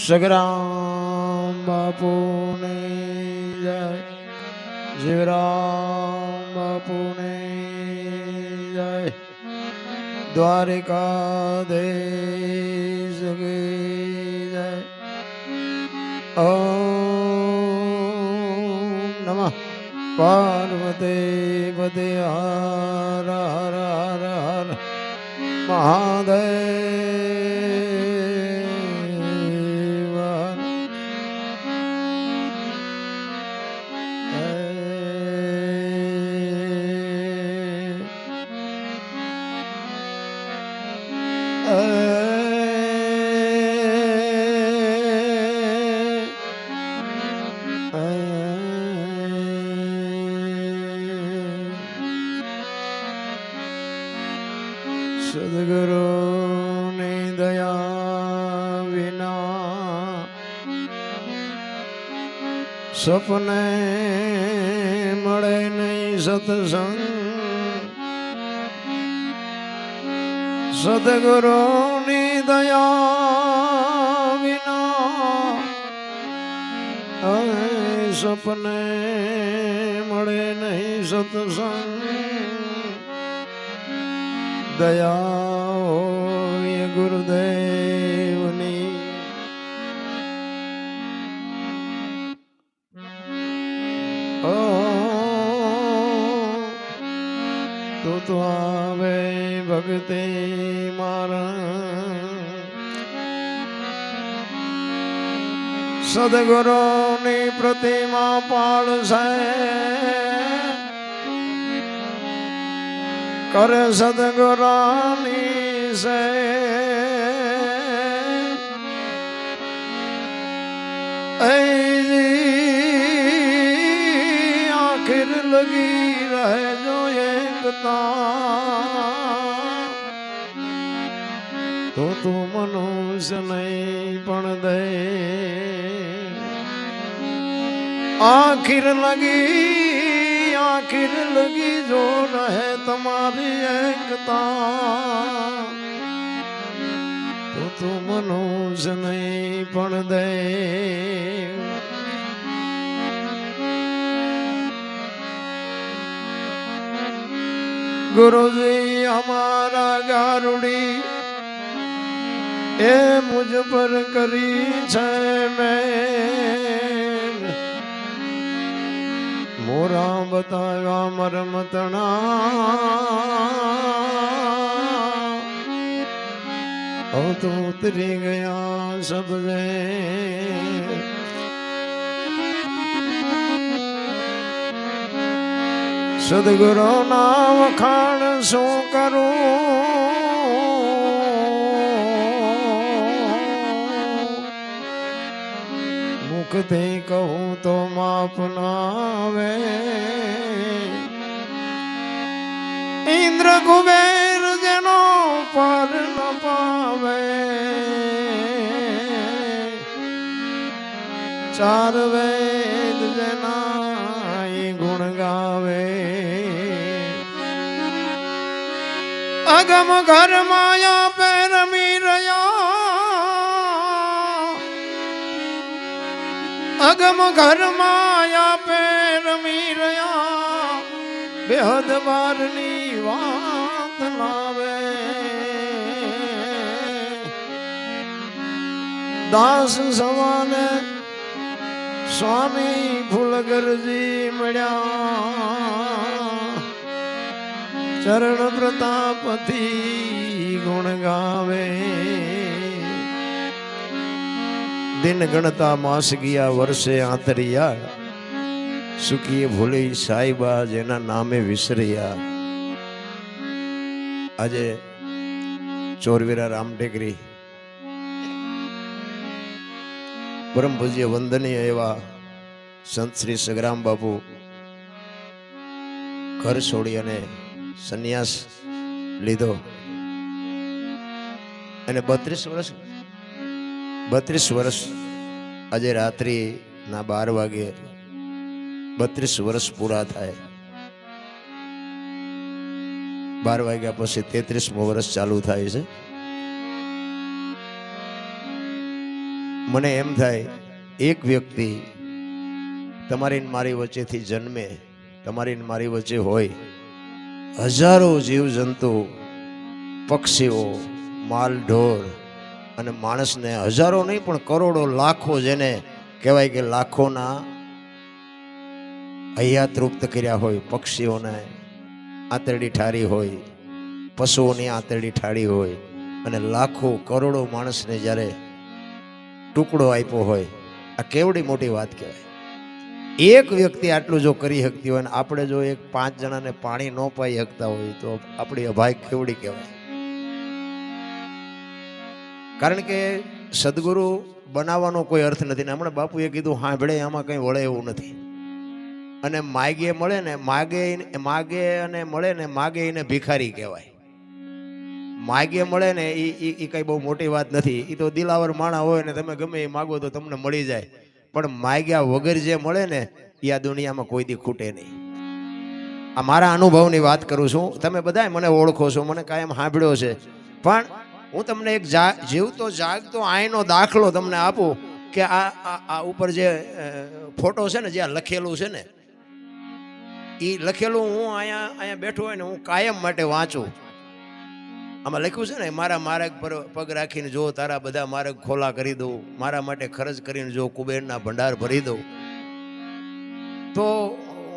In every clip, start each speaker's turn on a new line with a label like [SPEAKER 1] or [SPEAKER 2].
[SPEAKER 1] સગરામ બાપુને જય, જીવરામ બાપુને જય, દ્વારિકાધીશ કી જય. ઓમ નમઃ પાર્વતી પતે હર હર હર હર મહાદેવ. સદગુરુની દયા વિના સપને મળે નહીં સત્સંગ. સદગુરુની દયા વિના સપને મળે નહીં સત્સંગ. દયા હોય ગુરુદેવની, તો આવે ભક્તિ મારા. સદગુરુની પ્રતિમા પાળશે, કરે સદગુરુની સે. આખિર લગી રહે જો એકતા, તો તું મનુષ્ય નહીં પણ દે. આખિર લગી જો રહે તમારી એકતા, તો તું મનુષ્ય નહીં પણ દે. ગુરુજી હમારા ગારુડી એ મુझ પર કરી છે મેં. મોરા બતાવ્યા મરમતણા, હવે તો ઉતરી ગયા સબજે. સદગુરુ ના વખાણ શું કરું, મુખથી કહું તો માપ ના આવે. ઇન્દ્ર કુબેર જેનો પર ન પાવે, ચાર વેદ જેના ગુણ ગાવે. અગમ ઘર માયા પે રમી રહ્યા, અગમ ઘર માયા પે રમી રહ્યા. બેહદ બારની વાત લાવે, દાસ સવાને સ્વામી ફૂલગરજી મળ્યા. ચરણ પ્રતાપથી ગુણ ગાવે. દિન ગણતા માસ ગયા વર્ષે આંતરિયા, સુખીએ ભૂલી સાઈબા જેના નામે વિસર્યા. આજે ચોરવીરા રામટેકરી પરમ પૂજ્ય વંદનીય એવા સંત શ્રી સગરામ બાપુ ઘર છોડી અને સંન્યાસ લીધો. અને 32 વર્ષ આજે રાત્રિના 12 વાગે 32 વર્ષ પૂરા થાય. 12 વાગ્યા પછી 33મું વર્ષ ચાલુ થાય છે. મને એમ થાય એક વ્યક્તિ તમારી ને મારી વચ્ચેથી જન્મે, તમારી ને મારી વચ્ચે હોય, હજારો જીવજંતુ, પક્ષીઓ, માલ ઢોર અને માણસને હજારો નહીં પણ કરોડો લાખો, જેને કહેવાય કે લાખોના હૈયા તૃપ્ત કર્યા હોય, પક્ષીઓને આંતરડી ઠારી હોય, પશુઓની આંતરડી ઠારી હોય, અને લાખો કરોડો માણસને જ્યારે ટુકડો આપ્યો હોય, આ કેવડી મોટી વાત કહેવાય. એક વ્યક્તિ આટલું જો કરી શકતી હોય ને આપણે જો એક 5 જણાને પાણી ન પાઈ શકતા હોય તો આપણી અભાગ કેવડી કહેવાય. કારણ કે સદગુરુ બનાવવાનો કોઈ અર્થ નથી. ને હમણાં બાપુએ કીધું સાંભળે આમાં કંઈ વળે એવું નથી. અને માગે મળે ને માગે અને મળે ને માગે એને ભિખારી કહેવાય. માગે મળે ને એ કઈ બહુ મોટી વાત નથી. એ તો દિલાવર માણા હોય ને તમે ગમે એ માગો તો તમને મળી જાય. પણ માગ્યા વગર જે મળે ને એ આ દુનિયામાં કોઈ દી ખૂટે નહીં. આ મારા અનુભવની વાત કરું છું. તમે બધા મને ઓળખો છો, મને કાયમ સાંભળ્યો છે. પણ હું તમને એક જીવતો જાગતો આઈનો દાખલો તમને આપું કે આ ઉપર જે ફોટો છે ને, જ્યાં લખેલું છે ને, એ લખેલું હું અહીંયા બેઠો હોય ને હું કાયમ માટે વાંચું. આમાં લખ્યું છે ને, મારા માર્ગ પર પગ રાખીને જો તારા બધા માર્ગ ખોલા કરી દઉં, મારા માટે ખર્ચ કરીને જો કુબેરના ભંડાર ભરી દઉં. તો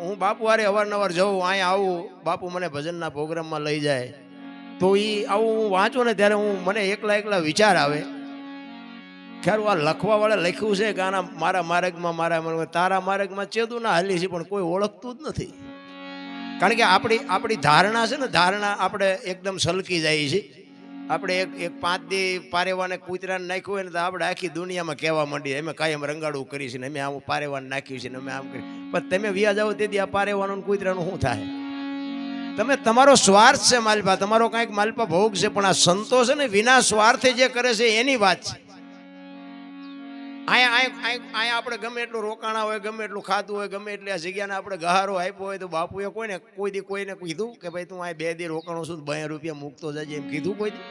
[SPEAKER 1] હું બાપુ હારે અવારનવાર જઉં, અહીંયા આવું, બાપુ મને ભજનના પ્રોગ્રામમાં લઈ જાય. તો એ આવું હું વાંચું ને ત્યારે મને એકલા વિચાર આવે, ખેર આ લખવાવાળા લખ્યું છે કે આના મારા માર્ગમાં તારા માર્ગમાં ચેદું ના હાલી છે, પણ કોઈ ઓળખતું જ નથી. કારણ કે આપણી ધારણા છે ને, ધારણા આપણે એકદમ સલકી જાય છે. આપણે એક 5 દી પારેવાને કૂતરાને નાખ્યું હોય ને તો આપણે આખી દુનિયામાં કહેવા માંડીએ અમે કાયમ રંગાડું કરી છે ને, અમે આવું પારેવાને નાખ્યું છે ને, અમે આમ કરી. પણ તમે વ્યા જાઓ તેથી આ પારેવાનું કૂતરાનું શું થાય? તમે તમારો સ્વાર્થ છે માલપા, તમારો કાંઈક માલપા ભોગ છે, પણ આ સંતો છે ને વિના સ્વાર્થે જે કરે છે એની વાત છે. અહીંયા આપણે ગમે એટલું રોકાણા હોય, ગમે એટલું ખાતું હોય, ગમે એટલી આ જગ્યાને આપણે ગહારો આપ્યો હોય, તો બાપુએ કોઈને કીધું કે ભાઈ તું આ 2 દી રોકાણો છું, 2 રૂપિયા મૂકતો જજે, એમ કીધું કોઈ દી?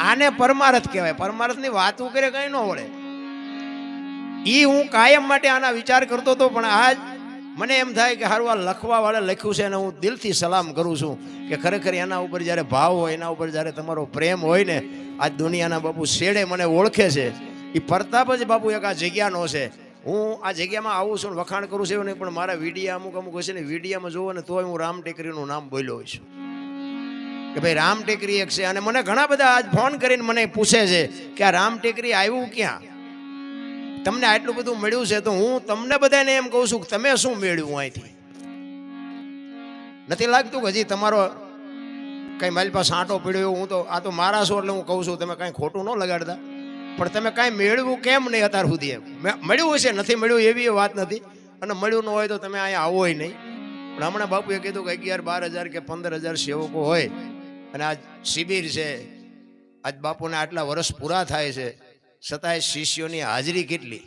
[SPEAKER 1] આને પરમારથ કહેવાય. પરમારથની વાતો કરે કઈ ન વળે. હું કાયમ માટે આના વિચાર કરતો હતો, પણ આજ મને એમ થાય કે હારું આ લખવા વાળા લખ્યું છે અને હું દિલથી સલામ કરું છું કે ખરેખર એના ઉપર જ્યારે ભાવ હોય, એના ઉપર જ્યારે તમારો પ્રેમ હોય ને, આજ દુનિયાના બાપુ શેડે મને ઓળખે છે. એ પ્રતાપ જ બાપુ એક આ જગ્યાનો છે. હું આ જગ્યામાં આવું છું, વખાણ કરું છું એવું નહીં, પણ મારા વિડીયા અમુક હશે ને, વિડીયામાં જોવો ને તોય હું રામ ટેકરીનું નામ બોલ્યો હોય છું કે ભાઈ રામ ટેકરી એક છે. અને મને ઘણા બધા આજ ફોન કરીને મને પૂછે છે કે આ રામ ટેકરી આવ્યું ક્યાં, તમને આટલું બધું મળ્યું છે. તો હું તમને બધાને એમ કહું છું કે તમે શું મેળવ્યું અહીંથી? નથી લાગતું કે હજી તમારો કઈ મારી પાસે આંટો પડ્યો? હું તો આ તો મારા છો એટલે હું કહું છું, તમે કાંઈ ખોટું ન લગાડતા. પણ તમે કાંઈ મેળવ્યું કેમ નહીં અત્યાર સુધી? એમ મળ્યું હશે, નથી મળ્યું એવી વાત નથી. અને મળ્યું ન હોય તો તમે અહીંયા આવો નહીં. પણ હમણાં બાપુએ કીધું કે 11-12 હજાર કે 15 હજાર સેવકો હોય અને આજ શિબિર છે, આજ બાપુને આટલા વર્ષ પૂરા થાય છે, છતાંય શિષ્યોની હાજરી કેટલી.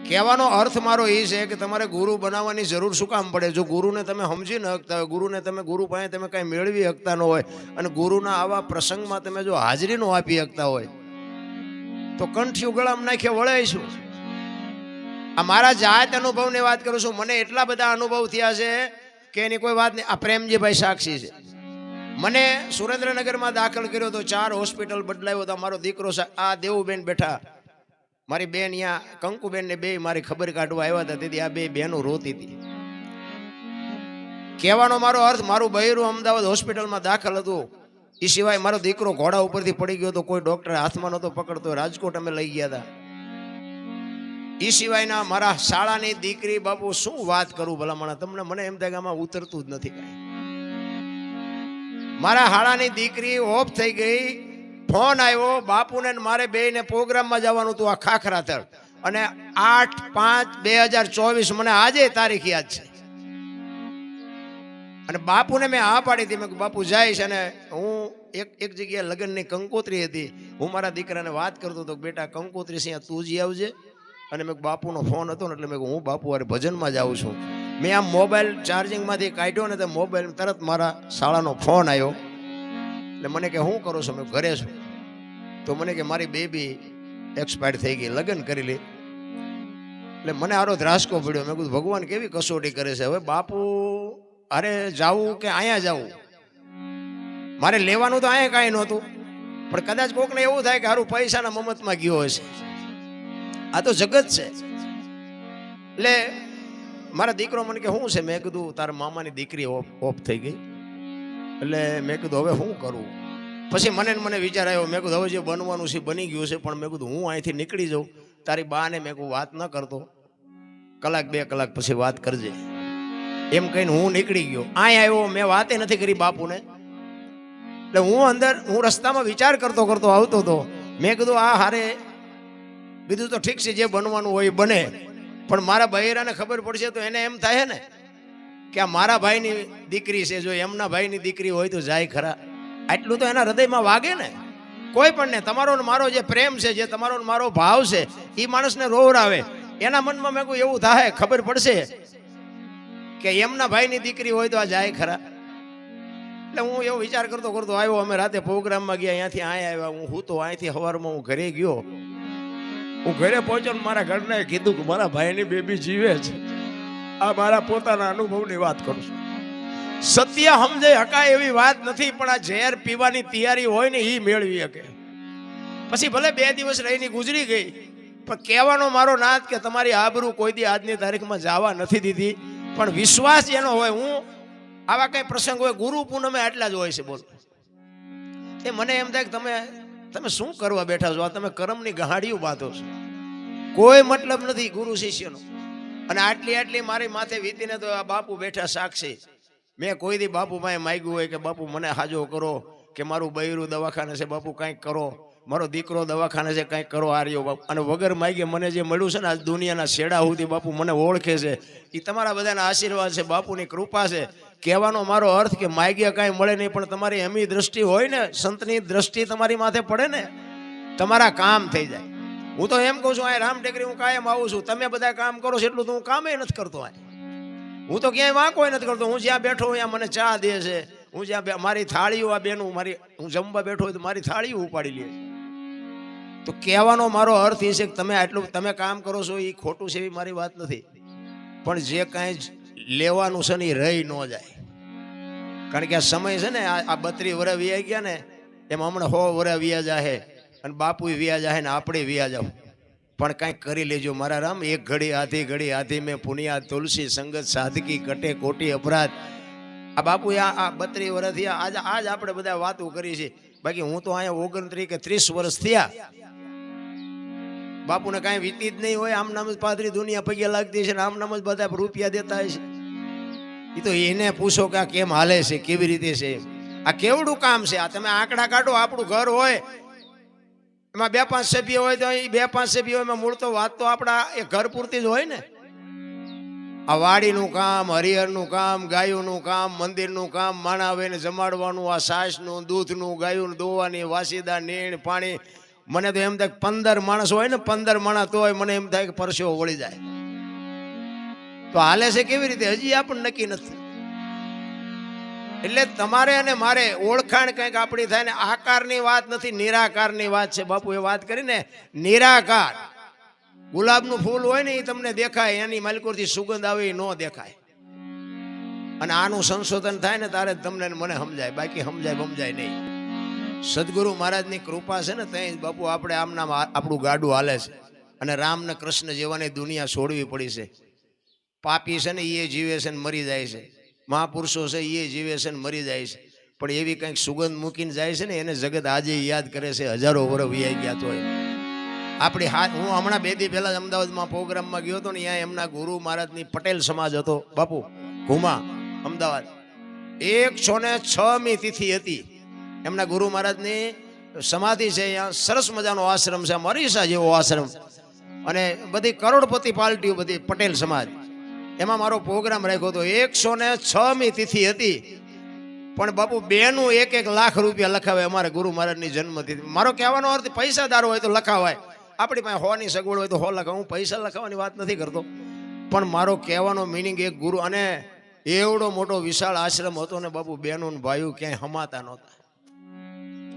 [SPEAKER 1] કહેવાનો અર્થ મારો એ છે કે તમારે ગુરુ બનાવવાની જરૂર શું કામ પડે? જો ગુરુને તમે સમજી ન શકતા હોય, ગુરુને તમે ગુરુ પાસે તમે કાંઈ મેળવી શકતા ન હોય, અને ગુરુના આવા પ્રસંગમાં તમે જો હાજરી ન આપી શકતા હોય તો કંઠિયું ગળામાં નાખે વળે શું? આ મારા જાત અનુભવની વાત કરું છું. મને એટલા બધા અનુભવ થયા છે કે એની કોઈ વાત નહીં. આ પ્રેમજીભાઈ સાક્ષી છે. મને સુરેન્દ્રનગરમાં દાખલ કર્યો તો, 4 હોસ્પિટલ બદલાયો તો મારો દીકરો આ દેવુબેન બેઠા, મારી બેન અહીંયા કંકુબેન ને 2 મારી ખબર કાઢવા આવ્યા હતા. તેથી આ 2 બહેનો રોતી હતી. કહેવાનો મારો અર્થ, મારું બૈરું અમદાવાદ હોસ્પિટલમાં દાખલ હતું. એ સિવાય મારો દીકરો ઘોડા ઉપરથી પડી ગયો તો કોઈ ડોક્ટર હાથમાં નહોતો પકડતો, રાજકોટ અમે લઈ ગયા હતા. એ સિવાયના મારા શાળાની દીકરી, બાપુ શું વાત કરું ભલામણા તમને, મને એમ થાય કે આમાં ઉતરતું જ નથી કાંઈ. મારા શાળાની દીકરી ઓફ થઈ ગઈ, ફોન આવ્યો, બાપુને મારે 2 ને પ્રોગ્રામમાં જવાનું હતું આ ખાખરાથળ, અને 8/5/2024 મને આજે તારીખ યાદ છે. અને બાપુને મેં હા પાડી હતી, મેં બાપુ જઈશ. અને હું એક જગ્યાએ લગ્નની કંકોત્રી હતી, હું મારા દીકરાને વાત કરતો હતો કે બેટા કંકોત્રી છે તું જ આવજે. અને મેં બાપુનો ફોન હતો ને એટલે મેં હું બાપુ અરે ભજનમાં જાઉં છું. મેં આમ મોબાઈલ ચાર્જિંગમાંથી કાઢ્યો ને તો મોબાઈલ તરત મારા શાળાનો ફોન આવ્યો. એટલે મને કે શું કરો છો? મેં ઘરે છું. તો મને કે મારી બેબી એક્સપાયર થઈ ગઈ, લગ્ન કરી લે. એટલે મને આરો ધ્રાસકો પડ્યો. મેં કીધું ભગવાન કેવી કસોટી કરે છે. હવે બાપુ અરે જાવું કે અહીંયા જાવું, મારે લેવાનું તો અહીંયા કાંઈ નહોતું, પણ કદાચ કોકને એવું થાય કે હારું પૈસાના મમતમાં ગયો હશે. આ તો જગત છે. એટલે મારા દીકરો મને કે શું છે? મેં કીધું તારા મામાની દીકરી ઓફ થઈ ગઈ. એટલે મેં કીધું હવે શું કરવું? પછી મને વિચાર આવ્યો. મેં કીધું હવે જે બનવાનું છે બની ગયું છે, પણ મેં કીધું હું અહીંથી નીકળી જાઉં. તારી બાને મેં કહું વાત ન કરતો, કલાક 2 કલાક પછી વાત કરજે એમ કહીને હું નીકળી ગયો. અહીંયા આવ્યો, મેં વાતે નથી કરી બાપુને. એટલે હું રસ્તામાં વિચાર કરતો આવતો હતો. મેં કીધું આ હારે બીજું તો ઠીક છે, જે બનવાનું હોય બને, પણ મારા બહેરાને ખબર પડશે તો એને એમ થાય ને કે આ મારા ભાઈની દીકરી છે, જો એમના ભાઈની દીકરી હોય તો જાય ખરા. આટલું તો એના હૃદયમાં વાગે ને. કોઈ પણ ને તમારો ને મારો જે પ્રેમ છે, જે તમારો ને મારો ભાવ છે, એ માણસને રોવરાવે. એના મનમાં મેં કોઈ એવું થાય, ખબર પડશે કે એમના ભાઈની દીકરી હોય તો આ જાય ખરા. એટલે હું એવો વિચાર કરતો આવ્યો. અમે રાતે પ્રોગ્રામમાં ગયા, અહીંયાથી આવ્યા. હું તો અહીંથી સવારમાં હું ઘરે ગયો. હું ઘરે પહોંચ્યો ને મારા ઘરને કીધું કે મારા ભાઈની બેબી જીવે છે. આ મારા પોતાના અનુભવની વાત કરું છું. સત્ય સમજે હકાય એવી વાત નથી, પણ આ ઝેર પીવાની તૈયારી હોય ને એ મેળવી શકે. પછી ભલે 2 દિવસ રહીને ગુજરી ગઈ, પણ કહેવાનો મારો નાથ કે તમારી આબરૂ કોઈ દી આજની તારીખમાં જવા નથી દીધી. પણ વિશ્વાસ જેનો હોય, હું આવા કઈ પ્રસંગ હોય, ગુરુ પૂનમે આટલા જ હોય છે. બોલો, એ મને એમ થાય કે તમે શું કરવા બેઠા છો? આ તમે કર્મની ગહાડીઓ બાંધો છો, કોઈ મતલબ નથી ગુરુ શિષ્યનો. અને આટલી મારી માથે વીતીને તો આ બાપુ બેઠા સાક્ષી. મેં કોઈ દી બાપુ પાસે માગ્યું હોય કે બાપુ મને હાજો કરો, કે મારું બૈરું દવાખાને છે બાપુ કંઈક કરો, મારો દીકરો દવાખાને છે કંઈક કરો, આર્યો બાપુ. અને વગર માગે મને જે મળ્યું છે ને આજ દુનિયાના શેડા સુધી બાપુ મને ઓળખે છે, એ તમારા બધાના આશીર્વાદ છે, બાપુની કૃપા છે. કહેવાનો મારો અર્થ કે માગ્યા કાંઈ મળે નહીં, પણ તમારી એમની દ્રષ્ટિ હોય ને, સંતની દ્રષ્ટિ તમારી માથે પડે ને, તમારા કામ થઈ જાય. હું તો એમ કહું છું, આ રામ ટેકરી હું કાયમ આવું છું. તમે બધા કામ કરો છો એટલું તો હું કામે નથી કરતો. હું તો ક્યાંય વાંકો નથી કરતો. હું જ્યાં બેઠો ત્યાં મને ચા દે છે. હું જ્યાં મારી થાળીઓ, આ બેનું હું જમવા બેઠો હોય તો મારી થાળીઓ ઉપાડી લે. તો કહેવાનો મારો અર્થ એ છે કે તમે કામ કરો છો એ ખોટું છે એવી મારી વાત નથી, પણ જે કાંઈ લેવાનું છે ને એ રહી ન જાય. કારણ કે આ સમય છે ને, આ 32 વર્ષ વ્યાઈ ગયા ને, એમાં હમણાં 100 વર્ષ વ્યા જાહે, અને બાપુ વ્યા જાહે ને આપણે વ્યા જાવ. પણ કાંઈક કરી લેજો મારા રામ. એક ઘડી આધી મેં પુનિયા તુલસી સંગત સાધકી કટે કોટી અપરાધ. આ બાપુ આ 32 વર્ષ થયા, આજ આપણે બધા વાતો કરી છે. બાકી હું તો અહીંયા 29 કે 30 વર્ષ થયા, બાપુને કાંઈ વીતી જ નહીં હોય. આમ નામ જ પાદરી દુનિયા પગે લાગતી છે ને આમ નામ જ બધા રૂપિયા દેતા હોય છે. એ તો એને પૂછો કે આ કેમ હાલે છે, કેવી રીતે છે, આ કેવડું કામ છે. આ તમે આંકડા કાઢો. આપણું ઘર હોય એમાં 2-5 સભ્ય હોય તો એ 2-5 સભ્ય એમાં મૂળ તો વાત તો આપણા એ ઘર પૂરતી જ હોય ને. આ વાડીનું કામ, હરિહરનું કામ, ગાયોનું કામ, મંદિરનું કામ, માણા આવીને જમાડવાનું, આ છાશનું, દૂધનું, ગાયોનું દોવાની, વાસીદા, નીણ, પાણી. મને તો એમ થાય 15 માણસ હોય ને, 15 માણસ તો હોય, મને એમ થાય કે પરસેવો વળી જાય. તો હાલે છે કેવી રીતે હજી આપણને નક્કી નથી. એટલે તમારે અને મારે ઓળખાણ કંઈક આપણી થાય ને. આકારની વાત નથી, નિરાકારની વાત છે. બાપુ એ વાત કરીને નિરાકાર. ગુલાબનું ફૂલ હોય ને એ તમને દેખાય, એની માલિકોથી સુગંધ આવે એ ન દેખાય. અને આનું સંશોધન થાય ને તારે તમને મને સમજાય, બાકી સમજાય નહીં. સદગુરુ મહારાજની કૃપા છે ને ત્યાં બાપુ આપણે આમનામ આપણું ગાડું હાલે છે. અને રામ ને કૃષ્ણ જેવાની દુનિયા છોડવી પડી છે. પાપી છે ને એ જીવે છે ને મરી જાય છે, મહાપુરુષો છે એ જીવે છે ને મરી જાય છે. પણ એવી કંઈક સુગંધ મૂકીને જાય છે ને, એને જગત આજે યાદ કરે છે. હજારો વર્ષ વીઆઈ ગયા તો આપણી હું હમણાં 2 દી પહેલા અમદાવાદમાં પ્રોગ્રામમાં ગયો હતો ને, ત્યાં એમના ગુરુ મહારાજની પટેલ સમાજ હતો બાપુ ઘુમા અમદાવાદ. 106મી તિથિ હતી એમના ગુરુ મહારાજની સમાધિ છે. અહીંયા સરસ મજાનો આશ્રમ છે, મરીસા જેવો આશ્રમ. અને બધી કરોડપતિ પાર્ટીઓ, બધી પટેલ સમાજ. એમાં મારો પ્રોગ્રામ રાખ્યો હતો. 106મી તિથિ હતી, પણ બાપુ બેનું 1-1 લાખ રૂપિયા લખાવે અમારે ગુરુ મહારાજની જન્મતિથિ. મારો કહેવાનો અર્થ પૈસાદાર હોય તો લખાવાય, આપણી પાસે 100ની સગવડ હોય તો 100 લખાવ. હું પૈસા લખાવવાની વાત નથી કરતો, પણ મારો કહેવાનો મિનિંગ એક ગુરુ. અને એવડો મોટો વિશાળ આશ્રમ હતો ને બાપુ, બહેનો ને ભાઈઓ ક્યાંય હમાતા નહોતા.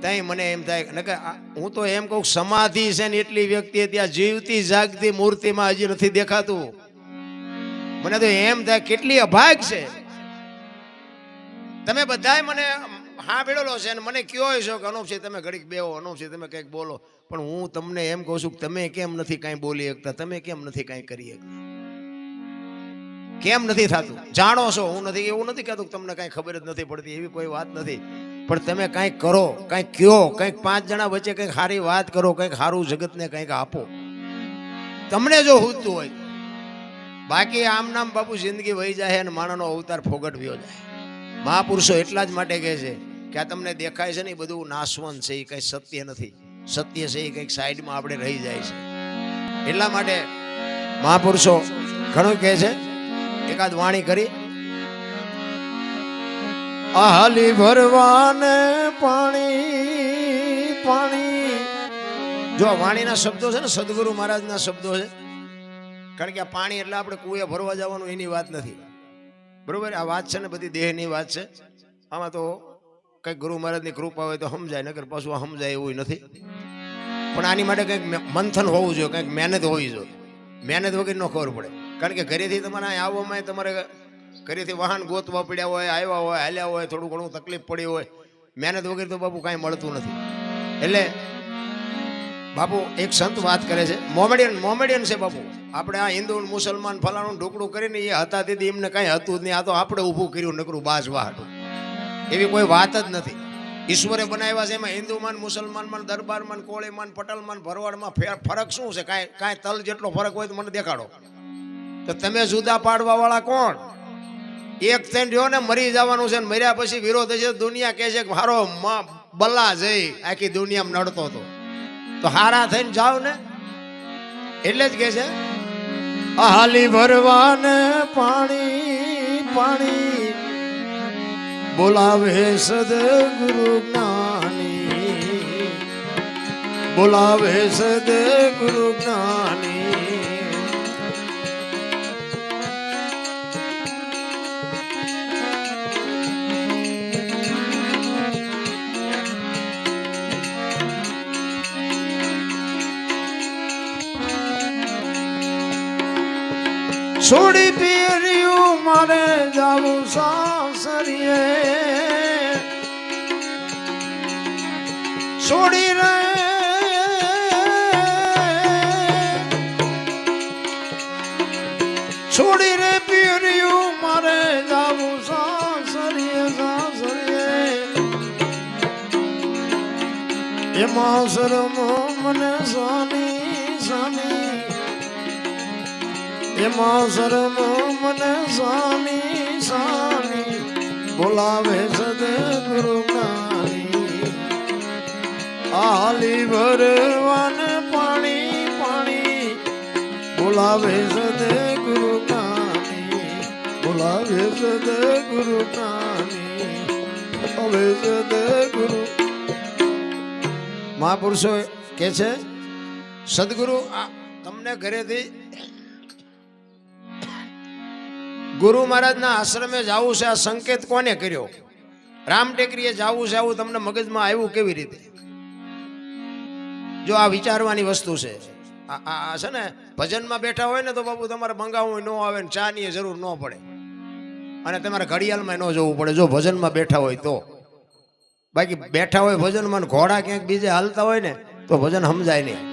[SPEAKER 1] તઈ મને એમ થાય ને કે હું તો એમ કહું સમાધિ છે ને એટલી વ્યક્તિ ત્યાં જીવતી જાગતી મૂર્તિમાં હજી નથી દેખાતું. મને તો એમ થાય કેટલી અભાગ છે. તમે બધાય મને હા ભેળેલો છે ને મને કયો છો કે અનુપ છે તમે ઘડીક બેહો, અનુપ છે તમે કંઈક બોલો, પણ હું તમને એમ કહું છું કે તમે કેમ નથી કાંઈ બોલી શકતા, તમે કેમ નથી કાંઈ કરી શકતા, કેમ નથી થતું? જાણો છો, હું નથી એવું નથી કહેતું તમને કાંઈ ખબર જ નથી પડતી, એવી કોઈ વાત નથી, પણ તમે કાંઈક કરો, કાંઈક કયો, કંઈક 5 જણા વચ્ચે કંઈક સારી વાત કરો, કંઈક સારું જગતને કંઈક આપો, તમને જો હુજતું હોય. બાકી આમ નામ બાપુ જિંદગી વહી જાય અને માણસનો અવતાર ફોગટવ્યો જાય. મહાપુરુષો એટલા જ માટે કહે છે કે આ તમને દેખાય છે ને એ બધું નાશવંત છે, એ કંઈ સત્ય નથી. સત્ય છે એ કંઈક સાઈડમાં આપણે રહી જાય છે. એટલા માટે મહાપુરુષો ઘણું કહે છે. એકાદ વાણી કરી, આહાલી ભરવાને પાણી પાણી. જો વાણીના શબ્દો છે ને સદગુરુ મહારાજના શબ્દો છે. કારણ કે આ પાણી એટલે આપણે કુએ ભરવા જવાનું એની વાત નથી, બરોબર? આ વાત છે ને બધી દેહની વાત છે. આમાં તો કંઈક ગુરુ મહારાજની કૃપા હોય તો સમજાય, નકર પાછું સમજાય એવું નથી. પણ આની માટે કંઈક મંથન હોવું જોઈએ, કંઈક મહેનત હોવી જોઈએ. મહેનત વગર ન ખબર પડે. કારણ કે ઘરેથી તમારે અહીં આવવામાં તમારે ઘરેથી વાહન ગોતવા પડ્યા હોય, આવ્યા હોય, હાલ્યા હોય, થોડું ઘણું તકલીફ પડી હોય, મહેનત વગર તો બાપુ કાંઈ મળતું નથી. એટલે બાપુ એક સંત વાત કરે છે, મોમેડિયન છે બાપુ. આપણે આ હિન્દુ મુસલમાન ફલાણું ઢોકળું કરીને એ હતા તેથી એમને કાંઈ હતું જ નહીં. આ તો આપણે ઊભું કર્યું નકરું બાજવા હતું, એવી કોઈ વાત જ નથી. ઈશ્વરે બનાવ્યા છે, એમાં હિન્દુમાન, મુસલમાનમાં, દરબારમાં, કોળીમાન, પટલમાન, ભરવાડમાં ફરક શું છે? કાંઈ તલ જેટલો ફરક હોય તો મને દેખાડો. તો તમે જુદા પાડવા વાળા કોણ? એક થઈને રહ્યો ને મરી જવાનું છે, ને મર્યા પછી વિરોધ છે. દુનિયા કહે છે કે મારો બલ્લા જઈ આખી દુનિયામાં નડતો હતો, તો હારા થઈને જાવ ને. એટલે જ કહે છે આહાલી ભરવાને પાણી પાણી, બોલાવે સદગુરુ જ્ઞાની, બોલાવે સદગુરુ જ્ઞાની. છોડી પીર્યું મારે જાવું સાસરીએ, છોડી રે છોડી રે પીર્યું મારે જાવું સાસરીએ, સાસરીએ. એમાં શરમ મને સાની સાની, એમાં શરમ મને સાની સાની, બોલાવે સદગુરુ જ્ઞાની. આહાલી ભરવાને પાણી પાણી, બોલાવે સદગુરુ જ્ઞાની, બોલાવે સદગુરુ જ્ઞાની, બોલાવે સદગુરુ. મહાપુરુષો કે છે સદગુરુ તમને ઘરેથી ગુરુ મહારાજના આશ્રમે જવું છે, આ સંકેત કોને કર્યો? રામ ટેકરીએ જવું છે, આવું તમને મગજમાં આવ્યું કેવી રીતે? જો આ વિચારવાની વસ્તુ છે. આ છે ને ભજનમાં બેઠા હોય ને તો બાપુ તમારે મંગાવવું ન આવે ને ચા ની જરૂર ન પડે, અને તમારે ઘડિયાળમાં ન જવું પડે જો ભજનમાં બેઠા હોય તો. બાકી બેઠા હોય ભજનમાં, ઘોડા ક્યાંક બીજે હાલતા હોય ને તો ભજન સમજાય નહીં.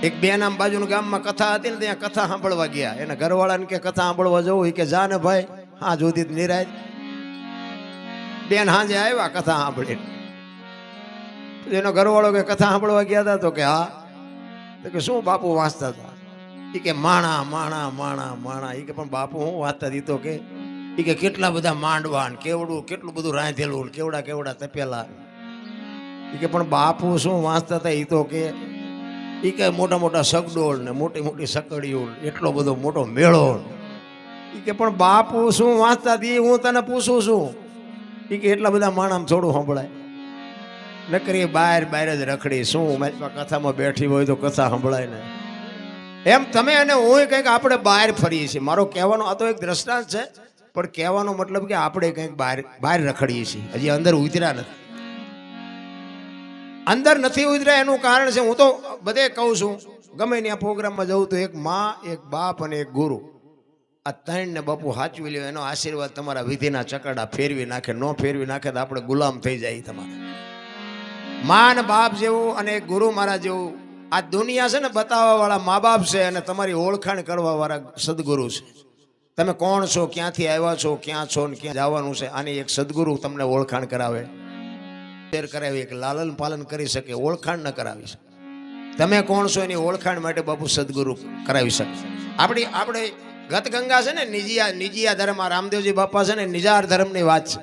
[SPEAKER 1] એક બેન આમ બાજુના ગામમાં કથા હતી ને, ત્યાં કથા સાંભળવા ગયા. એના ઘરવાળાને કે કથા સાંભળવા જવું, કે જા ને ભાઈ, હા જોતી નિરાજ. બેન હાજે આવ્યા કથા સાંભળી. એનો ઘરવાળો કે કથા સાંભળવા ગયા હતા? તો કે હા. તો કે શું બાપુ વાંચતા હતા? એ કે માણા માણા માણા માણા. એ કે પણ બાપુ હું વાંચતા હતી? તો કે એ કે કેટલા બધા માંડવા, કેવડું કેટલું બધું રાંધેલું, કેવડા કેવડા તપેલા. એ કે પણ બાપુ શું વાંચતા હતા? એ તો કે એ કે મોટા મોટા સગડોળ ને મોટી મોટી સકડીઓ, એટલો બધો મોટો મેળો. એ કે પણ બાપુ શું વાંચતા હતી? હું તને પૂછું છું. એ કે એટલા બધા માણસ થોડું સંભળાય, નકરી બહાર બહાર જ રખડી. શું કથામાં બેઠી હોય તો કથા સંભળાય ને? એમ તમે અને હું કંઈક આપણે બહાર ફરીએ છીએ. મારો કહેવાનો આ તો એક દ્રષ્ટાંત છે, પણ કહેવાનો મતલબ કે આપણે કંઈક બહાર રખડીએ છીએ, હજી અંદર ઉતર્યા નથી. અંદર નથી ઉતર્યા એનું કારણ છે, હું તો બધે કહું છું, ગમે ત્યાં પ્રોગ્રામમાં જવું તો એક માં, એક બાપ અને એક ગુરુ, આ ત્રણને બાપુ સાચવી લ્યો, એનો આશીર્વાદ તમારા વિધિના ચકડા ફેરવી નાખે. ન ફેરવી નાખે તો આપણે ગુલામ થઈ જાય. તમારે માં અને બાપ જેવું અને એક ગુરુ મહારાજ જેવું આ દુનિયા છે ને, બતાવવા વાળા મા બાપ છે અને તમારી ઓળખાણ કરવા વાળા સદગુરુ છે. તમે કોણ છો, ક્યાંથી આવ્યા છો, ક્યાં છો ને ક્યાં જવાનું છે, આની એક સદગુરુ તમને ઓળખાણ કરાવે, કરાવી, એક લાલન પાલન કરી શકે, ઓળખાણ ન કરાવી શકે. તમે કોણ છો એની ઓળખાણ માટે બાપુ સદગુરુ કરાવી શકે. આપણે ગત ગંગા છે ને, નિજીયા ધર્મ, રામદેવજી બાપા છે ને, નિજાર ધર્મની વાત છે.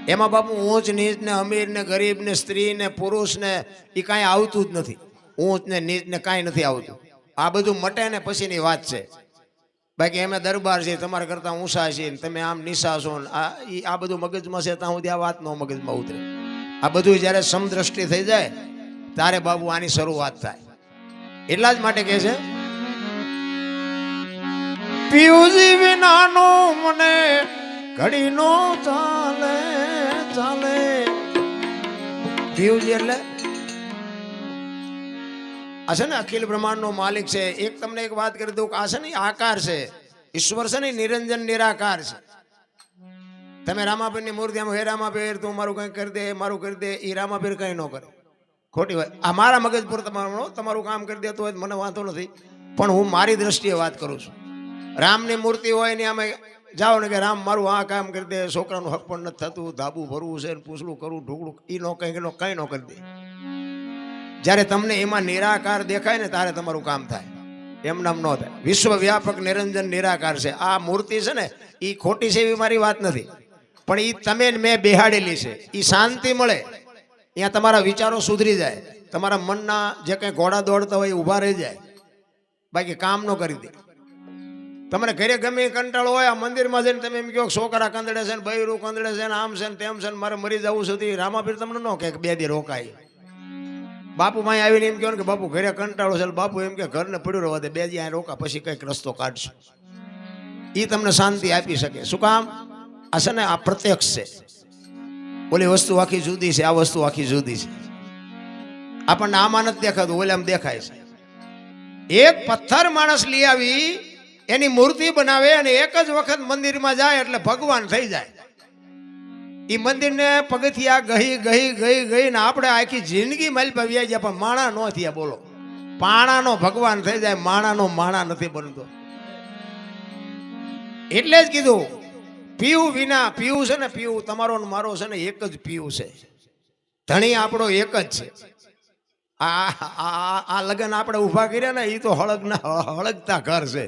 [SPEAKER 1] એમાં બાપુ ઊંચ નીચ ને, અમીર ને, ગરીબ ને, સ્ત્રી ને, પુરુષ ને એ કાંઈ આવતું જ નથી. ઊંચ ને નીચ ને કાંઈ નથી આવતું. આ બધું મટે ને પછીની વાત છે. બાકી અમે દરબાર છે, તમારા કરતા ઊંચા છે, તમે આમ નીચા છો, આ બધું મગજમાં છે, ત્યાં સુધી આ વાત નો મગજમાં ઉતરે. આ બધું જ્યારે સમદ્રષ્ટિ થઈ જાય ત્યારે બાબુ આની શરૂઆત થાય. એટલા જ માટે કહે છે, પિયુજી વિનાનો મને ઘડી નો ચાલે ચાલે. પિયુજી એટલે આ છે ને, અખિલ બ્રહ્માંડનો માલિક છે. એક તમને એક વાત કરી દઉં કે આ છે ને આકાર છે, ઈશ્વર છે ને નિરંજન નિરાકાર છે. તમે રામાપીર ની મૂર્તિ આમ, હે રામાપીર તું મારું કંઈ કરી દે, મારું કરી દે, એ રામાપીર કંઈ ન કરે. ખોટી વાત. આ મારા મગજ પર તમારું કામ કરી દેતું હોય મને વાંધો નથી, પણ હું મારી દ્રષ્ટિએ વાત કરું છું. રામની મૂર્તિ હોય ને અમે જાઓ ને કે રામ મારું આ કામ કરી દે, છોકરાનું હક પણ નથી થતું, ધાબુ ભરવું છે, પૂછડું કરવું, ઢોકળું, એ નો કંઈ ન કરી દે. જ્યારે તમને એમાં નિરાકાર દેખાય ને ત્યારે તમારું કામ થાય, એમ નામ ન થાય. વિશ્વવ્યાપક નિરંજન નિરાકાર છે. આ મૂર્તિ છે ને એ ખોટી છે એવી મારી વાત નથી, પણ એ તમે મેં બેહાડેલી છે. એ શાંતિ મળે, અહીંયા તમારા વિચારો સુધરી જાય, તમારા મનના જે કંઈ ઘોડા દોડતા હોય એ ઊભા રહી જાય, બાકી કામ ન કરી દે. તમને ઘરે ગમે કંટાળો હોય, આ મંદિરમાં જઈને તમે એમ કહો છોકરા કંદડે છે ને, બૈરું કંદડે છે ને, આમ છે ને તેમ છે ને, મારે મરી જવું સુધી, રામાપીર તમને ન કહે 2 દી રોકાય. બાપુ માં આવીને એમ કહો કે બાપુ ઘરે કંટાળો છે, બાપુ એમ કે ઘરને પડ્યું રહેવા દે, 2 દી અહીં રોકા, પછી કંઈક રસ્તો કાઢશે. એ તમને શાંતિ આપી શકે. શું કામ? આ છે ને આ પ્રત્યક્ષ છે. ઓલી વસ્તુ આખી જુદી છે, આ વસ્તુ આખી જુદી છે. આપણને આમાં નથી દેખાતું, ઓલામાં દેખાય છે. એક પથ્થર માણસ લઈ આવી એની મૂર્તિ બનાવે અને એક જ વખત મંદિરમાં જાય એટલે ભગવાન થઈ જાય. એ મંદિરને પગથિયા ગઈ ને આપણે આખી જિંદગી માલપા વ્યાઈ જાય, પણ માણા ન થયા. બોલો, પાણાનો ભગવાન થઈ જાય, માણાનો માણા નથી બનતો. એટલે જ કીધું પીવું વિના, પીવું છે ને, પીવું તમારો ને મારો છે ને એક જ પીવું છે. ધણી આપણો એક જ છે. આ લગ્ન આપણે ઊભા કર્યા ને, એ તો હળગતા ઘર છે.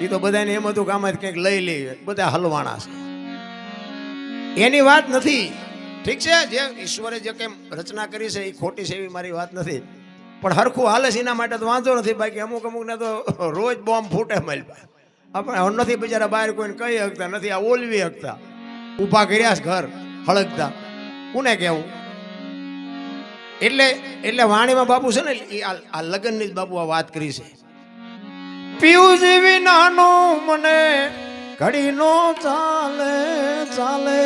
[SPEAKER 1] એ તો બધાને એમ હતું કે આમાં કંઈક લઈ લઈએ, બધા હલવાણા છે. એની વાત નથી. ઠીક છે, જે ઈશ્વરે જે કંઈ રચના કરી છે એ ખોટી છે એવી મારી વાત નથી, પણ હરખું હાલે છે એના માટે તો વાંધો નથી. બાકી અમુક ને તો રોજ બોમ્બ ફૂટે મળ્યા. આપણે નથી બિચારા બહાર કોઈને કહી શકતા નથી, આ ઓલવી શકતા. ઊભા કર્યા છે ઘર હળગતા, કોને કહેવું? એટલે વાણીમાં બાપુ છે ને આ લગ્નની જ બાપુ આ વાત કરી છે. પીવું જેવી નાનો મને ઘડી નો ચાલે ચાલે.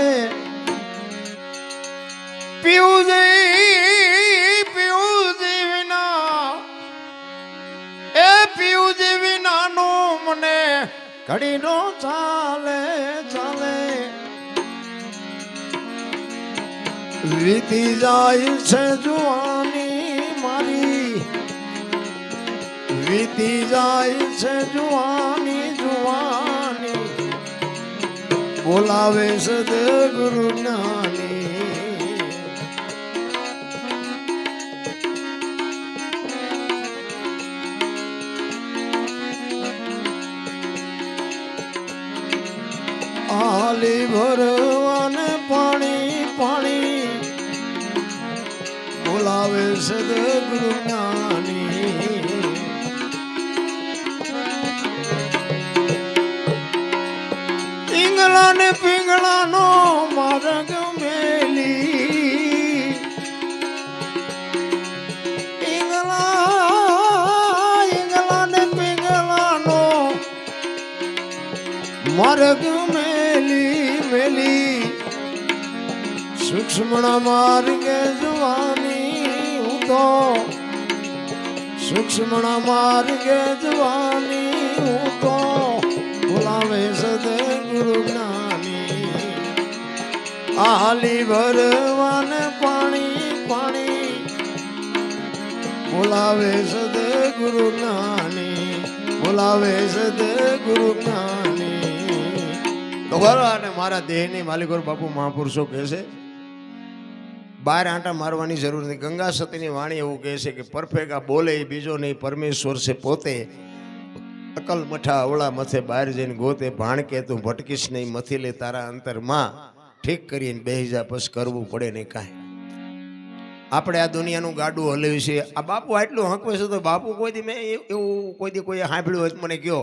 [SPEAKER 1] પીવું જેવી ના, એ પીવું જેવી નાનો મને ઘડી નો ચાલે ચાલે. વીતી જાય છે જુવાની મારી, વીતી જાય છે જુવાની જુવાની, બોલાવે સદગુરુ જ્ઞાની. આલી ભરવાને પાણી પાણી, બોલાવે સદગુરુ જ્ઞાની. ઈંગલા ને પિંગલા નો માર્ગ મેલી, ઈંગલા ને પિંગલા નો માર્ગ મેલી મેલી, સૂક્ષ્મ માર્ગે જવાની તો સૂક્ષ્મ માર્ગે જવાની હું તો બોલાવે સદગુરુ જ્ઞાની આલી ભરવાને પાણી પાણી બોલાવે સદગુરુ જ્ઞાની બોલાવે સદગુરુ જ્ઞાની તો અને મારા દેહની માલિકો બાપુ મહાપુરુષો કહે છે બાર આંટા મારવાની જરૂર નથી. ગંગા સતીની વાણી એવું કહે છે કે પરફેક્ટ આ બોલે બીજો નહીં પરમેશ્વર છે પોતે અકલ મઠા અવળા મથે બહાર જઈને ગોતે ભાણ કે તું ભટકીશ નહીં મથી લે તારા અંતરમાં ઠીક કરીને બેહી જા બસ કરવું પડે નહીં કાંઈ. આપણે આ દુનિયાનું ગાડું હલાવ્યું છે. આ બાપુ આટલું હંકવે છે તો બાપુ કોઈ દી મેં એવું કોઈ દી કોઈ સાંભળ્યું હોય મને કહો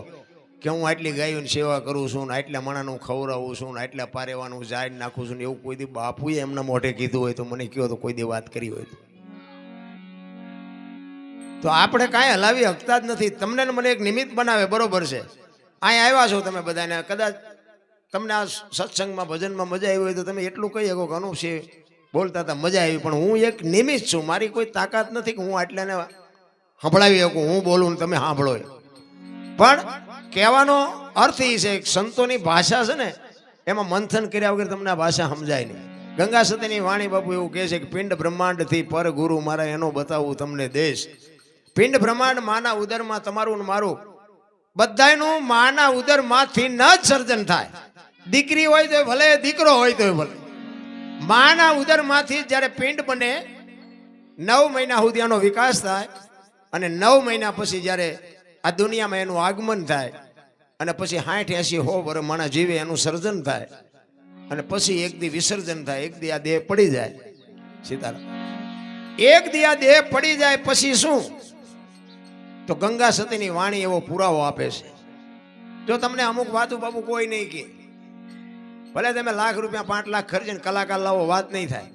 [SPEAKER 1] કે હું આટલી ગાયોની સેવા કરું છું ને આટલા માણાનું ખવડાવું છું ને આટલા પારેવાનું જાળ નાખું છું ને એવું કોઈ દી બાપુએ એમના મોઢે કીધું હોય તો મને કહો તો કોઈ દી વાત કરી હોય તો આપણે કાંઈ હલાવી હકતા જ નથી. તમને મને એક નિમિત્ત બનાવે બરોબર છે. અહીં આવ્યા છો તમે બધાને કદાચ તમને આ સત્સંગમાં ભજનમાં મજા આવી હોય તો તમે એટલું કહી શકો કે અનુપસિંહ બોલતા હતા મજા આવી, પણ હું એક નિમિત્ત છું. મારી કોઈ તાકાત નથી કે હું આટલાને સંભળાવી શકું. હું બોલું ને તમે સાંભળો. પણ કહેવાનો અર્થ એ છે સંતોની ભાષા છે ને એમાં મંથન કર્યા વગર તમને આ ભાષા સમજાય નહીં. ગંગા સતીની વાણી બાપુ એવું કહે છે કે પિંડ બ્રહ્માંડથી પર ગુરુ મારા એનો બતાવું તમને દેશ. પિંડ બ્રહ્માંડ માના ઉદરમાં તમારું ને મારું બધાયનું માના ઉદરમાંથી ન જ સર્જન થાય. દીકરી હોય તો ભલે દીકરો હોય તો ભલે માના ઉદરમાંથી જ્યારે પિંડ બને 9 મહિના સુધી આનો વિકાસ થાય અને 9 મહિના પછી જ્યારે આ દુનિયામાં એનું આગમન થાય અને પછી 60 80 100 વર્ષ માણા જીવે એનું સર્જન થાય અને પછી એક દી વિસર્જન થાય. એક દી આ દેહ પડી જાય. સીતારામ. એક દી આ દેહ પડી જાય પછી શું? તો ગંગા સતીની વાણી એવો પુરાવો આપે છે. જો તમને અમુક વાતો બાપુ કોઈ નહીં કે ભલે તમે લાખ રૂપિયા 5 લાખ ખર્ચીને કલાકાર લાવો વાત નહીં થાય.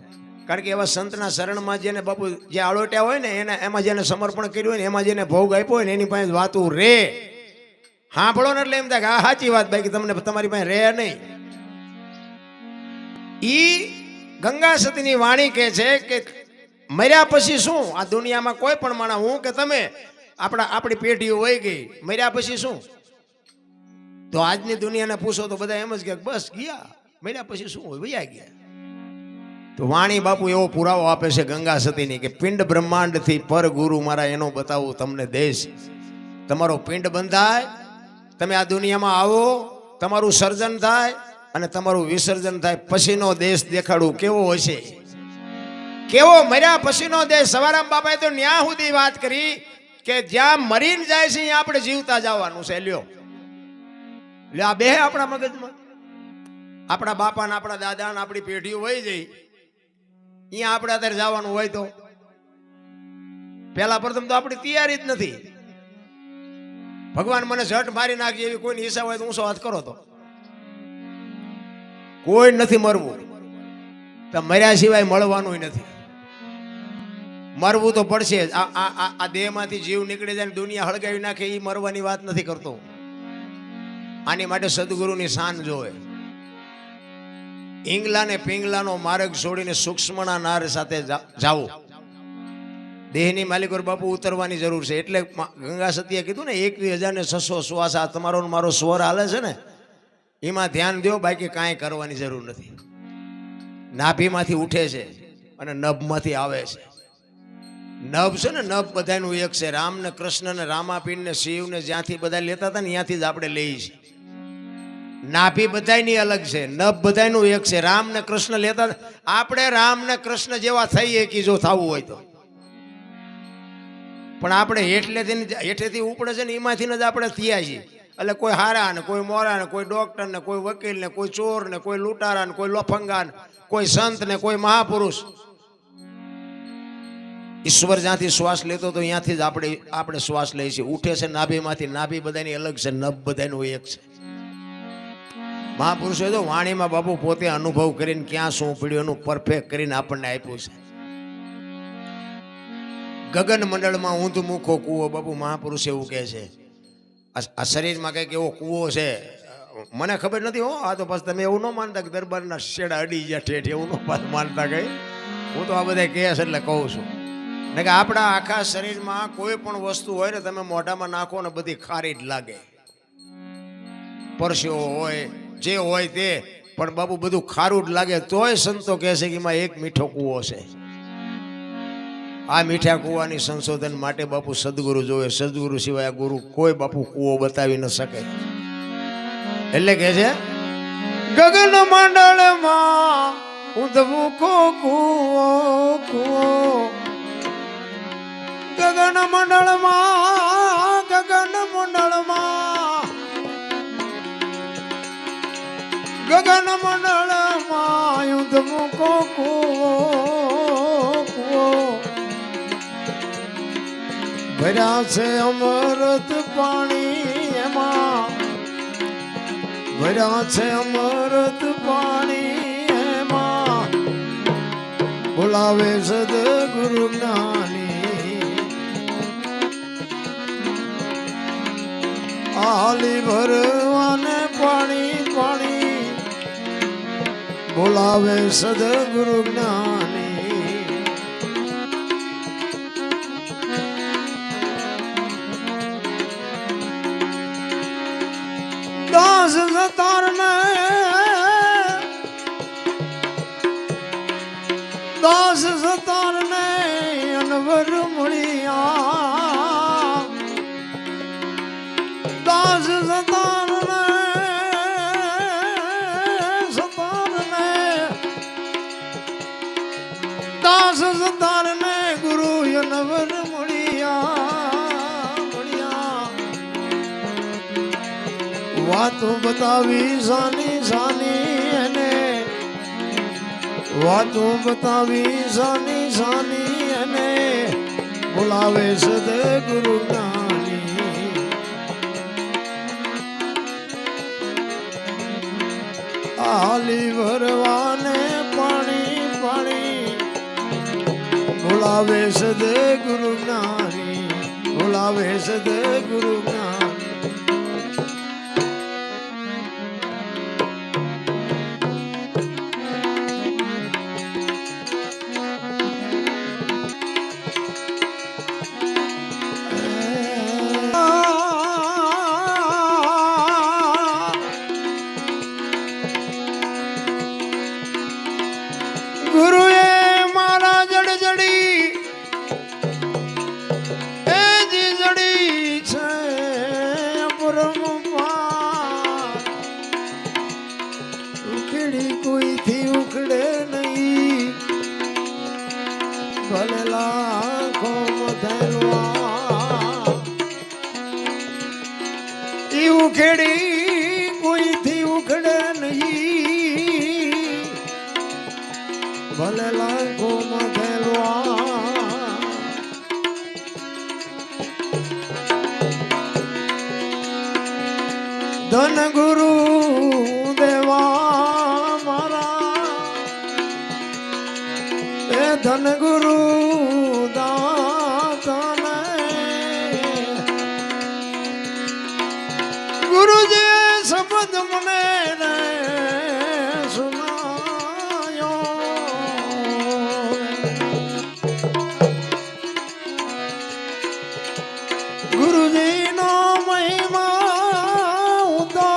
[SPEAKER 1] કારણ કે એવા સંતના શરણમાં જેને બાપુ જે આળોટ્યા હોય ને એને એમાં જેને સમર્પણ કર્યું હોય ને એમાં જેને ભોગ આપ્યો હોય ને એની પાસે વાતું રે. સાંભળો ને એટલે એમ થાય કે આ સાચી વાત ભાઈ કે તમને તમારી પાસે રે નહીં. ઈ ગંગા સતીની વાણી કહે છે કે મર્યા પછી શું? આ દુનિયામાં કોઈ પણ માણસ હું કે તમે આપણી પેઢીઓ વહી ગઈ મર્યા પછી શું? તો આજની દુનિયાને પૂછો તો બધા એમ જ કે બસ ગયા મર્યા પછી શું હોય વયા ગયા. તો વાણી બાપુ એવો પુરાવો આપે છે ગંગા સતીની કે પિંડ બ્રહ્માંડથી પર ગુરુ મારા એનો બતાવું તમને દેશ. તમારો પિંડ બંધાય તમે આ દુનિયામાં આવો તમારું સર્જન થાય અને તમારું વિસર્જન થાય પછીનો દેશ દેખાડું કેવો હશે. કેવો મર્યા પછીનો દેશ. સવારામ બાપાએ તો ન્યા સુધી વાત કરી કે જ્યાં મરીને જાય છે ત્યાં આપણે જીવતા જવાનું છે. લ્યો એટલે આ બે આપણા મગજમાં આપણા બાપા ને આપણા દાદા ને આપણી પેઢીઓ વહી જઈ અહીંયા આપણે અત્યારે જવાનું હોય તો પેલા પ્રથમ તો આપણી તૈયારી જ નથી. ભગવાન મને ઝટ મારી નાખી એવી કોઈની હિસાબ હોય તો ઊંચો હાથ કરો. તો કોઈ નથી મરવું. તો મર્યા સિવાય મળવાનું નથી. મરવું તો પડશે. આ દેહમાંથી જીવ નીકળી જાય દુનિયા હળગાવી નાખે એ મરવાની વાત નથી કરતો. આની માટે સદગુરુની શાન જોવે. ઈંગલા ને પિંગલાનો માર્ગ છોડીને સૂક્ષ્મના નાર સાથે જાઓ. દેહની માલિકો બાપુ ઉતરવાની જરૂર છે. એટલે ગંગા સતીએ કીધું ને 21,600 શ્વાસ આ તમારો મારો સ્વર હાલે છે ને એમાં ધ્યાન દો. બાકી કાંઈ કરવાની જરૂર નથી. નાભીમાંથી ઉઠે છે અને નભમાંથી આવે છે. નભ છે ને નભ બધાનું એક છે. રામ ને કૃષ્ણ ને રામાપીર ને શિવ ને જ્યાંથી બધા લેતા હતા ને ત્યાંથી જ આપણે લઈએ છીએ. નાભી બધાની અલગ છે. નભ બધાનું એક છે. રામ ને કૃષ્ણ લેતા આપણે રામ ને કૃષ્ણ જેવા થઈએ કે જો થવું હોય તો. પણ આપણે હેઠેથી ઉપડે છે ને એમાંથી જ આપણે થયા છીએ. એટલે કોઈ હારા ને કોઈ મોરા ને કોઈ ડોક્ટર ને કોઈ વકીલ ને કોઈ ચોર ને કોઈ લૂંટારા ને કોઈ લોફંગા ને કોઈ સંત ને કોઈ મહાપુરુષ. ઈશ્વર જ્યાંથી શ્વાસ લેતો તો ત્યાંથી જ આપણે શ્વાસ લઈએ છીએ. ઉઠે છે નાભીમાંથી. નાભી બધાની અલગ છે. નભ બધાનું એક છે. મહાપુરુષોએ તો વાણીમાં બાપુ પોતે અનુભવ કરીને ક્યાં શું પડ્યું એનું પરફેક્ટ કરીને આપણને આપ્યું છે. ગગન મંડળમાં ઊંધ મુખો કૂવો બાપુ મહાપુરુષ એવું કહે છે. આ શરીરમાં કંઈક એવો કૂવો છે. મને ખબર નથી હો. આ તો પછી તમે એવું ન માનતા કે દરબારના શેડા અડી ગયા ઠેઠ એવું ન માનતા કઈ. હું તો આ બધા કહે છે એટલે કહું છું. ને કે આપણા આખા શરીરમાં કોઈ પણ વસ્તુ હોય ને તમે મોઢામાં નાખો ને બધી ખારી જ લાગે, પરસ્યો હોય જે હોય તે, પણ બાપુ બધું ખારું જ લાગે. તોય સંતો કહે છે કે એમાં એક મીઠો કૂવો છે. આ મીઠા કૂવાની સંશોધન માટે બાપુ સદગુરુ જોવે. સદગુરુ સિવાય આ ગુરુ કોઈ બાપુ કૂવો બતાવી ન શકે. એટલે કે છે ગગન મંડળમાં ઊંધવું કો કૂવો કૂવો, ગગન મંડળમાં ગગન મંડળમાં ગગન મંડળમાં ઊંધવું કો કૂવો કૂવો, ભર્યા છે અમૃત પાણી એમાં, ભર્યા છે અમૃત પાણી એમાં, બોલાવે સદગુરુ જ્ઞાની, આલી ભરવાને પાણી પાણી, બોલાવે સદગુરુ જ્ઞાની. દાસ સતાર ને દાસ સતાર ને અનવર મળ્યા, દાસ સતાર ને દાસ સતાર ને ગુરુ અનવર વાતો બતાવી સાની સાની એને, વાતો બતાવી સાની સાની એને, બોલાવે સદગુરુ જ્ઞાની. આલી ભરવાને પાણી પાણી, બોલાવે સદગુરુ જ્ઞાની, બોલાવે સદગુરુ જ્ઞાની. ગુરુએ મારા જડજડી એ જી જડી છે અપરમમાં, ઉખડી કોઈથી ઉખડે નહીં, ભલે લાખો મધેલવા, ઈ ઉખડી કોઈથી ઉખડે નહીં, ભલે લાખો મધેલવા. ધન ગુરુ દેવા મારા, એ ધન ગુરુ દાતાને, ગુરુજી શબ્દ મને રે ગુરુજીનો મહિમા ઊંધો,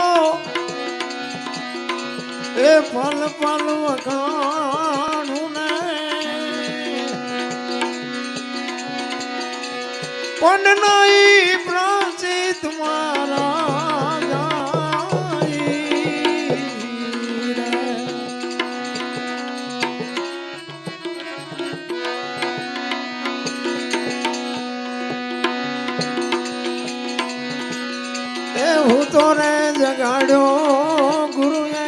[SPEAKER 1] એ પલ પલ વખાણું ને, પણ નહીં પ્રાચિત મારા જાય રે. હું તો રે જગાડ્યો ગુરુએ,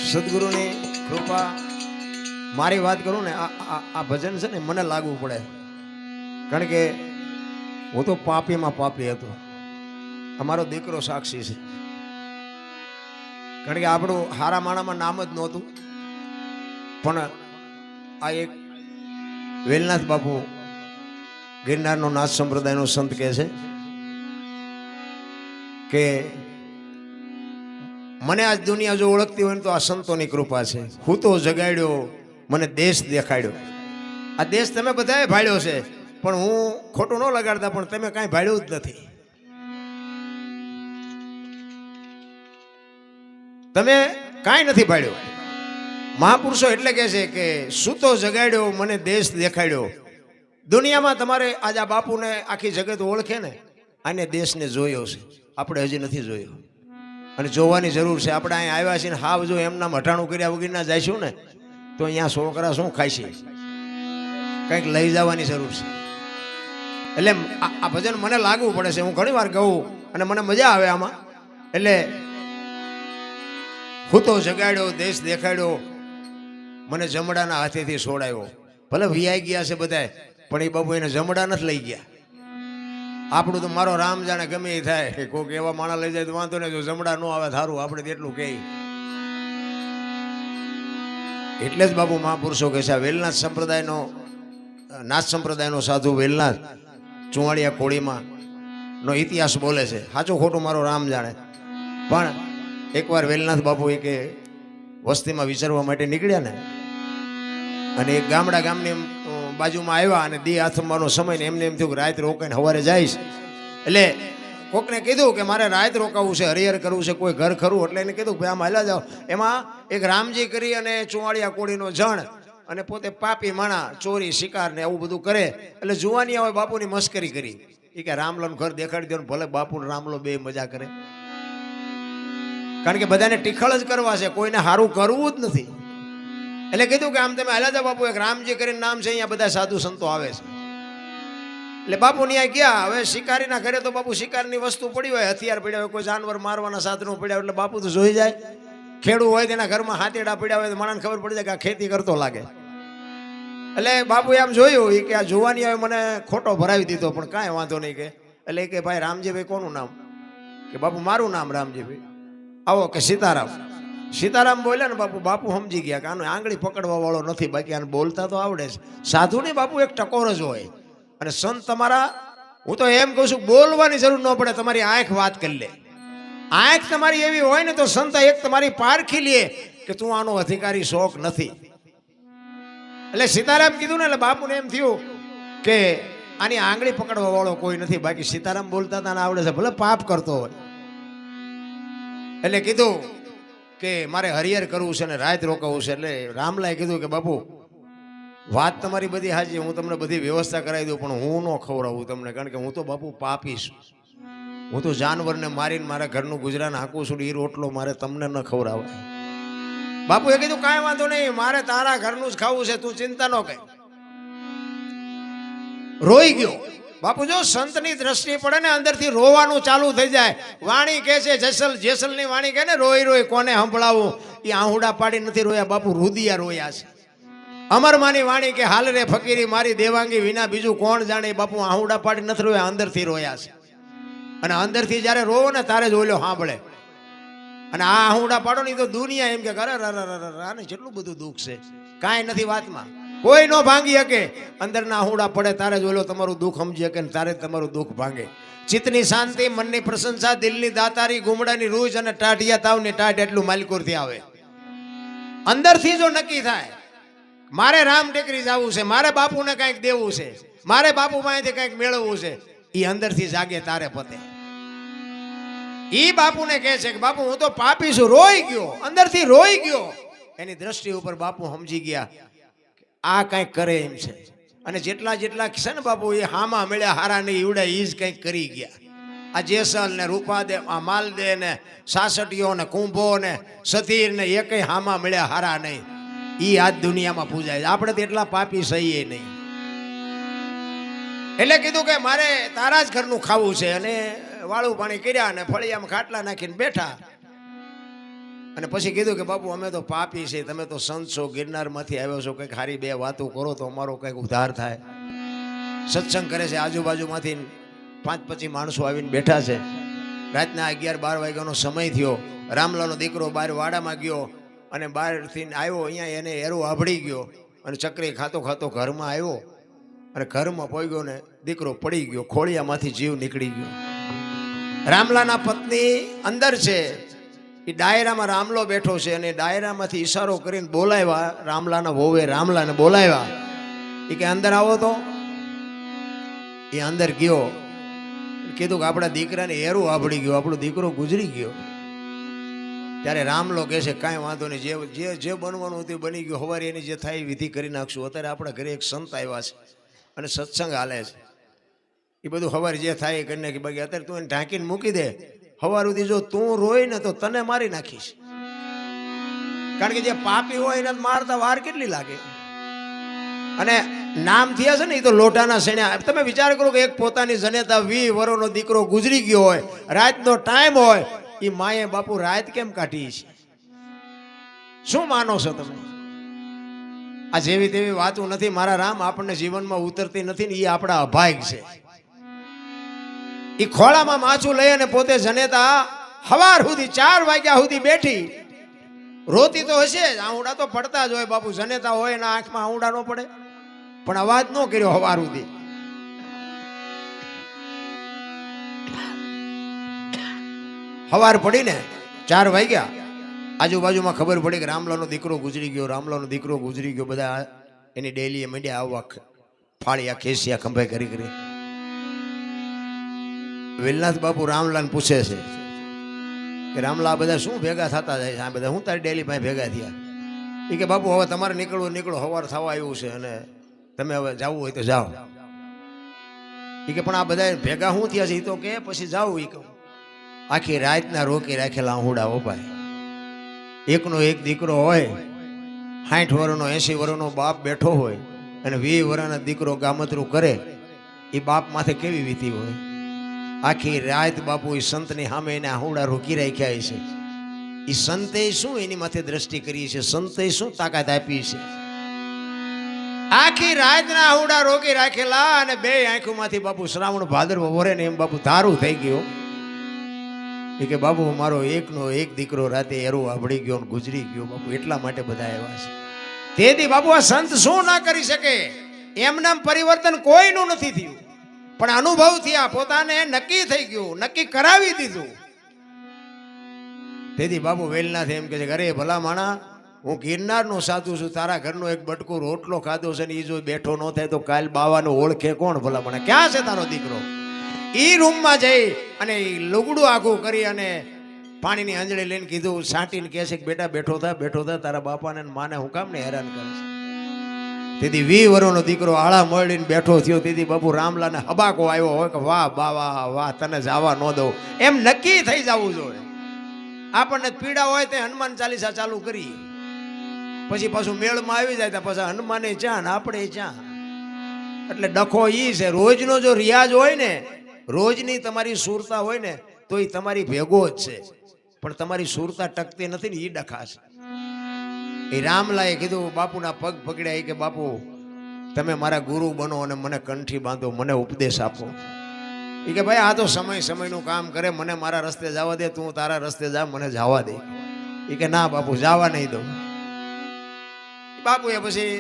[SPEAKER 1] સદગુરુની કૃપા. મારી વાત કરું ને, આ ભજન છે ને મને લાગવું પડે, કારણ કે હું તો પાપીમાં પાપી હતો. અમારો દીકરો સાક્ષી છે, કારણ કે આપણું હારા માણામાં નામ જ નહોતું. પણ આ એક વેલનાથ બાપુ ગિરનારનો નાથ સંપ્રદાયનો સંત કહે છે કે મને આજ દુનિયા જો ઓળખતી હોય ને તો આ સંતોની કૃપા છે. હું તો જગાડ્યો મને દેશ દેખાડ્યો. આ દેશ તમે બધાએ ભાળ્યો છે, પણ હું ખોટું ન લગાડતા, પણ તમે કાંઈ ભાળ્યું જ નથી. તમે કાંઈ નથી ભાળ્યું. મહાપુરુષો એટલે કહે છે કે સૂતો જગાડ્યો મને દેશ દેખાડ્યો. દુનિયામાં તમારે આજ આ બાપુને આખી જગત ઓળખે ને, આને દેશને જોયો છે, આપણે હજી નથી જોયો. અને જોવાની જરૂર છે. આપણે અહીંયા આવ્યા છીએ ને હાવ જો એમના મઠાણું કર્યા વગરના જઈશું ને તો અહીંયા છોકરા શું ખાય છે, કંઈક લઈ જવાની જરૂર છે. એટલે આ ભજન મને લાગવું પડે છે. હું ઘણી વાર ગાઉં અને મને મજા આવે આમાં. એટલે હું તો જગાડ્યો દેશ દેખાડ્યો, મને જમડાના હાથેથી છોડાયો. ભલે વિયાઈ ગયા છે બધાય, પણ એ બાપુ એને જમડા નથી લઈ ગયા. આપણું તો મારો રામ જાણે ગમે એ થાય, કોઈક એવા માણા લઈ જાય તો વાંધો નહીં, જો જમડા ન આવે સારું, આપણે તો એટલું કહે. એટલે જ બાપુ મહાપુરુષો કહે છે આ વેલનાથ સંપ્રદાયનો, નાથ સંપ્રદાયનો સાધુ વેલનાથ ચુવાડિયા કોળીમાં નો ઇતિહાસ બોલે છે. સાચું ખોટું મારો રામ જાણે. પણ એકવાર વેલનાથ બાપુ એક વસ્તીમાં વિચારવા માટે નીકળ્યા ને, અને એક ગામની બાજુમાં આવ્યા અને દી આથમવાનો સમય ને એમને એમ થયું કે રાત રોકાઈને સવારે જઈશ. એટલે કોકને કીધું કે મારે રાત રોકાવું છે, હરિહર કરવું છે, કોઈ ઘર ખરું? એટલે એને કીધું ભાઈ આમ હાલ્યા જાઓ. એમાં એક રામજી કરી અને ચુવાડિયા કોળીનો જણ, અને પોતે પાપી માણા, ચોરી શિકાર ને એવું બધું કરે. એટલે જુવાની આવે બાપુની મસ્કરી કરી. એ કે રામલાનું ઘર દેખાડી દો, ભલે બાપુ રામલો બે મજા કરે. કારણ કે બધાને ટીખળ જ કરવા છે, કોઈને સારું કરવું જ નથી. એટલે કીધું કે આમ તમે હાલ્યા જાઓ બાપુ, એક રામજી કરીને નામ છે, અહીંયા બધા સાધુ સંતો આવે છે. એટલે બાપુ ત્યાં ગયા. હવે શિકારીના ઘરે તો બાપુ શિકારની વસ્તુ પડી હોય, હથિયાર પડ્યા હોય, કોઈ જાનવર મારવાના સાધનો પડ્યા હોય, એટલે બાપુ તો જોઈ જાય. ખેડૂ હોય તેના ઘરમાં હાથેડા પડ્યા હોય તો માણસને ખબર પડી જાય કે આ ખેતી કરતો લાગે. એટલે બાપુ એમ જોયું કે આ જોવાની હવે મને ખોટો ભરાવી દીધો, પણ કાંઈ વાંધો નહીં. કે એટલે કે ભાઈ રામજીભાઈ કોનું નામ? કે બાપુ મારું નામ રામજીભાઈ. આવો કે સીતારામ. સીતારામ બોલ્યા ને બાપુ, બાપુ સમજી ગયા કે આનો આંગળી પકડવા વાળો નથી, બાકી આને બોલતા તો આવડે છે. સાધુ ને બાપુ એક ટકોર જ હોય. અને સંત તમારા, હું તો એમ કહું છું બોલવાની જરૂર ન પડે, તમારી આંખ વાત કરી લે. આંખ તમારી એવી હોય ને તો સંત એક તમારી પારખી લે કે તું આનો અધિકારી શોખ નથી. એટલે સીતારામ કીધું ને એટલે બાપુને એમ થયું કે આની આંગળી પકડવા વાળો કોઈ નથી, બાકી સીતારામ બોલતા તને આવડે છે, ભલે પાપ કરતો હોય. એટલે કીધું કે મારે હરિહર કરવું છે ને રાત રોકાવું છે. એટલે રામલાએ કીધું કે બાપુ વાત તમારી બધી હાજી, હું તમને બધી વ્યવસ્થા કરાવી દઉં, પણ હું ન ખવડાવું તમને, કારણ કે હું તો બાપુ પાપી છું. હું તો જાનવરને મારીને મારા ઘરનું ગુજરાન હાંકું છું, એ રોટલો મારે તમને ન ખવડાવાય. બાપુએ કીધું કાંઈ વાંધો નહીં, મારે તારા ઘરનું જ ખાવું છે, તું ચિંતા ન કર. રોઈ ગયો બાપુ. જો સંતની દ્રષ્ટિ પડે ને અંદરથી રોવાનું ચાલુ થઈ જાય. વાણી કહે છે જેસલની વાણી કહે ને, રોઈ રોઈ કોને સંભળાવું. એ આહુડા પાડી નથી રોયા બાપુ, રુદિયા રોયા છે. અમરમાની વાણી કે હાલ રે ફકીરી મારી દેવાંગી વિના બીજું કોણ જાણે. બાપુ આહુડા પાડી નથી રોયા, અંદરથી રોયા છે. અને અંદરથી જ્યારે રોવો ને તારે જ ઓલ્યો સાંભળે. અને આ આહુડા પાડો ને તો દુનિયા એમ કે અરે આને જેટલું બધું દુઃખ છે, કાંઈ નથી વાતમાં, કોઈ ન ભાંગી શકે. અંદરના આહુડા પડે તારે જ ઓલો તમારું દુઃખ સમજી શકે ને તારે જ તમારું દુઃખ ભાંગે. ચિત્તની શાંતિ, મનની પ્રશંસા, દિલની દાતારી, ગુમડાની રૂજ અને ટાઢિયા તાવની ટાઢ એટલું માલિકોરથી આવે. અંદરથી જો નક્કી થાય મારે રામ ટેકરી જવું છે, મારે બાપુને કંઈક દેવું છે, મારે બાપુ પાસેથી કંઈક મેળવવું છે, એ અંદરથી જાગે તારે પતે. ઈ બાપુને કહે છે કે બાપુ હું તો પાપી છું. રોઈ ગયો, અંદરથી રોઈ ગયો. એની દ્રષ્ટિ ઉપર બાપુ સમજી ગયા આ કંઈક કરે એમ છે. અને જેટલા જેટલા છે ને બાપુ એ હામાં મળ્યા હારા નહીં ઈવડે એ જ કંઈક કરી ગયા. આ જેસલ ને રૂપાદે, આ માલદે ને સાસટીઓ ને કુંભો ને સતીર ને એ કઈ હામાં મળ્યા હારા નહીં. ઈ આજ દુનિયામાં પૂજાય. આપણે તો એટલા પાપી સહીએ નહીં. એટલે કીધું કે મારે તારા જ ઘરનું ખાવું છે. અને વાળું પાણી કર્યા અને ફળિયામાં ખાટલા નાખીને બેઠા. અને પછી કીધું કે બાપુ અમે તો પાપી છે, તમે તો સંત છો, ગિરનારમાંથી આવ્યો છો, કંઈક સારી બે વાતો કરો તો અમારો કંઈક ઉદ્ધાર થાય. સત્સંગ કરે છે, આજુબાજુમાંથી 5-25 માણસો આવીને બેઠા છે. રાતના 11-12 વાગ્યાનો સમય થયો. રામલાનો દીકરો બહાર વાડામાં ગયો અને બહારથી આવ્યો, અહીંયા એને એરો આભળી ગયો અને ચકરી ખાતો ખાતો ઘરમાં આવ્યો. અને ઘરમાં પહોંચ્યો ને દીકરો પડી ગયો, ખોળિયામાંથી જીવ નીકળી ગયો. રામલાના પત્ની અંદર છે એ ડાયરામાં રામલો બેઠો છે અને ડાયરામાંથી ઈશારો કરીને બોલાવ્યા રામલાના વોવે રામલાને બોલાવ્યા. એ કે અંદર આવો તો. એ અંદર ગયો. કીધું કે આપણા દીકરાને એરું આભળી ગયું, આપણો દીકરો ગુજરી ગયો. ત્યારે રામલો કહે છે કાંઈ વાંધો નહીં, જે જે બનવાનું હતું બની ગયું, સવારે એની જે થાય વિધિ કરી નાખશું. અત્યારે આપણા ઘરે એક સંત આવ્યા છે અને સત્સંગ હાલે છે. એ બધું સવારે જે થાય એ કરી નાખી. બાકી અત્યારે તું એને ઢાંકીને મૂકી દે. સવાર સુધી જો તું રોય ને તો તને મારી નાખીશ. કારણ કે જે પાપી હોય એને મારતા વાર કેટલી લાગે. અને નામ થયા છે ને એ તો લોટાના શેણ્યા. તમે વિચાર કરો કે એક પોતાની જનેતા 20 વર્ષનો દીકરો ગુજરી ગયો હોય, રાતનો ટાઈમ હોય, એ માએ બાપુ રાત કેમ કાઢી છે? શું માનો છો તમે? આ જેવી તેવી વાતો નથી મારા રામ, આપણને જીવનમાં ઉતરતી નથી ને એ આપણા અભાગ છે. એ ખોળામાં માછું લઈ અને પોતે જનેતા સવાર સુધી 4 વાગ્યા સુધી બેઠી રોતી તો હશે જ, આંવડા તો પડતા જ હોય બાપુ. જનેતા હોય એના આંખમાં આંવડા ન પડે, પણ અવાજ ન કર્યો સવાર સુધી. સવાર પડીને 4 વાગ્યા, આજુબાજુમાં ખબર પડી કે રામલાનો દીકરો ગુજરી ગયો, રામલાનો દીકરો ગુજરી ગયો. બધા એની ડેલીએ મંડ્યા આવવા, ફાળિયા ખેસિયા ખંભે કરી કરી. વેલનાથ બાપુ રામલાને પૂછે છે કે રામલા બધા શું ભેગા થતા જાય છે? આ બધા હું તારી ડેલી પાસે ભેગા થયા. એ કે બાપુ હવે તમારે નીકળો સવાર થવા આવ્યું છે અને તમે હવે જવું હોય તો જાઓ. એ કે પણ આ બધા ભેગા શું થયા છે? એ તો કે પછી જાઓ. એ કહું આખી રાતના રોકી રાખેલા આંહુડા ઓપાય. એકનો એક દીકરો હોય, 60 વર્ષનો 80 વર્ષનો બાપ બેઠો હોય અને 20 વર્ષનો દીકરો ગામતરું કરે, એ બાપ માથે કેવી વીતી હોય? આખી રાત બાપુ એ સંતની સામે એને આહુડા રોકી રાખ્યા છે. એ સંતે શું એની માથે દ્રષ્ટિ કરી છે? સંતે શું તાકાત આપી છે? આખી રાતના આહુડા રોકી રાખેલા અને 2 આંખોમાંથી બાપુ શ્રાવણ ભાદરવો વરે ને એમ બાપુ તારું થઈ ગયો. એ કે બાપુ મારો એકનો એક દીકરો રાતે એરું આભળી ગયો ને ગુજરી ગયો બાપુ, એટલા માટે બધા આવ્યા છે. તેથી બાપુ આ સંત શું ના કરી શકે? એમનામ પરિવર્તન કોઈનું નથી થયું, પણ અનુભવ થયા, પોતાને નક્કી થઈ ગયું, નક્કી કરાવી દીધું. તેથી બાપુ વેલનાથ એમ કે છે અરે ભલા માણા, હું ગિરનારનો સાધુ છું, તારા ઘરનો એક બટકો રોટલો ખાધો છે ને એ જો બેઠો ન થાય તો કાલ બાવાનો ઓળખે કોણ? ભલા માણા ક્યાં છે તારો દીકરો? એ રૂમમાં જઈ અને લુગડું આખું કરી અને પાણીની આંજળી લઈને કીધું, સાંટીને કહે છે કે બેટા બેઠો થા, તારા બાપાને માને હું કામ ને હેરાન કરે છે? તેથી 20 વર્ષનો દીકરો આળા મળીને બેઠો થયો. તેથી બાપુ રામલાને હબાકો આવ્યો હોય કે વાહ બાવા વાહ, તને જવા ન દઉં, એમ નક્કી થઈ જવું જોઈએ. આપણને પીડા હોય તે હનુમાન ચાલીસા ચાલુ કરી, પછી પાછું મેળમાં આવી જાય તો પછી હનુમાને ચા ને આપણે ચા. એટલે ડખો ઈ છે, રોજનો જો રિયાજ હોય ને, રોજની તમારી સુરતા હોય ને તો એ તમારી ભેગો જ છે, પણ તમારી સુરતા ટકતી નથી ને એ ડખા છે. એ રામલાએ કીધું, બાપુના પગ પકડ્યા. કે બાપુ તમે મારા ગુરુ બનો અને મને કંઠી બાંધો, મને ઉપદેશ આપો. એ કે ભાઈ આ તો સમયનું કામ કરે, મને મારા રસ્તે જવા દે, તું તારા રસ્તે જા, મને જવા દે. એ કે ના બાપુ જવા નહીં દઉં. બાપુએ પછી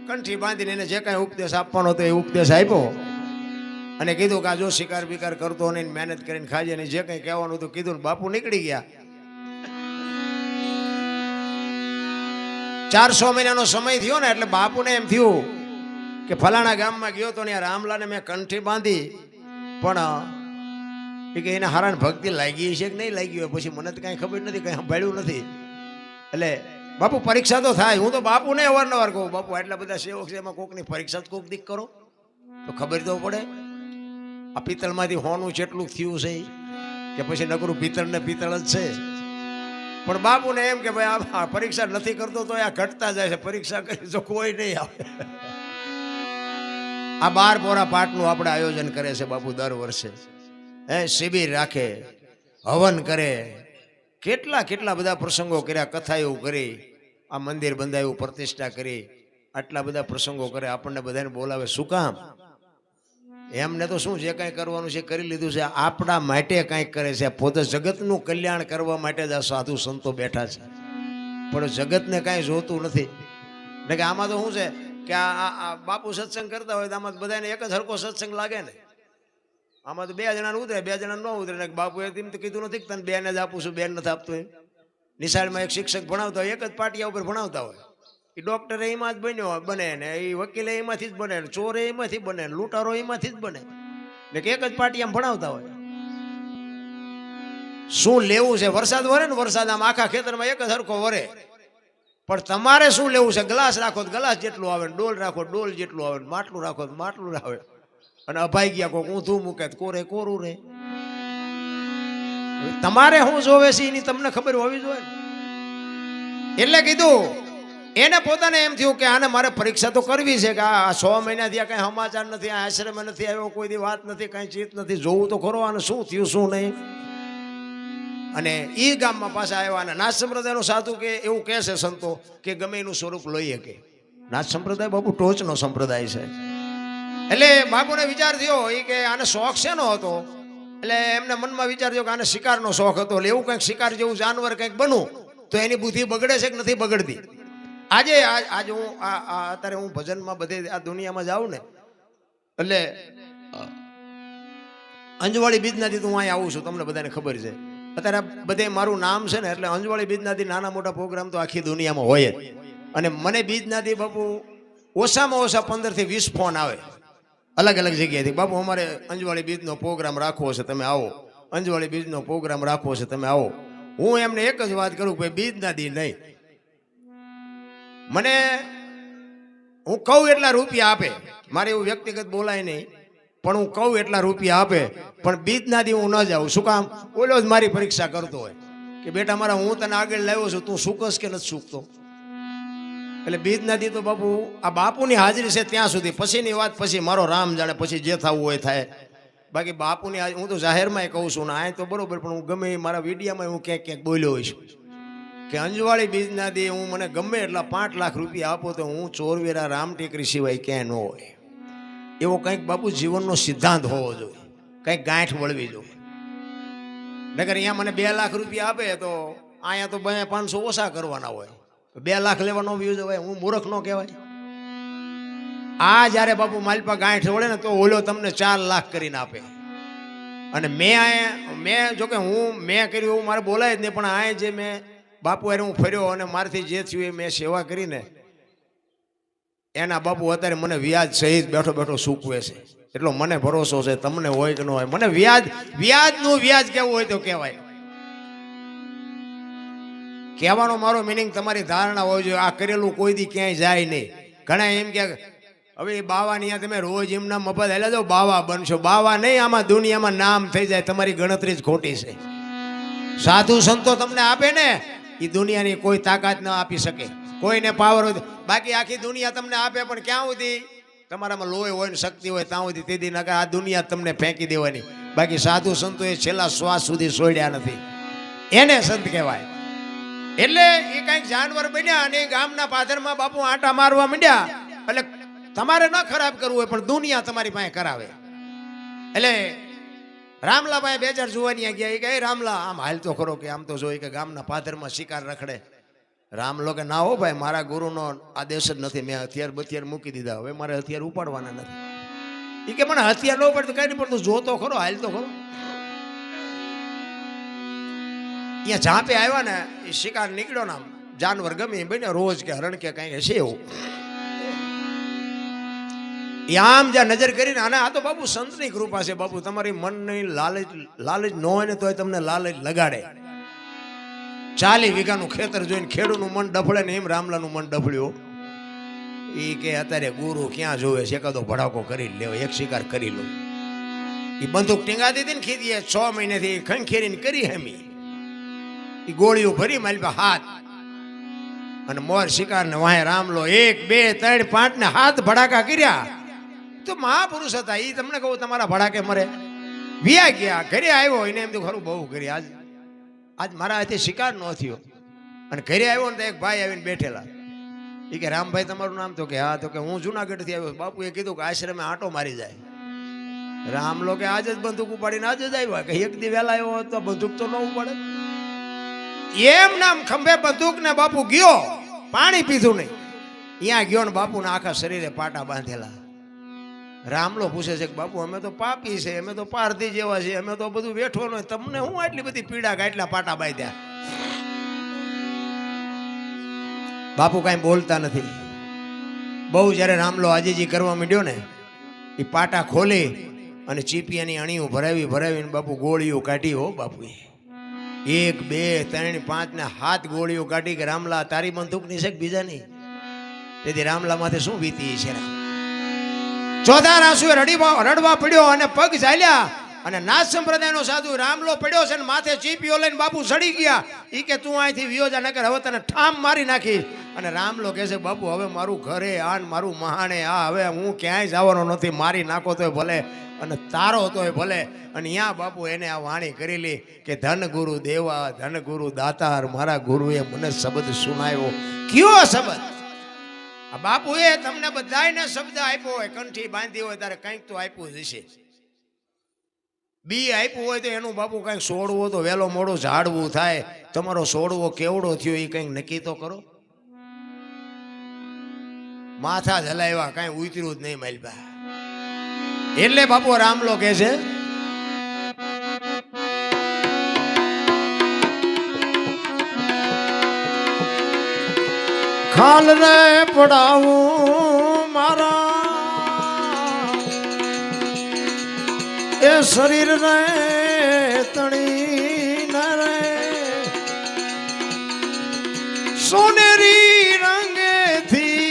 [SPEAKER 1] કંઠી બાંધીને એને જે કાંઈ ઉપદેશ આપવાનો હતો એ ઉપદેશ આપ્યો અને કીધું કે આ જો શિકાર બિકાર કરતો નહીં, મહેનત કરીને ખાજે, ને જે કંઈ કહેવાનું હતું કીધું ને બાપુ નીકળી ગયા. 400 મહિનાનો સમય થયો ને એટલે બાપુને એમ થયું કે ફલાણા ગામમાં ગયો તો ને રામલાને મેં કંઠી બાંધી, પણ એ કે એને હારાને ભક્તિ લાગી છે કે નહીં લાગી હોય પછી મને તો કાંઈ ખબર નથી, કંઈ સાંભળ્યું નથી. એટલે બાપુ પરીક્ષા તો થાય. હું તો બાપુને અવારનવાર કહું, બાપુ આટલા બધા સેવક છે, એમાં કોકની પરીક્ષા કોક દીક કરો તો ખબર તો પડે. આ પિત્તળમાંથી હોનું જેટલું થયું છે કે પછી નકરું પિત્તળ ને પિત્તળ જ છે. પણ બાપુને એમ કે ભાઈ આ પરીક્ષા નથી કરતો તો આ ઘટતા જાય છે, પરીક્ષા કરી તો કોઈ નહીં આવે. આ 12 પોરા પાઠનું આપણે આયોજન કરે છે બાપુ દર વર્ષે. શિબિર રાખે, હવન કરે, કેટલા બધા પ્રસંગો કર્યા, કથાઓ કરી, આ મંદિર બંધાયું, પ્રતિષ્ઠા કરી, આટલા બધા પ્રસંગો કરે, આપણને બધાને બોલાવે. શું કામ? એમને તો શું જે કાંઈ કરવાનું છે કરી લીધું છે, આપણા માટે કાંઈક કરે છે. પોતે જગતનું કલ્યાણ કરવા માટે જ આ સાધુ સંતો બેઠા છે, પણ જગતને કાંઈ જોતું નથી. એટલે કે આમાં તો શું છે કે આ બાપુ સત્સંગ કરતા હોય તો આમાં બધાને એક જ હરકો સત્સંગ લાગે ને. આમાં તો 2 જણાને ઉતરે, 2 જણા ન ઉતરે. બાપુએ તેમ તો કીધું નથી કે તને 2 ને જ આપું છું, 2 નથી આપતું એમ. નિશાળમાં એક શિક્ષક ભણાવતા હોય, એક જ પાટિયા ઉપર ભણાવતા હોય. એ ડોક્ટર એમાં જ બને ને, એ વકીલ એમાંથી જ બને, ચોર એમાંથી બને, લૂંટારો એમાંથી જ બને ને, એક જ પાટિયામાં ભણાવતા હોય. શું લેવું છે? વરસાદ વરે ને, વરસાદ આમ આખા ખેતરમાં એક જ સરખો વરે, પણ તમારે શું લેવું છે? ગ્લાસ રાખો તો ગ્લાસ જેટલું આવે, ડોલ રાખો ડોલ જેટલું આવે, માટલું રાખો તો માટલું આવે, અને અભાઈ ગયા કોક ઊંધું મૂકે કોરે કોરું રે. તમારે શું જોવે છે એની તમને ખબર હોવી જોઈએ. એટલે કીધું એને પોતાને એમ થયું કે આને મારે પરીક્ષા તો કરવી છે કે આ 6 મહિનાથી આ કઈ સમાચાર નથી, આ આશ્રમ નથી આવ્યો, કોઈ દી વાત નથી, કઈ ચીત નથી, જોવું તો ખરો આને શું થયું શું નહીં. અને એ ગામમાં પાછા આવ્યા અને નાથ સંપ્રદાયનો સાધુ કે એવું કહે છે સંતો કે ગમે એનું સ્વરૂપ લઈએ કે નાથ સંપ્રદાય બાપુ ટોચનો સંપ્રદાય છે. એટલે બાપુને વિચાર થયો એ કે આને શોખ શેનો હતો, એટલે એમને મનમાં વિચાર થયો કે આને શિકારનો શોખ હતો. એટલે એવું કંઈક શિકાર જેવું જાનવર કંઈક બનવું તો એની બુદ્ધિ બગડે છે કે નથી બગડતી. આજે હું અત્યારે હું ભજનમાં બધે આ દુનિયામાં જાઉં ને, એટલે અંજવાળી બીજનાથી તો હું અહીં આવું છું, તમને બધાને ખબર છે. અત્યારે બધે મારું નામ છે ને, એટલે અંજવાળી બીજનાથી નાના મોટા પ્રોગ્રામ તો આખી દુનિયામાં હોય જ. અને મને બીજનાથી બાપુ ઓછામાં ઓછા 15 થી 20 ફોન આવે અલગ અલગ જગ્યાએથી. બાપુ અમારે અંજવાળી બીજનો પ્રોગ્રામ રાખવો છે, તમે આવો. અંજવાળી બીજનો પ્રોગ્રામ રાખવો છે, તમે આવો. હું એમને એક જ વાત કરું કે બીજના દી નહીં, મને હું કહું એટલા રૂપિયા આપે, મારે એવું વ્યક્તિગત બોલાય નહીં, પણ હું કહું એટલા રૂપિયા આપે, પણ બીજના દી હું ન જાઉં. શું કામ? ઓલો જ મારી પરીક્ષા કરતો હોય કે બેટા મારા હું તને આગળ લાવ્યો છું, તું સૂકસ કે નથી સૂકતો. એટલે બીજના દી તો બાપુ આ બાપુની હાજરી છે ત્યાં સુધી, પછીની વાત પછી મારો રામ જાણે, પછી જે થવું હોય થાય. બાકી બાપુની હું તો જાહેરમાં કહું છું ને આ તો બરોબર, પણ હું ગમે મારા વિડીયામાં હું ક્યાંક ક્યાંક બોલ્યો હોઈશ કે અંજવાળી બીજના દી હું મને ગમે એટલા 5 લાખ રૂપિયા આપો તો હું ચોરવેરા રામ ટેકરી સિવાય ક્યાંય ન હોય. એવો કંઈક બાપુ જીવનનો સિદ્ધાંત હોવો જોઈએ, કંઈક ગાંઠ વળવી જોઈએ. નકર અહીંયા મને 2 લાખ રૂપિયા આપે તો અહીંયા તો 500 ઓછા કરવાના હોય, 2 લાખ લેવાનો વ્યૂ જવાય, હું મૂર્ખ ન કહેવાય. આ જ્યારે બાપુ માલપા ગાંઠ વળે ને તો ઓલો તમને 4 લાખ કરીને આપે. અને મેં જોકે મેં કર્યું એવું મારે બોલાય જ નહીં, પણ આ જે મેં બાપુ અરે હું ફર્યો અને મારાથી જે થયું એ મેં સેવા કરીને એના બાપુ અત્યારે મને વ્યાજ સહિત બેઠો બેઠો સૂકવે છે. એટલો મને ભરોસો છે, તમને હોય કે ન હોય. મને વ્યાજનું વ્યાજ કેવું હોય તો કહેવાય. કહેવાનો મારો મિનિંગ તમારી ધારણા હોવી જોઈએ, આ કરેલું કોઈ દી ક્યાંય જાય નહીં. ઘણા એમ કે હવે બાવાની તમે રોજ એમના મફત હેલા જાઓ બાવા બનશો. બાવા નહીં, આમાં દુનિયામાં નામ થઈ જાય, તમારી ગણતરી જ ખોટી છે. સાધુ સંતો તમને આપે ને એ દુનિયાની કોઈ તાકાત ન આપી શકે, કોઈને પાવર હોય. બાકી આખી દુનિયા તમને આપે પણ ક્યાં સુધી તમારામાં લોહી હોય ને શક્તિ હોય ત્યાં સુધી તે દી નકા આ દુનિયા તમને ફેંકી દેવાની. બાકી સાધુ સંતો એ છેલ્લા શ્વાસ સુધી છોડ્યા નથી, એને સંત કહેવાય. એટલે એ કઈક જાનવર બન્યા અને ગામના પાદરમાં બાપુ આંટા મારવા માંડ્યા. એટલે તમારે ન ખરાબ કરવું હોય પણ દુનિયા તમારી પાસે કરાવે. એટલે રામલાભાઈ 2 4 જુવાની ગયા. એ કહે રામલા આમ હાલ તો ખરો કે આમ તો જોઈ કે ગામના પાદરમાં શિકાર રખડે. રામલો કે ના હો ભાઈ, મારા ગુરુનો આદેશ જ નથી, મેં હથિયાર બથિયાર મૂકી દીધા, હવે મારે હથિયાર ઉપાડવાના નથી. એ કે મને હથિયાર ન પડતું કઈ નહીં પડતું, જોતો ખરો હાલ તો ખરો. અહીંયા ઝાંપે આવ્યા ને એ શિકાર નીકળ્યો ને જાનવર ગમે એ બને રોજ કે હરણ કે કઈ હશે એવું. આમ જ્યાં નજર કરીને આને આ તો બાપુ સંતની કૃપા છે. બાપુ તમારી મનની લાલચ ન હોય ને તોય તમને લાલચ લગાડે. 40 વીઘાનું ખેતર જોઈને ખેડૂતનું મન ડફળે ને એમ રામલાનું મન ડફળ્યું. એ કે અત્યારે ગુરુ ક્યાં જોવે છે, એકાદો ભડાકો કરી લેવો, એક શિકાર કરી લો. એ બંદૂક ટીંગાતી હતી ને ખીદીએ 6 મહિનેથી ખંખેરીને કરી હેમી. એ ગોળીઓ ભરી મારી હાથ અને મોર શિકાર ને વાહે રામલો 1 2 3 5 ને 7 ભડાકા કર્યા. તો મહાપુરુષ હતા એ, તમને કહું તમારા ભડાકે મરે. વિયા ગયા, ઘરે આવ્યો એને એમ તો ખરું બહુ કરી આજ મારા હાથે શિકાર ન થયો. અને ઘરે આવ્યો ને તો એક ભાઈ આવીને બેઠેલા. એ કે રામભાઈ તમારું નામ? તો કે હા. તો કે હું જુનાગઢ થી આવ્યો. બાપુએ કીધું કે આશ્રમે આંટો મારી જાય. રામલો કે આજ જ બંદૂક ઉપાડીને આજ જ આવ્યા. કે એક દી વહેલા આવ્યો હોત તો બંદૂક તો ન ઉપાડે. એમ નામ ખંભે બંદૂક ને બાપુ ગયો, પાણી પીધું નહીં. ત્યાં ગયો ને બાપુ ના આખા શરીરે પાટા બાંધેલા. રામલો પૂછે છે કે બાપુ અમે તો પાપી છે, અમે તો પારધી જેવા છે, અમે તો બધું વેઠો ન, તમને હું આટલી બધી પીડા કાટલા પાટા બાંધ્યા? બાપુ કાંઈ બોલતા નથી. બહુ જ્યારે રામલો આજીજી કરવા માંડ્યો ને, એ પાટા ખોલી અને ચીપિયાની અણીઓ ભરાવીને બાપુ ગોળીઓ કાઢી. હો બાપુએ 1 2 3 5 ને 7 ગોળીઓ કાઢી કે રામલા તારી બંદૂકની છે કે બીજાની? તેથી રામલા માથે શું વીતી છે? ચોથા રાસુએ રડવા પડ્યો અને પગ ચાલ્યા. અને નાથ સંપ્રદાયનો સાધુ રામલો પડ્યો છે ને માથે ચીપીઓ લઈને બાપુ સડી ગયા. ઈ કે તું અહીંથી વિયોજા નગર, હવે તને ઠામ મારી નાખી. અને રામલો કહે છે બાપુ હવે મારું ઘરે આન મારું મહાણે આ, હવે હું ક્યાંય જવાનો નથી. મારી નાખો તોય ભલે અને તારો તોય ભલે. અને ત્યાં બાપુ એને આ વાણી કરેલી કે ધન ગુરુ દેવા ધન ગુરુ દાતાર, મારા ગુરુએ મને શબ્દ સુનાવ્યો. કયો શબ્દ? આ બાપુએ તમને બધાને શબ્દ આપ્યો હોય, કંઠી બાંધી હોય ત્યારે કંઈક તો આપ્યું જ હશે. બી આપ્યું હોય તો એનું બાપુ કંઈક છોડવો તો વહેલો મોડો ઝાડવું થાય. તમારો છોડવો કેવડો થયો એ કંઈક નક્કી તો કરો. માથા જલાવ્યા કાંઈ ઉતર્યું જ નહીં માલબા. એટલે બાપુ રામલો કહે છે ખાલ રે પડાવું મારા એ શરીર રે તણી ન રે સોનેરી રંગેથી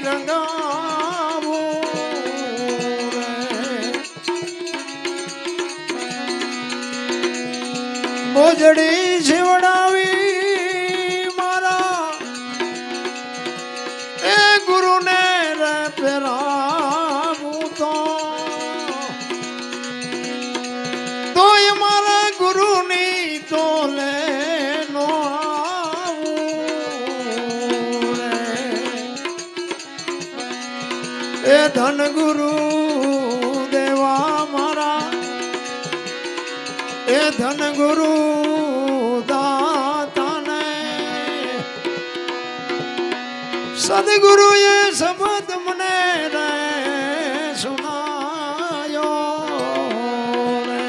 [SPEAKER 1] રંગાવું બોજડી જીવડાવી ધન ગુરુ દેવા મારા એ ધન ગુરુ દાતાને સદગુરુએ શબ્દ મને રે સુનાયો રે.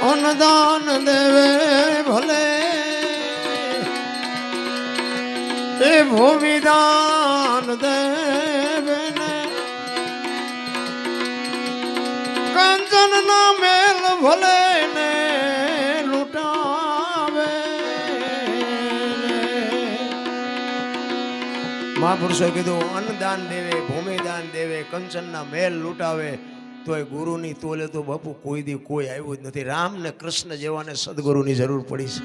[SPEAKER 1] અન્નદાન દેવે ભલે એ ભૂમિદાન દેવે ને કંચન ના મેલ ભલે ને લૂટાવે. મહાપુરુષોએ કીધું અન્નદાન દેવે ભૂમિદાન દેવે કંચન ના મેલ લૂટાવે તો એ ગુરુની તોલે તો બાપુ કોઈ દી કોઈ આવ્યું જ નથી. રામ ને કૃષ્ણ જેવાને સદગુરુની જરૂર પડી છે.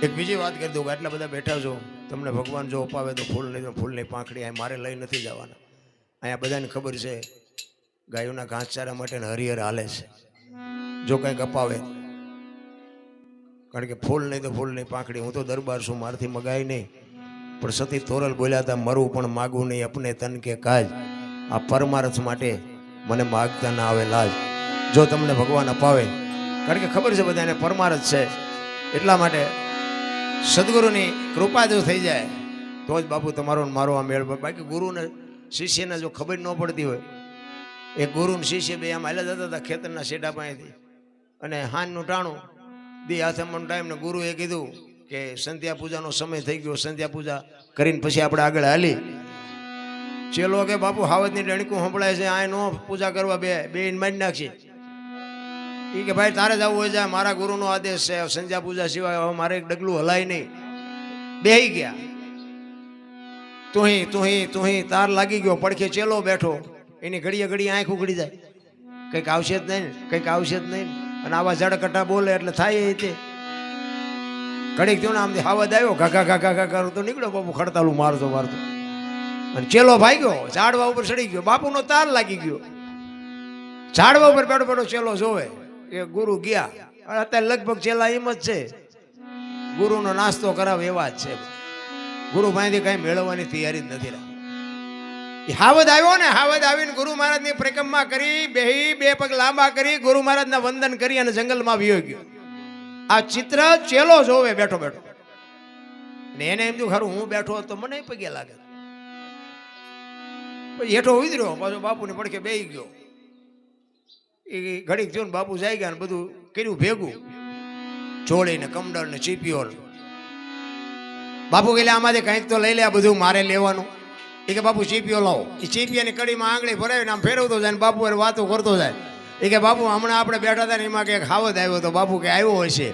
[SPEAKER 1] એક બીજી વાત કરી દઉં કે આટલા બધા બેઠા છો, તમને ભગવાન જો અપાવે તો ફૂલ નહીં તો ફૂલની પાંખડી અહીં મારે લઈ નથી જવાના. અહીંયા બધાને ખબર છે ગાયોના ઘાસચારા માટે હરિહર હાલે છે. જો કંઈક અપાવે, કારણ કે ફૂલ નહીં તો ફૂલની પાંખડી. હું તો દરબાર છું, મારથી મગાય નહીં, પણ સતી તોરલ બોલ્યા હતા મરું પણ માગું નહીં અપને તન કે કાજ. આ પરમાર્થ માટે મને માગતા ના આવે લાજ. જો તમને ભગવાન અપાવે, કારણ કે ખબર છે બધાને પરમાર્થ છે, એટલા માટે સદગુરુની કૃપા જો થઈ જાય તો જ બાપુ તમારો મારો આ મેળ. બાકી ગુરુને શિષ્યને જો ખબર ન પડતી હોય, એ ગુરુ ને શિષ્ય બે આમ હાલ્યા જતા હતા ખેતરના શેઢા પાસેથી, અને હાનનું ટાણું દી આથમનો ટાઈમ ને ગુરુએ કીધું કે સંધ્યા પૂજાનો સમય થઈ ગયો, સંધ્યા પૂજા કરીને પછી આપણે આગળ હાલી. ચેલો કે બાપુ હાવજની ડણકું સંભળાય છે, આ નો પૂજા કરવા બે મારી નાખશે. એ કે ભાઈ તારે જવું હોય જાય, મારા ગુરુનો આદેશ છે, સંધ્યા પૂજા સિવાય હવે મારે એક ડગલું હલાય નહીં. બેહી ગયા. તુહી તાર લાગી ગયો, પડખે ચેલો બેઠો, એની ઘડીએ આંખ ઉઘડી જાય, કંઈક આવશે જ નહીં, કંઈક આવશે જ નહીં. અને આવા ઝડકટા બોલે એટલે થાય તે ઘડીક થયું ને આમ હાવજ આવ્યો, ઘાઘા ઘાઘા ઘાઘા તો નીકળ્યો બાપુ ખડતાલું મારતો. અને ચેલો ભાગ્યો, ઝાડવા ઉપર ચડી ગયો, બાપુનો તાર લાગી ગયો. ઝાડવા ઉપર બેઠો ચેલો જોવે એ ગુરુ ગયા. અત્યારે લગભગ ચેલા એમ જ છે, ગુરુનો નાસ્તો કરાવે એવા જ છે. ગુરુ પાસેથી કઈ મેળવવાની તૈયારી જ નથી. હાવજ આવ્યો ને, હાવજ આવીને ગુરુ મહારાજની પરિક્રમા કરી, બેહી બે પગ લાંબા કરી, ગુરુ મહારાજના વંદન કરી અને જંગલમાં વિયો ગયો. આ ચિત્ર ચેલો જોવે બેઠો ને એને એમ થયું ખરું હું બેઠો તો મને પગે લાગે. પછી હેઠો ઉતર્યો, પાછો બાપુને પડખે બેસી ગયો. એ ઘડીક થયું ને બાપુ જાય ગયા ને બધું કર્યું ભેગું, ચોળીને કમડળ ને ચીપિયો. બાપુ કે આમાંથી કંઈક તો લઈ લે, આ બધું મારે લેવાનું. એ કે બાપુ ચીપિયો લાવો. એ ચીપિયાની કડીમાં આંગળી ભરાવીને આમ ફેરવતો જાય ને બાપુ એ વાતો કરતો જાય. એ કે બાપુ હમણાં આપણે બેઠા હતા ને એમાં કંઈક હાવત આવ્યો હતો. બાપુ કે આવ્યો હોય છે.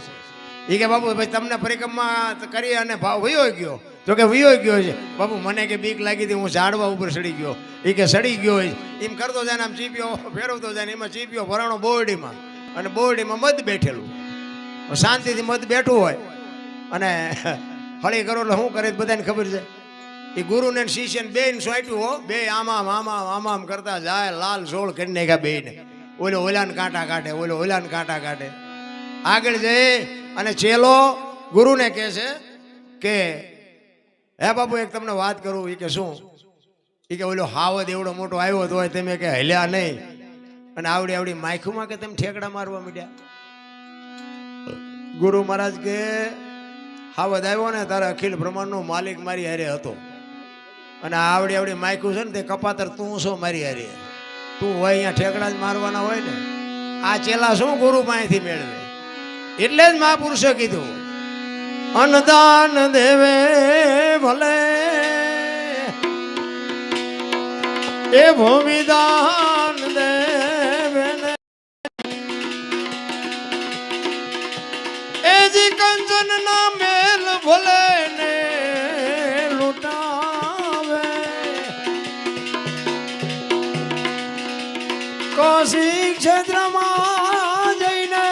[SPEAKER 1] એ કે બાપુ ભાઈ તમને પરિક્રમા કરી અને ભાવ વયો ગયો? તો કે વયો ગયો છે. બાપુ મને કે બીક લાગી હતી, હું ઝાડવા ઉપર સડી ગયો. એ કે સડી ગયો હોય એમ કરતો જાય ને આમ ચીપિયો ફેરવતો જાય ને એમાં ચીપિયો ભરાણો બોરડીમાં, અને બોરડીમાં મધ બેઠેલું. શાંતિથી મધ બેઠું હોય અને હળી કરો એટલે શું કરે બધાને ખબર છે. એ ગુરુને શિષ્યને બેન સોંટ્યું હો, બે આમામ આમામ આમામ કરતા જાય, લાલ સોળ કરી નાખ્યા બેને. ઓલો ઓલાને કાંટા કાઢે, ઓલો ઓલાને કાંટા કાઢે. આગળ જઈ અને ચેલો ગુરુને કહે છે કે હે બાપુ એક તમને વાત કરું. એ કે શું? એ કે ઓલો હાવદ એવડો મોટો આવ્યો તો હોય તમે કે હલ્યા નહીં અને આવડી આવડી માયખુમાં કે તમે ઠેકડા મારવા માંડ્યા. ગુરુ મહારાજ કે હાવદ આવ્યો ને તારે અખિલ બ્રહ્માંડનો માલિક મારી હારે હતો, અને આવડી આવડી માયખું છે ને તે કપાતર તું શું મારી હારે? તું હોય અહીંયા ઠેકડા જ મારવાના હોય ને. આ ચેલા શું ગુરુ પાસેથી મેળવે? એટલે જ મહાપુરુષે કીધું અન્નદાન દેવે ભલે એ ભૂમિદાન દેવે ને એ જી કંચન ના મેલ ભલે ને લૂટાવે કોશી ક્ષેત્રમાં જઈને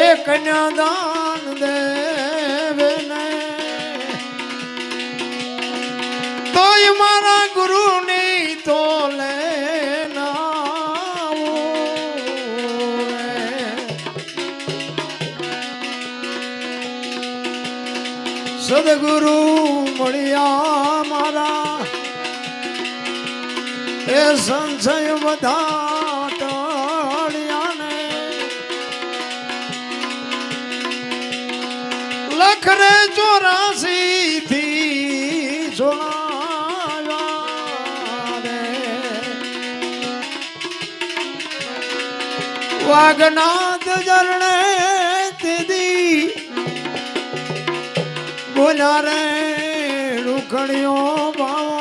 [SPEAKER 1] એ કન્યાદાન દેવે ને તોય મારા ગુરુની તો લેના સદગુરુ મળ્યા મારા એ સંશય બધા ટળ્યા ને લખરે 84 થી જોડાયા રે વાગનાથ જરણે તીદી બોલ્યા રે રૂખડિયો બાવો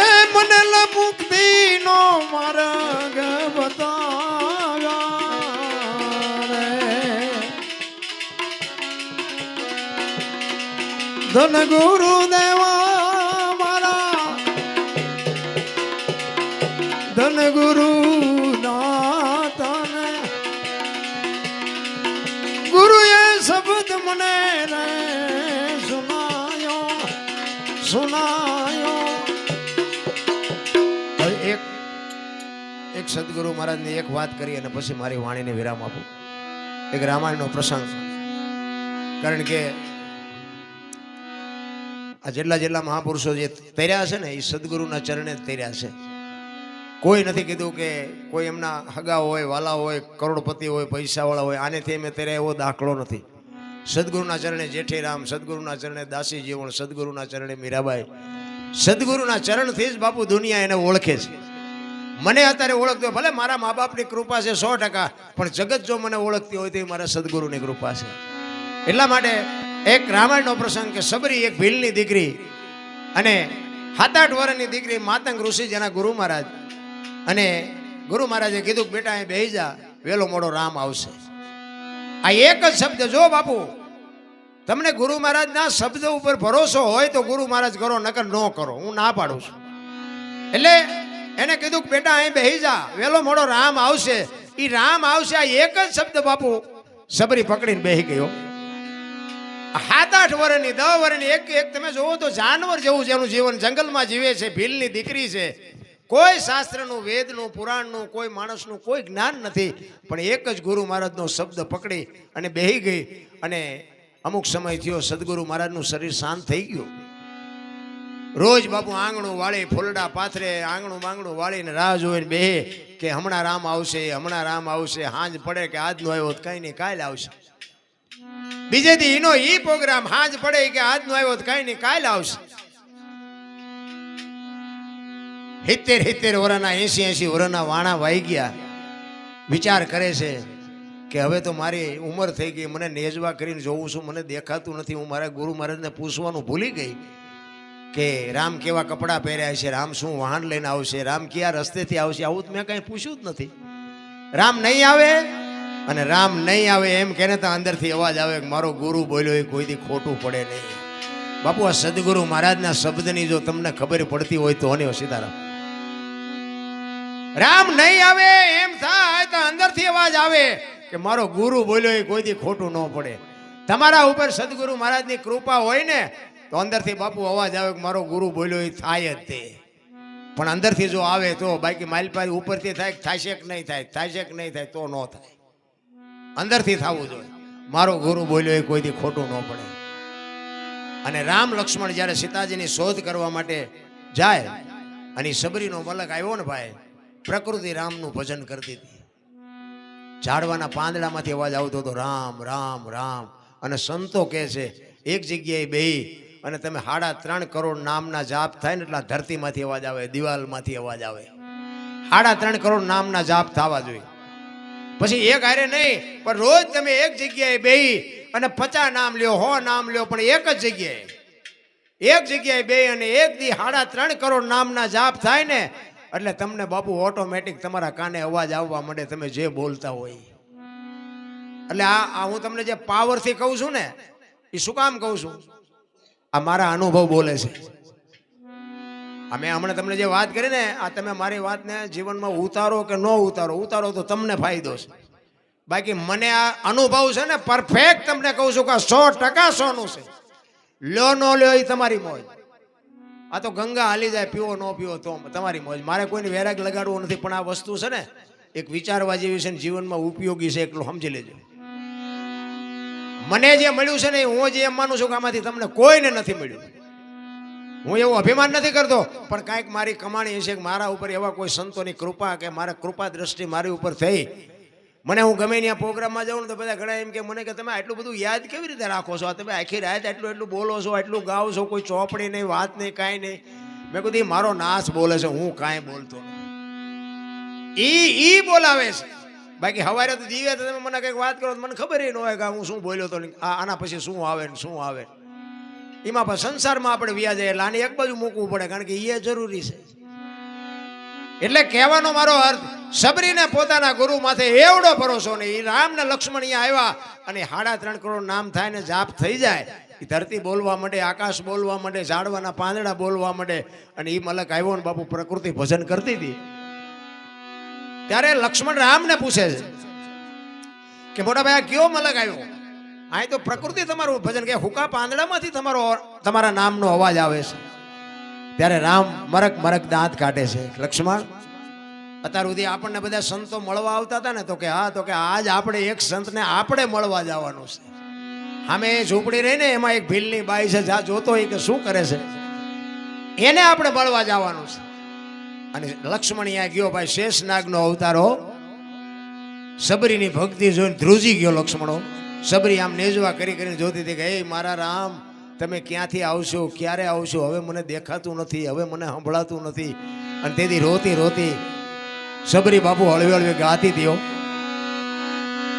[SPEAKER 1] એ મને મુક્તિ નો માર્ગ બતાવ્યા રે ધન ગુરુ દેવા મારા ધન ગુરુ નાથને ગુરુએ શબ્દ મને રે સુનાયો. એક સદગુરુ મહારાજની એક વાત કરી અને પછી મારી વાણીને વિરામ આપું. એક રામાયણનો પ્રસંગ. કારણ કે આ જેટલા મહાપુરુષો જે તર્યા છે ને એ સદગુરુના ચરણે જ તર્યા છે. કોઈ નથી કીધું કે કોઈ એમના હગા હોય, વાલા હોય, કરોડપતિ હોય, પૈસાવાળા હોય, આનેથી અમે તર્યા એવો દાખલો નથી. સદગુરુના ચરણે જેઠીરામ, સદગુરુના ચરણે દાસી જીવણ, સદગુરુના ચરણે મીરાબાઈ. સદગુરુના ચરણથી જ બાપુ દુનિયા એને ઓળખે છે. મને અત્યારે ઓળખતો ભલે મારા મા બાપની કૃપા છે 100%, પણ જગત જો મને ઓળખતી હોય તો એ મારા સદગુરુની કૃપા છે. એટલા માટે એક રામાયણનો પ્રસંગ કે સબરી એક ભીલની દીકરી અને 7-8 વર્ષની દીકરી માતંગ ઋષિ જેના ગુરુ મહારાજ, અને ગુરુ મહારાજે કીધું કે બેટા અહીં બેહી જા, વેલો મોડો રામ આવશે. આ એક જ શબ્દ, જો બાપુ તમને ગુરુ મહારાજના શબ્દ ઉપર ભરોસો હોય તો ગુરુ મહારાજ કરો, નકર ન કરો. હું ના પાડું છું. એટલે એને કીધું કે બેટા અહીં બેહી જા, વેલો મોડો રામ આવશે. એ રામ આવશે આ એક જ શબ્દ બાપુ સબરી પકડીને બેહી ગયો. 7-8 વર્ષની 10 વર્ષની એક તમે જોવો તો જાનવર જેવું જેનું જીવન જંગલમાં જીવે છે. ભીલની દીકરી છે. કોઈ શાસ્ત્રનું, વેદનું, પુરાણનું, કોઈ માણસનું કોઈ જ્ઞાન નથી, પણ એક જ ગુરુ મહારાજનો શબ્દ પકડી અને બેહી ગઈ. અને અમુક સમય થયો સદગુરુ મહારાજનું શરીર શાંત થઈ ગયું. રોજ બાપુ આંગણું વાળી, ફૂલડા પાથરે, આંગણું માંગણું વાળીને રાહ જોઈને બેહે કે હમણાં રામ આવશે, હમણાં રામ આવશે. હાંજ પડે કે આજનો આવ્યો કઈ નહીં કાલે આવશે. બીજે દી એનો ઈ પ્રોગ્રામ હાજ પડે કે આજનો આવ્યો તો કઈ નહીં કાલ આવશે. 70 વર્ષના 80 વર્ષના વાણા વાઈ ગયા. વિચાર કરે છે કે હવે તો મારી ઉંમર થઈ ગઈ, મને નેજવા કરીને જોઉં છું, મને દેખાતું નથી. હું મારા ગુરુ મહારાજને પૂછવાનું ભૂલી ગઈ કે રામ કેવા કપડાં પહેર્યા છે, રામ શું વાહન લઈને આવશે, રામ કયા રસ્તેથી આવશે, આવું મેં કાંઈ પૂછ્યું જ નથી. રામ નહીં આવે અને રામ નહીં આવે એમ કહે તો અંદરથી અવાજ આવે કે મારો ગુરુ બોલ્યો એ કોઈથી ખોટું પડે નહીં. બાપુ આ સદગુરુ મહારાજના શબ્દની જો તમને ખબર પડતી હોય તો અને સીતારામ રામ નહીં આવે એમ થાય તો અંદરથી અવાજ આવે કે મારો ગુરુ બોલ્યો એ કોઈથી ખોટું ન પડે. તમારા ઉપર સદગુરુ મહારાજની કૃપા હોય ને તો અંદરથી બાપુ અવાજ આવે કે મારો ગુરુ બોલ્યો એ થાય જ તે. પણ અંદરથી જો આવે તો, બાકી માલપારી ઉપરથી થાય થશે કે નહીં થાય, થશે કે નહીં થાય તો ન થાય. અંદરથી થવું જોઈએ મારો ગુરુ બોલ્યો એ કોઈથી ખોટું ન પડે. અને રામ લક્ષ્મણ જ્યારે સીતાજીની શોધ કરવા માટે જાય અને સબરીનો મલક આવ્યો ને ભાઈ, પ્રકૃતિ રામનું ભજન કરતી હતી. ઝાડવાના પાંદડામાંથી અવાજ આવતો હતો રામ રામ રામ. અને સંતો કહે છે એક જગ્યાએ બેહી અને તમે 3.5 કરોડ નામના જાપ થાય ને એટલે ધરતીમાંથી અવાજ આવે, દિવાલમાંથી અવાજ આવે. 3.5 કરોડ નામના જાપ થવા જોઈએ. પછી એક હારે નહીં પણ રોજ તમે એક જગ્યાએ બેહી અને 50 નામ લ્યો, 100 નામ લ્યો, પણ એક જ જગ્યાએ બેહી અને એક દી 3.5 કરોડ નામના જાપ થાય ને એટલે તમને બાપુ ઓટોમેટિક તમારા કાને અવાજ આવવા માંડે તમે જે બોલતા હોય. એટલે આ હું તમને જે પાવરથી કહું છું ને એ શું કામ કહું છું, આ મારા અનુભવ બોલે છે. અમે હમણાં તમને જે વાત કરી ને આ તમે મારી વાતને જીવનમાં ઉતારો કે ન ઉતારો તો તમને ફાયદો છે. બાકી મને આ અનુભવ છે ને પરફેક્ટ તમને કહું છું કે 100% સોનું છે. લ્યો ન લ્યો એ તમારી મોજ. આ તો ગંગા હાલી જાય, પીવો ન પીવો તો તમારી મોજ. મારે કોઈને વેરાગ લગાડવો નથી, પણ આ વસ્તુ છે ને એક વિચારવા જેવી છે ને જીવનમાં ઉપયોગી છે, એટલું સમજી લેજો. મને જે મળ્યું છે ને હું જે એમ માનું છું કે આમાંથી તમને કોઈને નથી મળ્યું. હું એવું અભિમાન નથી કરતો, પણ કાંઈક મારી કમાણી હશે કે મારા ઉપર એવા કોઈ સંતોની કૃપા કે મારા કૃપા દ્રષ્ટિ મારી ઉપર થઈ. મને હું ગમે ત્યાં પ્રોગ્રામમાં જાઉં ને તો બધા ઘણા એમ કે મને કે તમે આટલું બધું યાદ કેવી રીતે રાખો છો, તમે આખી રાત એટલું બોલો છો, આટલું ગાઓ છો, કોઈ ચોપડી નહીં, વાત નહીં, કાંઈ નહીં. મેં કીધું મારો નાશ બોલે છે, હું કાંઈ બોલતો નહીં. ઈ બોલાવે છે. બાકી હવારે તો જીવે તો તમે મને કંઈક વાત કરો તો મને ખબર ન હોય કે હું શું બોલ્યો તો, આના પછી શું આવે ને શું આવે. એમાં પણ સંસારમાં આપણે વ્યાજ એટલે આને એક બાજુ મૂકવું પડે, કારણ કે એ જરૂરી છે. એટલે કહેવાનો મારો અર્થ, સબરીને પોતાના ગુરુ માથે એવડો ભરોસો નહીં. રામ ને લક્ષ્મણ અહીંયા આવ્યા અને 3.5 કરોડ નામ થાય ને જાપ થઈ જાય. એ ધરતી બોલવા માંડે, આકાશ બોલવા માંડે, ઝાડવાના પાંદડા બોલવા માંડે. અને એ મલક આવ્યો ને બાપુ પ્રકૃતિ ભજન કરતી હતી. ત્યારે લક્ષ્મણ રામને પૂછે છે કે મોટા ભાઈ કયો મલક આવ્યો? અહીં તો પ્રકૃતિ તમારું ભજન કે હુકા પાંદડામાંથી તમારા નામનો અવાજ આવે છે. ત્યારે રામ મરક દાંત કાઢે છે. લક્ષ્મણ અત્યાર સુધી આપણને બધા સંતો મળવા આવતા હતા ને, તો કે હા, તો કે આજ આપણે એક સંતને આપણે મળવા જવાનું છે. સામે ઝૂંપડી રહી ને એમાં એક ભીલની બાઈ છે, જા જોતો હોય કે શું કરે છે, એને આપણે મળવા જવાનું છે. અને લક્ષ્મણ અહીંયા ગયો ભાઈ, શેષનાગનો અવતારો. સબરીની ભક્તિ જોઈને ધ્રુજી ગયો લક્ષ્મણો. સબરી આમ નેજવા કરીને જોતી હતી કે હે મારા રામ, તમે ક્યાંથી આવશો, ક્યારે આવશો, હવે મને દેખાતું નથી, હવે મને સંભળાતું નથી. અને તેથી રોતી સબરી બાપુ હળવે ગાતી દીઓ,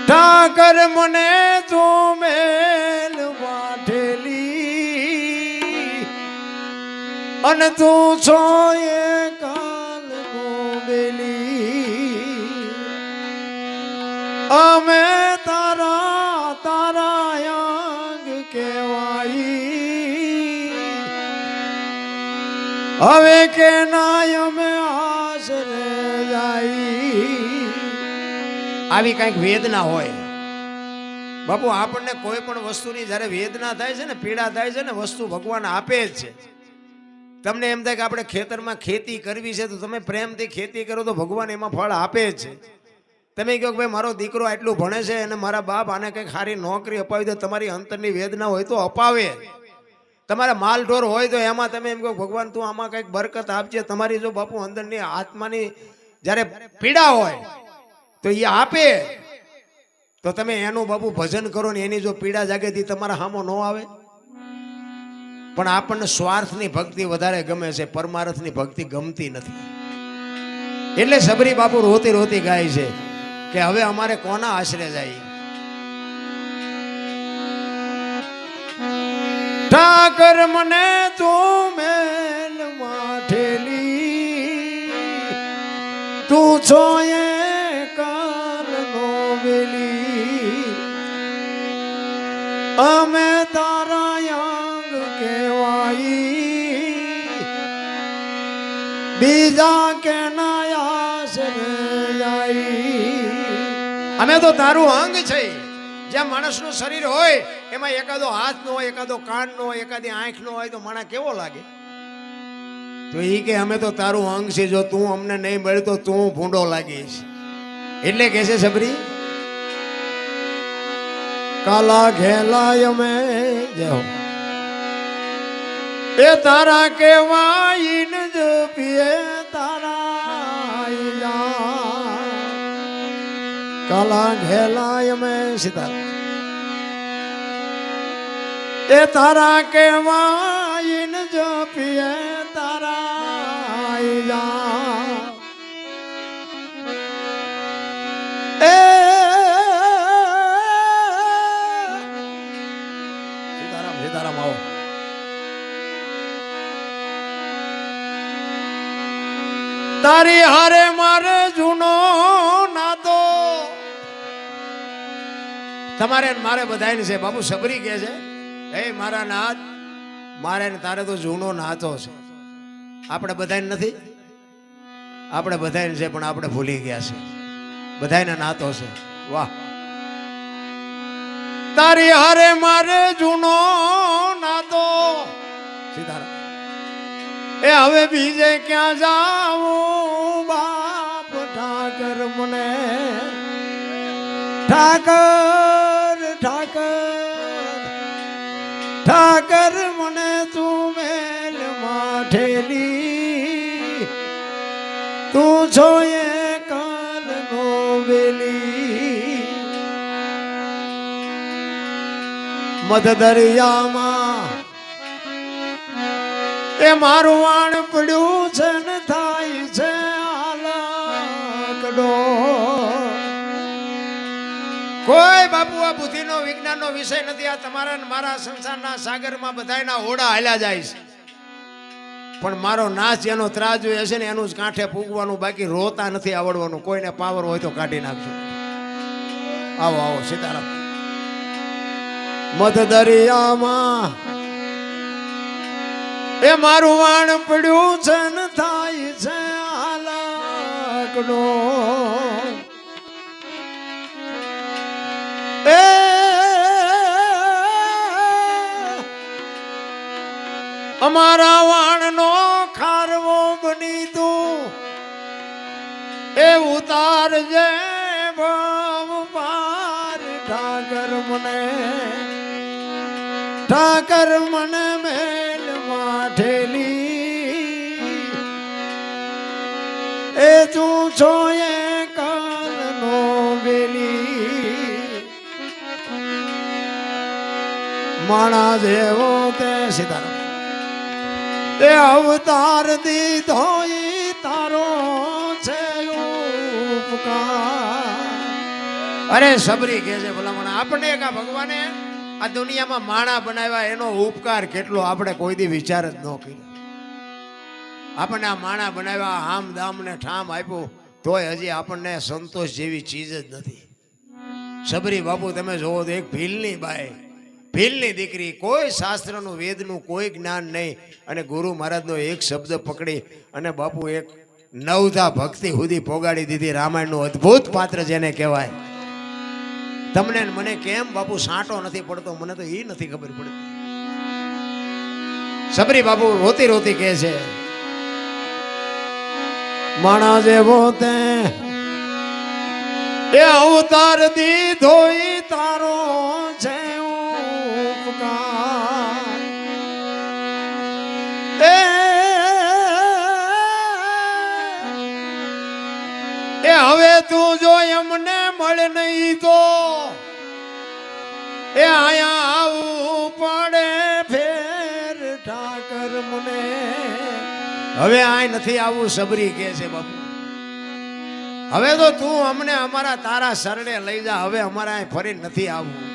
[SPEAKER 1] ઠાકર મને તો મેલ વાઠેલી અને તું છો એ કાલ ગોબેલી, અમે તારા અંગ કેવાઈ, હવે કે નાય અમે આશરે જાય. આવી કઈક વેદના હોય બાપુ. આપણને કોઈ પણ વસ્તુની જ્યારે વેદના થાય છે ને, પીડા થાય છે ને, વસ્તુ ભગવાન આપે જ છે. તમને એમ થાય કે આપણે ખેતરમાં ખેતી કરવી છે તો તમે પ્રેમથી ખેતી કરો તો ભગવાન એમાં ફળ આપે જ છે. તમે કહો કે ભાઈ મારો દીકરો આટલું ભણે છે અને મારા બાપ આને કંઈક સારી નોકરી અપાવી દે, તમારી અંતરની વેદના હોય તો અપાવે. તમારા માલઢોર હોય તો એમાં તમે એમ કહો ભગવાન તું આમાં કંઈક બરકત આપજે. તમારી જો બાપુ અંદરની આત્માની જ્યારે પીડા હોય તો એ આપે. તો તમે એનું બાપુ ભજન કરો ને એની જો પીડા જાગેથી તમારા હામો ન આવે. પણ આપણને સ્વાર્થની ભક્તિ વધારે ગમે છે, પરમાર્થની ભક્તિ ગમતી નથી. એટલે સબરી બાપુ રોતી રોતી ગાય છે કે હવે અમારે કોના આશરે જાય. ઠાકર મને તું મેલ માઠેલી, તું છો એ કાલ નો વેલી, અમે તારા યાંગ કેવાઈ, બીજા કે ના આશરે જાય. અમે તો તારું અંગ છે. જ્યાં માણસનું શરીર હોય એમાં એકાદો હાથ નો હોય, એકાદો કાન નો હોય, એકાદી આંખ નો હોય તો માણસ કેવો લાગે. તો એ કે અમે તો તારું અંગ છે, જો તું અમને નહીં મળ્યું તો તું ભૂંડો લાગીશ. એટલે કે છે સબરી કાલા ઘેલાય અમે જાઓ એ તારા કેવાય ન જ પીએ તારા કાલા ઘેલાય અમે સીતા એ તારા કેવાય ન જ પીએ તારા એ સીતારામ સીતારામ આવો. તારી હારે મારે જૂનો નાતો, તમારે મારે બધાને છે બાપુ. સબરી કે છે હે મારા નાથ, મારે ને તારે તો જૂનો નાતો છે. આપણે બધાને નથી, આપણે બધાને છે પણ આપણે ભૂલી ગયા છે. બધાને નાતો છે. વાહ. તારી હારે મારે જૂનો નાતો સીતારામ. એ હવે બીજે ક્યાં જાઉં બાપ ઠાકર મને, ઠાકર ઠાકર ઠાકર મને તું મેલ માઠેલી, તું છો એ કાલ નો વેલી, મધ દરિયામાં એ મારું વાણ પડ્યું છે ને થાય છે આલકડો. કોઈ બાપુ આ બુદ્ધિનો વિજ્ઞાનનો વિષય નથી. આ તમારા ને મારા સંસારના સાગરમાં બધાયના હોડા હાલ્યા જાય છે, પણ મારો નાશ એનો ત્રાજુ હશે ને એનું જ કાંઠે પૂગવાનું, બાકી રોતા નથી આવડવાનું. કોઈને પાવર હોય તો કાઢી નાખજો. આવો આવો સીતારામ. મધ દરિયામાં એ મારું વાણ પડ્યું છે ને થાય છે આલકડો. એ અમારા વાણનો ખારવો બની તું એ ઉતારજે ભાવ પાર. ઠાકર મને, ઠાકર મને મેલ માઠેલી, એ તું છો એ કાલ નો વેલી, માણા જેવો તે સીતારામ તે અવતાર દીધો તારો છે ઉપકાર. અરે સબરી કે છે ભલામણ આપણે એક આ ભગવાને આ દુનિયામાં માણા બનાવ્યા, એનો ઉપકાર કેટલો આપણે કોઈ દી વિચાર જ ન કર્યો. આપણને આ માણા બનાવ્યા, હામ દામ ને ઠામ આપ્યું, તોય હજી આપણને સંતોષ જેવી ચીજ જ નથી. સબરી બાપુ તમે જોવો તો એક ભીલની બાઈ, ભીલની દીકરી, કોઈ શાસ્ત્રનું વેદનું કોઈ જ્ઞાન નહીં, અને ગુરુ મહારાજનો એક શબ્દ પકડી અને બાપુ એક નવધા ભક્તિ સુધી પોગાડી દીધી. રામાયણનું અદ્ભુત પાત્ર જેને કહેવાય. તમને મને કેમ બાપુ સાંટો નથી પડતો, મને તો એ નથી ખબર પડતી. સબરી બાપુ રોતી રોતી કહે છે માણા જેવો તે એ અવતાર દીધો તારો છે ઉપકાર. એ હવે તું જો એમને મળે નહીં તો એ આયા આવું પડે ફેર ઠાકર મને. હવે આય નથી આવું સબરી કે છે બાપુ. હવે તો તું અમને અમારા તારા શરણે લઈ જા. હવે અમારા અહીં ફરી નથી આવવું.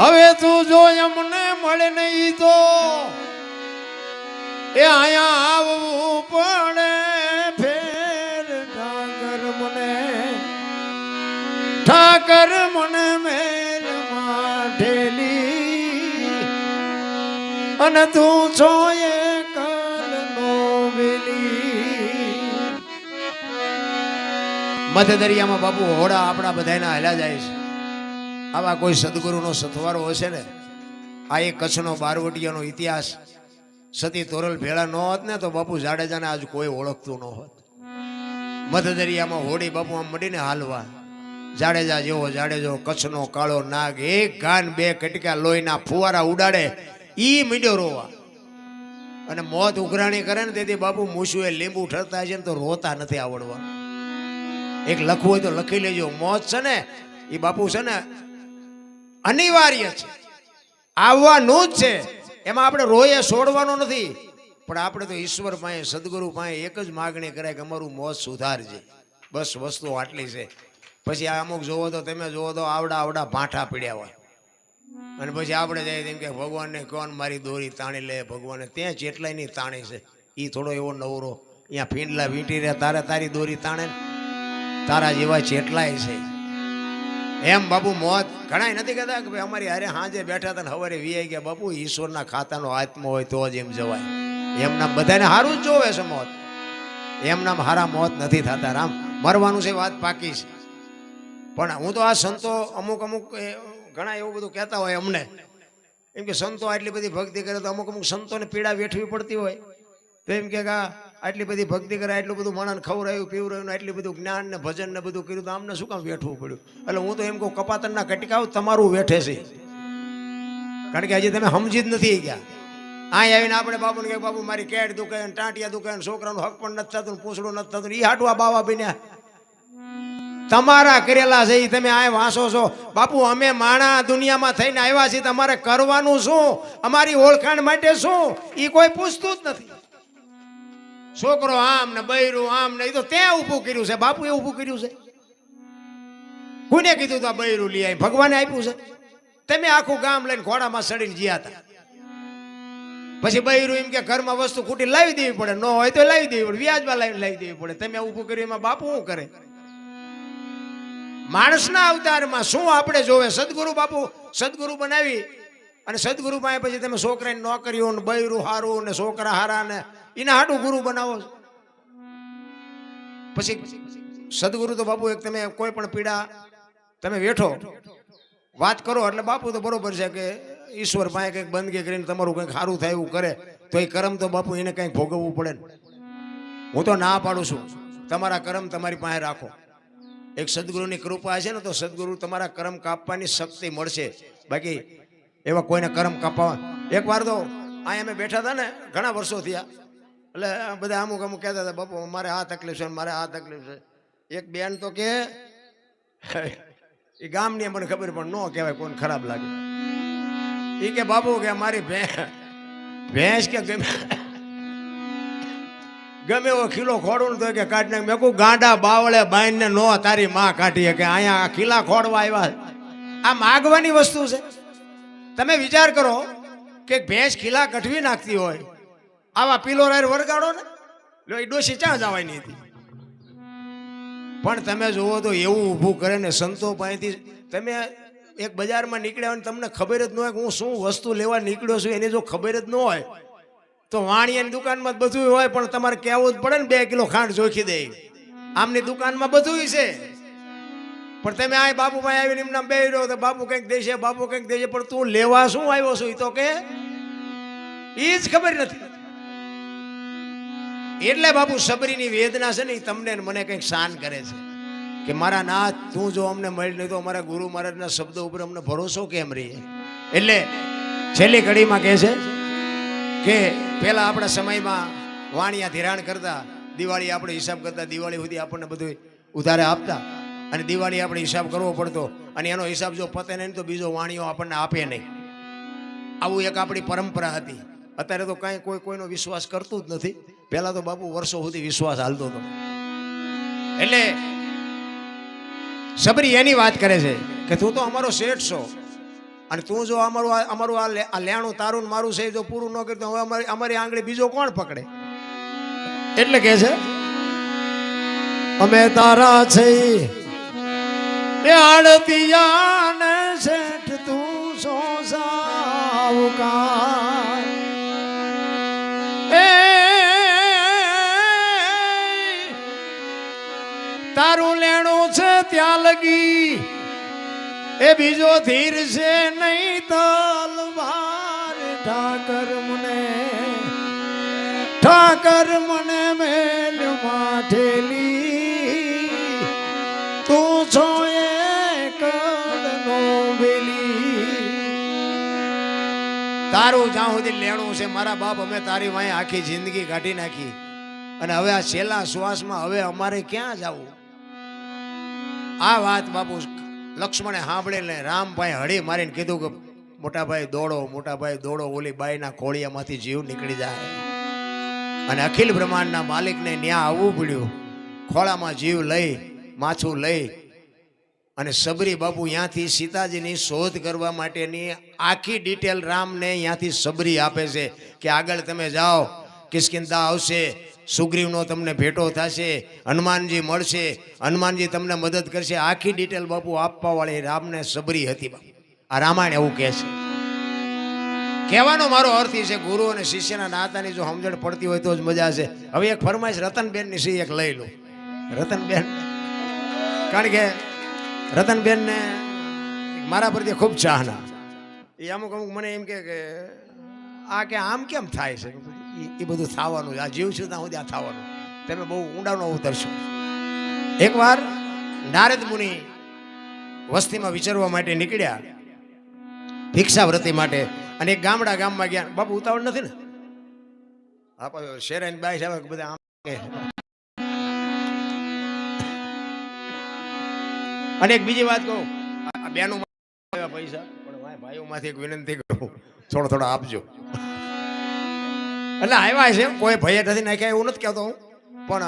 [SPEAKER 1] હવે તું જો અમને મળે નહીં તો એ આયા આવવું પડે ફેર ઠાકર મને. ઠાકર મને મેલ ઠેલી અને તું છો એ કાલનો વેલી. મધ્ય દરિયામાં બાપુ હોડા આપણા બધાના હાલ્યા જાય છે. આવા કોઈ સદગુરુનો સથવારો હશે ને. આ એક કચ્છનો બારવટીયાનો ઇતિહાસ સતી તોરલ ભેળા ન હોત ને તો બાપુ જાડેજાને આજ કોઈ ઓળખતું ન હોત. મધ્ય દરિયામાં હોડી બાપુ આમ મડીને હાલવા. જાડેજા જેવો જાડેજો, કચ્છનો કાળો નાગ, એક ગાન બે કટકા લોહીના ફુવારા ઉડાડે. ઈ મીડ્યો રોવા અને મોત ઉઘરાણી કરે ને તેથી બાપુ મૂછુએ લીંબુ ઠરતા છે ને તો રોતા નથી આવડવા. એક લખવું હોય તો લખી લેજો. મોત છે ને એ બાપુ છે ને અનિવાર્ય છે, આવવાનું જ છે. એમાં આપણે રોયે છોડવાનો નથી. પણ આપણે તો ઈશ્વર પાસે, સદગુરુ પાસે એક જ માગણી કરાય કે અમારું મોત સુધારજે. બસ વસ્તુ આટલી છે. પછી આ અમુક જોવો તો તમે જોવો તો આવડા આવડા ભાંઠા પીડ્યા હોય અને પછી આપણે જાય તેમ કે ભગવાનને કોણ મારી દોરી તાણી લે. ભગવાને ત્યાં જેટલાય ની તાણી છે. એ થોડો એવો નવરો અહીંયા ફીંડલા વીંટી રહ્યા તારે તારી દોરી તાણે તારા જેવા જેટલાય છે. એમ બાપુ મોત ઘણા નથી કહેતા કે ભાઈ અમારી હારે હાજે બેઠા હતા ને હવારે વીઆઈ ગયા. બાપુ ઈશ્વરના ખાતાનો આત્મા હોય તો જ એમ જવાય. એમના બધાને સારું જ જોવે છે મોત. એમનામ હારા મોત નથી થતા. રામ મરવાનું છે વાત પાકી છે. પણ હું તો આ સંતો અમુક ઘણા એવું બધું કહેતા હોય અમને એમ કે સંતો આટલી બધી ભક્તિ કરે તો અમુક સંતોને પીડા વેઠવી પડતી હોય તો એમ કે આટલી બધી ભક્તિ કરે, આટલું બધું માણસ ખવડાવ્યું પીવડાવ્યું, આટલું બધું જ્ઞાન ને ભજન ને બધું કર્યું તો આમને શું કામ વેઠવું પડ્યું? એટલે હું તો એમ કહું કપાતરના કટકાવ તમારું વેઠે છે. કારણ કે હજી તમે સમજી જ નથી ગયા. અહીં આવીને આપણે બાપુને કે બાપુ મારી કેટ દુખે, ટાંટિયા દુખે, છોકરાનું હક પણ નથી થતું, પૂછડું નથી થતું, એ હાટવા બાવા બન્યા. તમારા કરેલા છે એ તમે આ વાંસો છો. બાપુ અમે માણા દુનિયામાં થઈને આવ્યા છીએ. તમારે કરવાનું શું? અમારી ઓળખાણ માટે શું? એ કોઈ પૂછતું જ નથી. છોકરો આમ ને બૈરું આમ ને, એ તો ત્યાં ઊભું કર્યું છે. બાપુ એ ઊભું કર્યું છે? કોને કીધું તો આ બૈરું લઈ આવી? ભગવાને આપ્યું છે. તમે આખું ગામ લઈને ઘોડામાં ચડીને જ્યાં હતા. પછી બૈરું એમ કે ઘરમાં વસ્તુ ખૂટી લાવી દેવી પડે, ન હોય તો લાવી દેવી પડે, વ્યાજમાં લાવી દેવી પડે. તમે ઊભું કર્યું એમાં બાપુ શું કરે? માણસના અવતારમાં શું આપણે જોવે? સદગુરુ બાપુ સદગુરુ બનાવી અને સદગુરુ પાસે પછી તમે છોકરાની નોકરીઓ ને બૈરું હારું ને છોકરા હારા ને એના હાટું ગુરુ બનાવો. પછી સદગુરુ તો બાપુ એક તમે કોઈ પણ પીડા તમે વેઠો વાત કરો એટલે બાપુ તો બરોબર છે કે ઈશ્વર પાસે કંઈક બંદગી કરીને તમારું કંઈક સારું થાય એવું કરે તો એ કરમ તો બાપુ એને કંઈક ભોગવવું પડે ને. હું તો ના પાડું છું તમારા કરમ તમારી પાસે રાખો. એક સદગુરુની કૃપા છે ને તો સદગુરુ તમારા કરમ કાપવાની શક્તિ મળશે. બાકી એવા કોઈને કરમ કાપવા. એક વાર તો અહીંયા અમે બેઠા હતા ને ઘણા વર્ષો થયા એટલે બધા અમુક કહેતા હતા બાપુ મારે આ તકલીફ છે, મારે આ તકલીફ છે. એક બેન તો કે એ ગામની મને ખબર પણ ન કહેવાય, કોઈને ખરાબ લાગે. એ કે બાપુ કે મારી ભેંસ કે ગમે એવો ખીલો ખોડું ને તો કે કાઢી નાખ. મેં કહું ગાંડા બાવળે બાઈને નો તારી માં કાઢી કે અહીંયા ખીલા ખોડવા આવ્યા. આ માગવાની વસ્તુ છે. તમે વિચાર કરો કે ભેંસ ખીલા કઢવી નાખતી હોય, આવા પીલો રાયર વરગાડો ને લો એ ડોશી ક્યાં જવાની હતી. પણ તમે જુઓ તો એવું ઊભું કરે ને સંતો પાસેથી. તમે એક બજારમાં નીકળ્યા હોય ને તમને ખબર જ ન હોય કે હું શું વસ્તુ લેવા નીકળ્યો છું, એની જો ખબર જ ન હોય તો વાણિયાની દુકાનમાં બધું હોય પણ તમારે કહેવું જ પડે ને 2 કિલો ખાંડ જોખી દે. આમની દુકાનમાં બધું છે પણ તમે આ બાપુ ભાઈ આવીને એમના બે રહ્યો તો બાપુ કંઈક દેશે, બાપુ કંઈક દેશે, પણ તું લેવા શું આવ્યો છું એ તો કે એ જ ખબર નથી. એટલે બાપુ સબરીની વેદના છે ને એ તમને મને કંઈક શાન કરે છે કે મારા નાથ તું જો અમને મળી નહીં તો અમારા ગુરુ મહારાજના શબ્દો ઉપર અમને ભરોસો કેમ રહીએ. એટલે છેલ્લી કડીમાં કહે છે કે પહેલા આપણા સમયમાં વાણિયા ધિરાણ કરતા, દિવાળી આપણે હિસાબ કરતા, દિવાળી સુધી આપણને બધું ઉધારે આપતા, અને દિવાળી આપણે હિસાબ કરવો પડતો, અને એનો હિસાબ જો પતે નહીં તો બીજો વાણીઓ આપણને આપે નહીં. આવું એક આપણી પરંપરા હતી. અત્યારે તો કાંઈ કોઈનો વિશ્વાસ કરતું જ નથી. પહેલા તો બાપુ વર્ષો સુધી વિશ્વાસ હાલતો હતો. એટલે સબરી એની વાત કરે છે કે તું તો અમારો શેઠ છો, અને તું જો અમારું આ લેણું તારું ને મારું છે જો પૂરું ન કરતો હવે અમારી આંગળી બીજો કોણ પકડે? એટલે કે છે અમે તારા છે આડતિયા ને શેઠ તું સો સાવકાર. તારું લેણું છે ત્યાં લગી એ બીજો ધીર છે નહીં તલવાર. ઠાકર મને મેલ માઠેલી તું છો એકડનો વેલી. તારું જ્યાં સુધી લેણું છે મારા બાપ અમે તારી વાંહે આખી જિંદગી કાઢી નાખી, અને હવે આ છેલ્લા શ્વાસમાં હવે અમારે ક્યાં જવું? આ વાત બાપુ લક્ષ્મણે સાંભળીને રામભાઈ હળી મારીને કીધું કે મોટાભાઈ દોડો, ઓલી બાઈના ખોળિયામાંથી જીવ નીકળી જાય. અને અખિલ બ્રહ્માંડના માલિકને ન્યા આવવું પડ્યું. ખોળામાં જીવ લઈ, માથું લઈ, અને સબરી બાપુ ત્યાંથી સીતાજીની શોધ કરવા માટેની આખી ડિટેલ રામને ત્યાંથી સબરી આપે છે કે આગળ તમે જાઓ, કિષ્કિંધા આવશે, સુગ્રીવનો તમને ભેટો થશે, હનુમાનજી મળશે, હનુમાનજી તમને મદદ કરશે. આખી ડિટેલ બાપુ આપવા વાળી રામને સબરી હતી. આ રામાયણ એવું કહે છે. કહેવાનો મારો અર્થ એ છે ગુરુ અને શિષ્યના નાતાની જો સમજણ પડતી હોય તો જ મજા છે. હવે એક ફરમાઈશ રતનબેનની સી એક લઈ લો. રતનબેન, કારણ કે રતનબેનને મારા પ્રત્યે ખૂબ ચાહના. એ અમુક મને એમ કે આ કે આમ કેમ થાય છે? એ બધું થવાનું, આ જીવ છું ત્યાં સુધી આ થવાનું. તમે બહુ ઊંડાનો ઉતરશો. એકવાર નારદ મુનિ વસ્તીમાં વિચરવા માટે નીકળ્યા ભિક્ષાવૃત્તિ માટે, અને એક ગામમાં ગયા. બાપુ ઉતાવળ નથી ને? આપણે શેરાની બાઈ સાહેબ બધા આમ. અને એક બીજી વાત કહું, આ બેનું પૈસા પણ ભાઈઓમાંથી એક વિનંતી કરું, થોડા આપજો. એટલે આવ્યા છે, કોઈ ભય નથી નાખ્યા એવું નથી કહેતો હું, પણ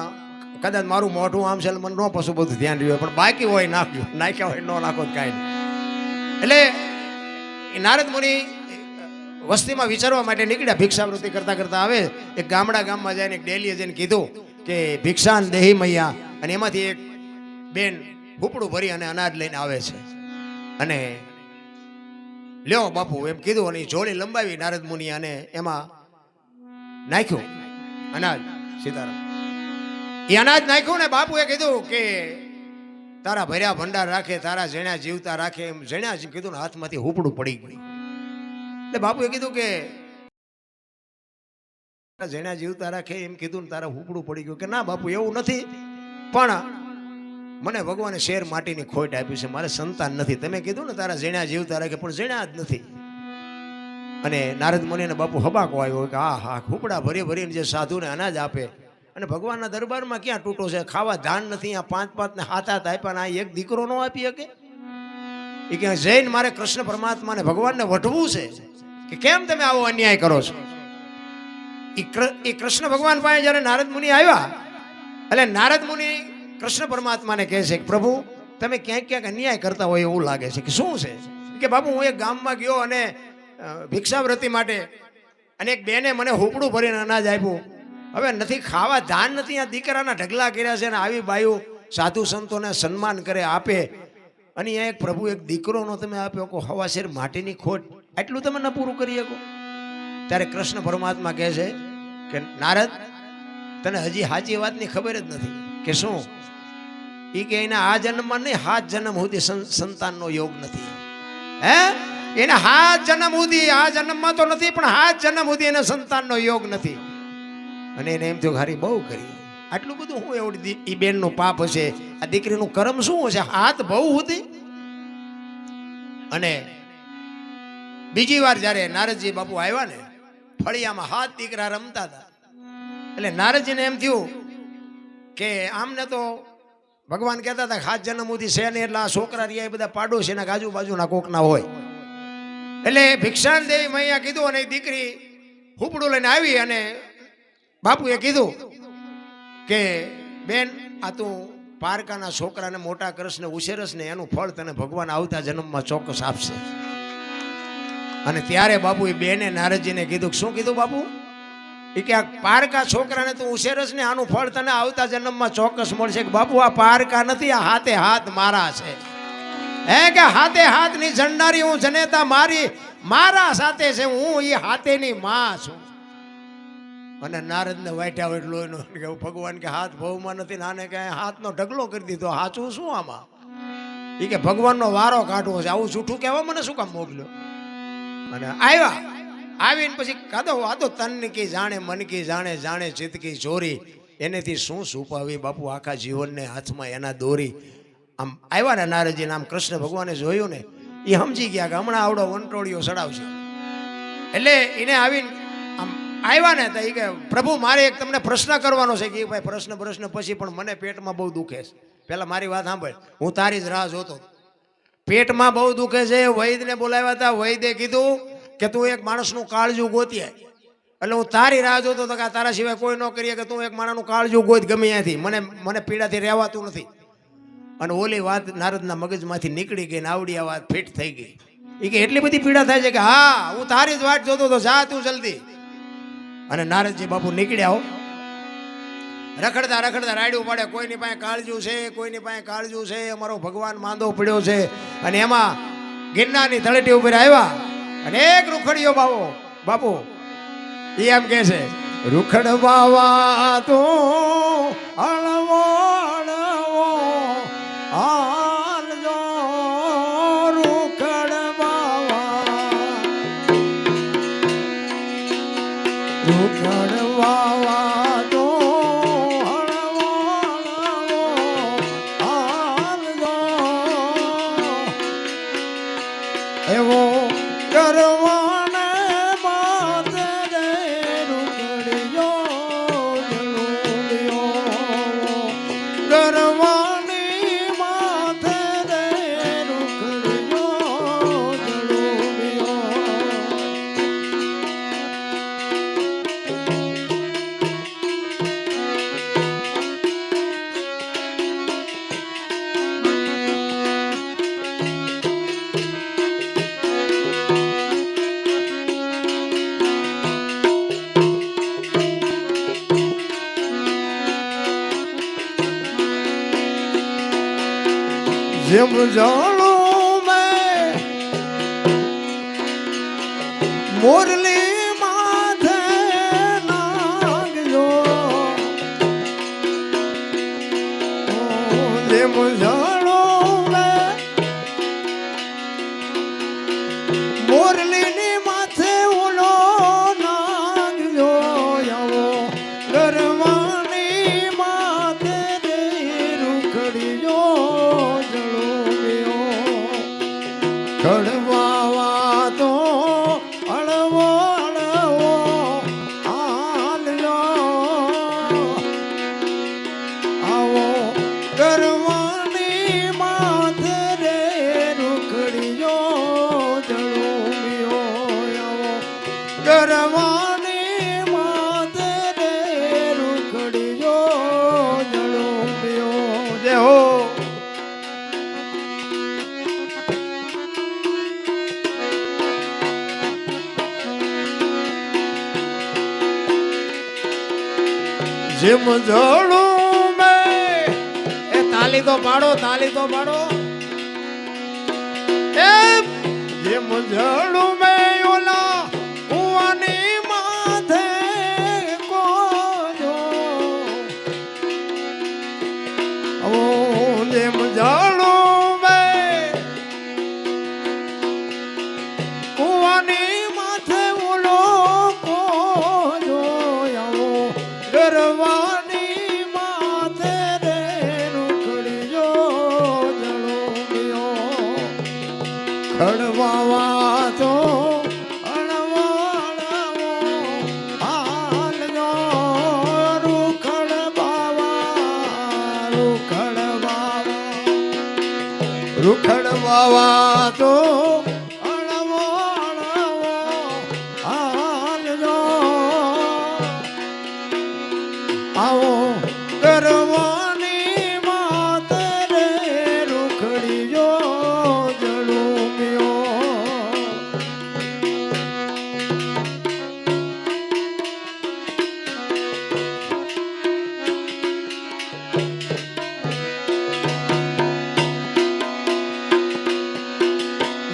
[SPEAKER 1] કદાચ મારું મોઢું આમ છે મને ન પશુ બધું ધ્યાન રહ્યું, પણ બાકી હોય નાખજો, નાખ્યા હોય ન નાખો કાંઈ નહીં. એટલે નારદ મુનિ વસ્તીમાં વિચારવા માટે નીકળ્યા. ભિક્ષાવૃત્તિ કરતા આવે એક ગામમાં જઈને એક ડેલીએ જઈને કીધું કે ભિક્ષાન દેહી મૈયા, અને એમાંથી એક બેન ઉપડું ભરી અને અનાજ લઈને આવે છે, અને લ્યો બાપુ એમ કીધું, અને જોડી લંબાવી નારદ મુનિ, અને એમાં નાખ્યું અનાજ. સીતારામ, એ અનાજ નાખ્યું ને બાપુએ કીધું કે તારા ભર્યા ભંડાર રાખે, તારા જણ્યા જીવતા રાખે. એમ જણ્યા કીધું ને હાથમાંથી હુપડું પડી ગયું. એટલે બાપુએ કીધું કે જણ્યા જીવતા રાખે એમ કીધું ને તારા હુપડું પડી ગયું. કે ના બાપુ એવું નથી, પણ મને ભગવાને શેર માટીની ખોટ આપી છે, મારે સંતાન નથી. તમે કીધું ને તારા જણ્યા જીવતા રાખે, પણ જણ્યા જ નથી. અને નારદ મુનિને બાપુ હબાકો આવ્યો કે હા હુપડા ભરીને જે સાધુને અનાજ આપે, અને ભગવાનના દરબારમાં ક્યાં તૂટો છે? ખાવા ધાન નથી, આ 5 ને 7 આપ્યા ને આ એક દીકરો ન આપી શકે? એ કે જઈને મારે કૃષ્ણ પરમાત્માને ભગવાનને વઢવું છે કે કેમ તમે આવો અન્યાય કરો છો? એ કૃષ્ણ ભગવાન પાસે જ્યારે નારદ મુનિ આવ્યા, એટલે નારદ મુનિ કૃષ્ણ પરમાત્માને કહે છે કે પ્રભુ તમે ક્યાંક અન્યાય કરતા હોય એવું લાગે છે. કે શું છે? કે બાપુ હું એક ગામમાં ગયો અને ભિક્ષાવૃત્તિ માટે, અને એક બેને મને હુપડું ભરીને અનાજ આપ્યું. હવે નથી ખાવા ધાન નથી, આ દીકરાના ઢગલા કર્યા છે, અને આવી બાયુ સાધુ સંતોને સન્માન કરે આપે, અને અહીંયા એક પ્રભુ એક દીકરોનો તમે આપ્યો કહો હવાશેર માટીની ખોટ, આટલું તમે ન પૂરું કરી શકો? ત્યારે કૃષ્ણ પરમાત્મા કહે છે કે નારદ તને હજી સાચી વાતની ખબર જ નથી. કે શું? એ કે એના આ જન્મમાં નહીં, 7 જન્મ સુધી સંતાનનો યોગ નથી. હે એને 7 જન્મ સુધી, આ જન્મમાં તો નથી પણ 7 જન્મ સુધી એને સંતાનનો યોગ નથી. અને એને એમ થયું હારી બહુ કરી, આટલું બધું હું એવડી એ બેનનું પાપ હશે, આ દીકરીનું કર્મ શું હશે? હાથ બહુ હતી. અને બીજી વાર જ્યારે નારદજી બાપુ આવ્યા ને, ફળિયામાં 7 દીકરા રમતા હતા. એટલે નારદજીને એમ થયું કે આમને તો ભગવાન કહેતા હતા 7 જન્મોથી છે ને એટલે આ છોકરા રહ્યા એ બધા પાડોશીના આજુબાજુના કોકના હોય. એટલે ભિક્ષાણ દેવી મૈયા કીધું અને એ દીકરી હુપડું લઈને આવી અને બાપુએ કીધું કે બેન આ તું પારકાના છોકરાને મોટા કરસ ને ઉછેરસ ને એનું ફળ તને ભગવાન આવતા જન્મમાં ચોક્કસ આપશે. અને ત્યારે બાપુએ બેને નારદજીને કીધું શું કીધું બાપુ? એ કે આ પારકા છોકરાને તું ઉછેરસ ને આનું ફળ તને આવતા જન્મમાં ચોક્કસ મળશે. કે બાપુ આ પારકા નથી, આ હાથે હાથ મારા છે. હે કે હાથે હાથ ની જણનારી હું જનેતા મારા સાથે છે, હું એ હાથેની માં છું. અને નારદને વાટ્યા એટલો એનો કે ભગવાન કે હાથ ભવમાં નથી, નાને કે હાથનો ઢગલો કરી દીધો. સાચું શું આમાં? એ કે ભગવાનનો વારો કાઢવો છે, આવું જૂઠું કહેવા મને શું કામ મોકલ્યો? અને આવીને પછી કાદો વાતો તન કી જાણે મન કી જાણે જાણે ચિત્ત કી ચોરી, એનેથી શું છુપાવી બાપુ આખા જીવનને હાથમાં એના દોરી. આમ આવ્યા ને નારદજીને આમ કૃષ્ણ ભગવાને જોયું ને એ સમજી ગયા કે હમણાં આવડો વંટોળિયો ચડાવશે. એટલે એને આવીને આમ આવ્યા ને તો એ કે પ્રભુ મારે એક તમને પ્રશ્ન કરવાનો છે. કે ભાઈ પ્રશ્ન પછી પણ મને પેટમાં બહુ દુખે છે. પેલા મારી વાત સાંભળ, હું તારી જ રાહ જોતો. પેટમાં બહુ દુખે છે. વૈદને બોલાવ્યા હતા. વૈદે કીધું કે તું એક માણસનું કાળજું ગોતી આય. એટલે હું તારી રાહ જોતો હતો કે તારા સિવાય કોઈ ન કરીએ કે તું એક માણસનું કાળજું ગોત ગમે ત્યાંથી, મને પીડાથી રહેવાતું નથી. અને ઓલી વાત નારદના મગજમાંથી નીકળી ગઈ ને આવડી આ વાત ફિટ થઈ ગઈ. એ કે એટલી બધી પીડા થાય છે કે હા હું તારી જ વાટ જોતો હતો, જા તું જલ્દી. અને નારદજી બાપુ નીકળ્યા હો. રખડતા રાડ્યું પડે, કોઈની પાસે કાળજું છે, કોઈની પાસે કાળજું છે, અમારો ભગવાન માંદો પડ્યો છે. અને એમાં ગિરનારની તળેટી ઉપર આવ્યા અને એક રૂખડીયો બાપુ એ એમ કે છે રૂખડ બાવા તો અળવો હાલજો રૂખડ બાવા, રૂખડ બાવા તો હળવો હાલજો એવો કરવાને માથે રે રૂખડિયો જળુલિયો, કરવાની માથે રે રૂખડિયો જળુલિયો. જેમ જાણું મેં મુરલી માથે નાગજો, જેમ જાણું મેં મુરલીની માથે ઓલો નાગજો, આવો ગરવાની માથે રે રૂખડીયો ખડવાવા તો અળવો હાલજો, આવો કરવાની માથે રે રૂખડીયો જળુમિયો, આવો કરવાની માથે રે રૂખડીયો જળુમિયો. જય હો. જેમ જળું મેં એ તાલી તો પાડો જેમ જળું મેં ઓલા કુવાની માથે કોજો, જેમ જળું મેં કુવાની માથે ઓલો કોજો, આવો ગરવાની માથે રે રૂખડીયો જળુમિયો, ખડવાવા તો રૂખડવા તો અણવો અણવો હાલજો આવો કરવાની માતરે રૂખડીજો જળુમ્યો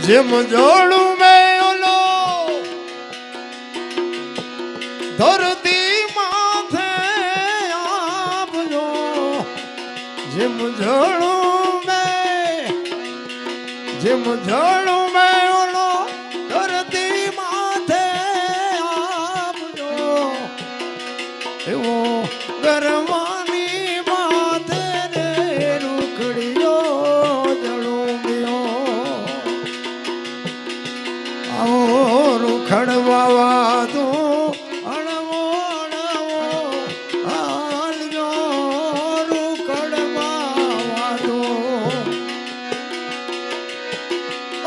[SPEAKER 1] જેમ જોડું મેં ઓલો ધરતી માથે આપજો જેમ જોડું મેં ઓલો ધરતી માથે આપજો એવો ગરવાની માથે રે રૂખડીઓ રૂખડવા તો અણવો અણવો હાલજો રૂખડવા તો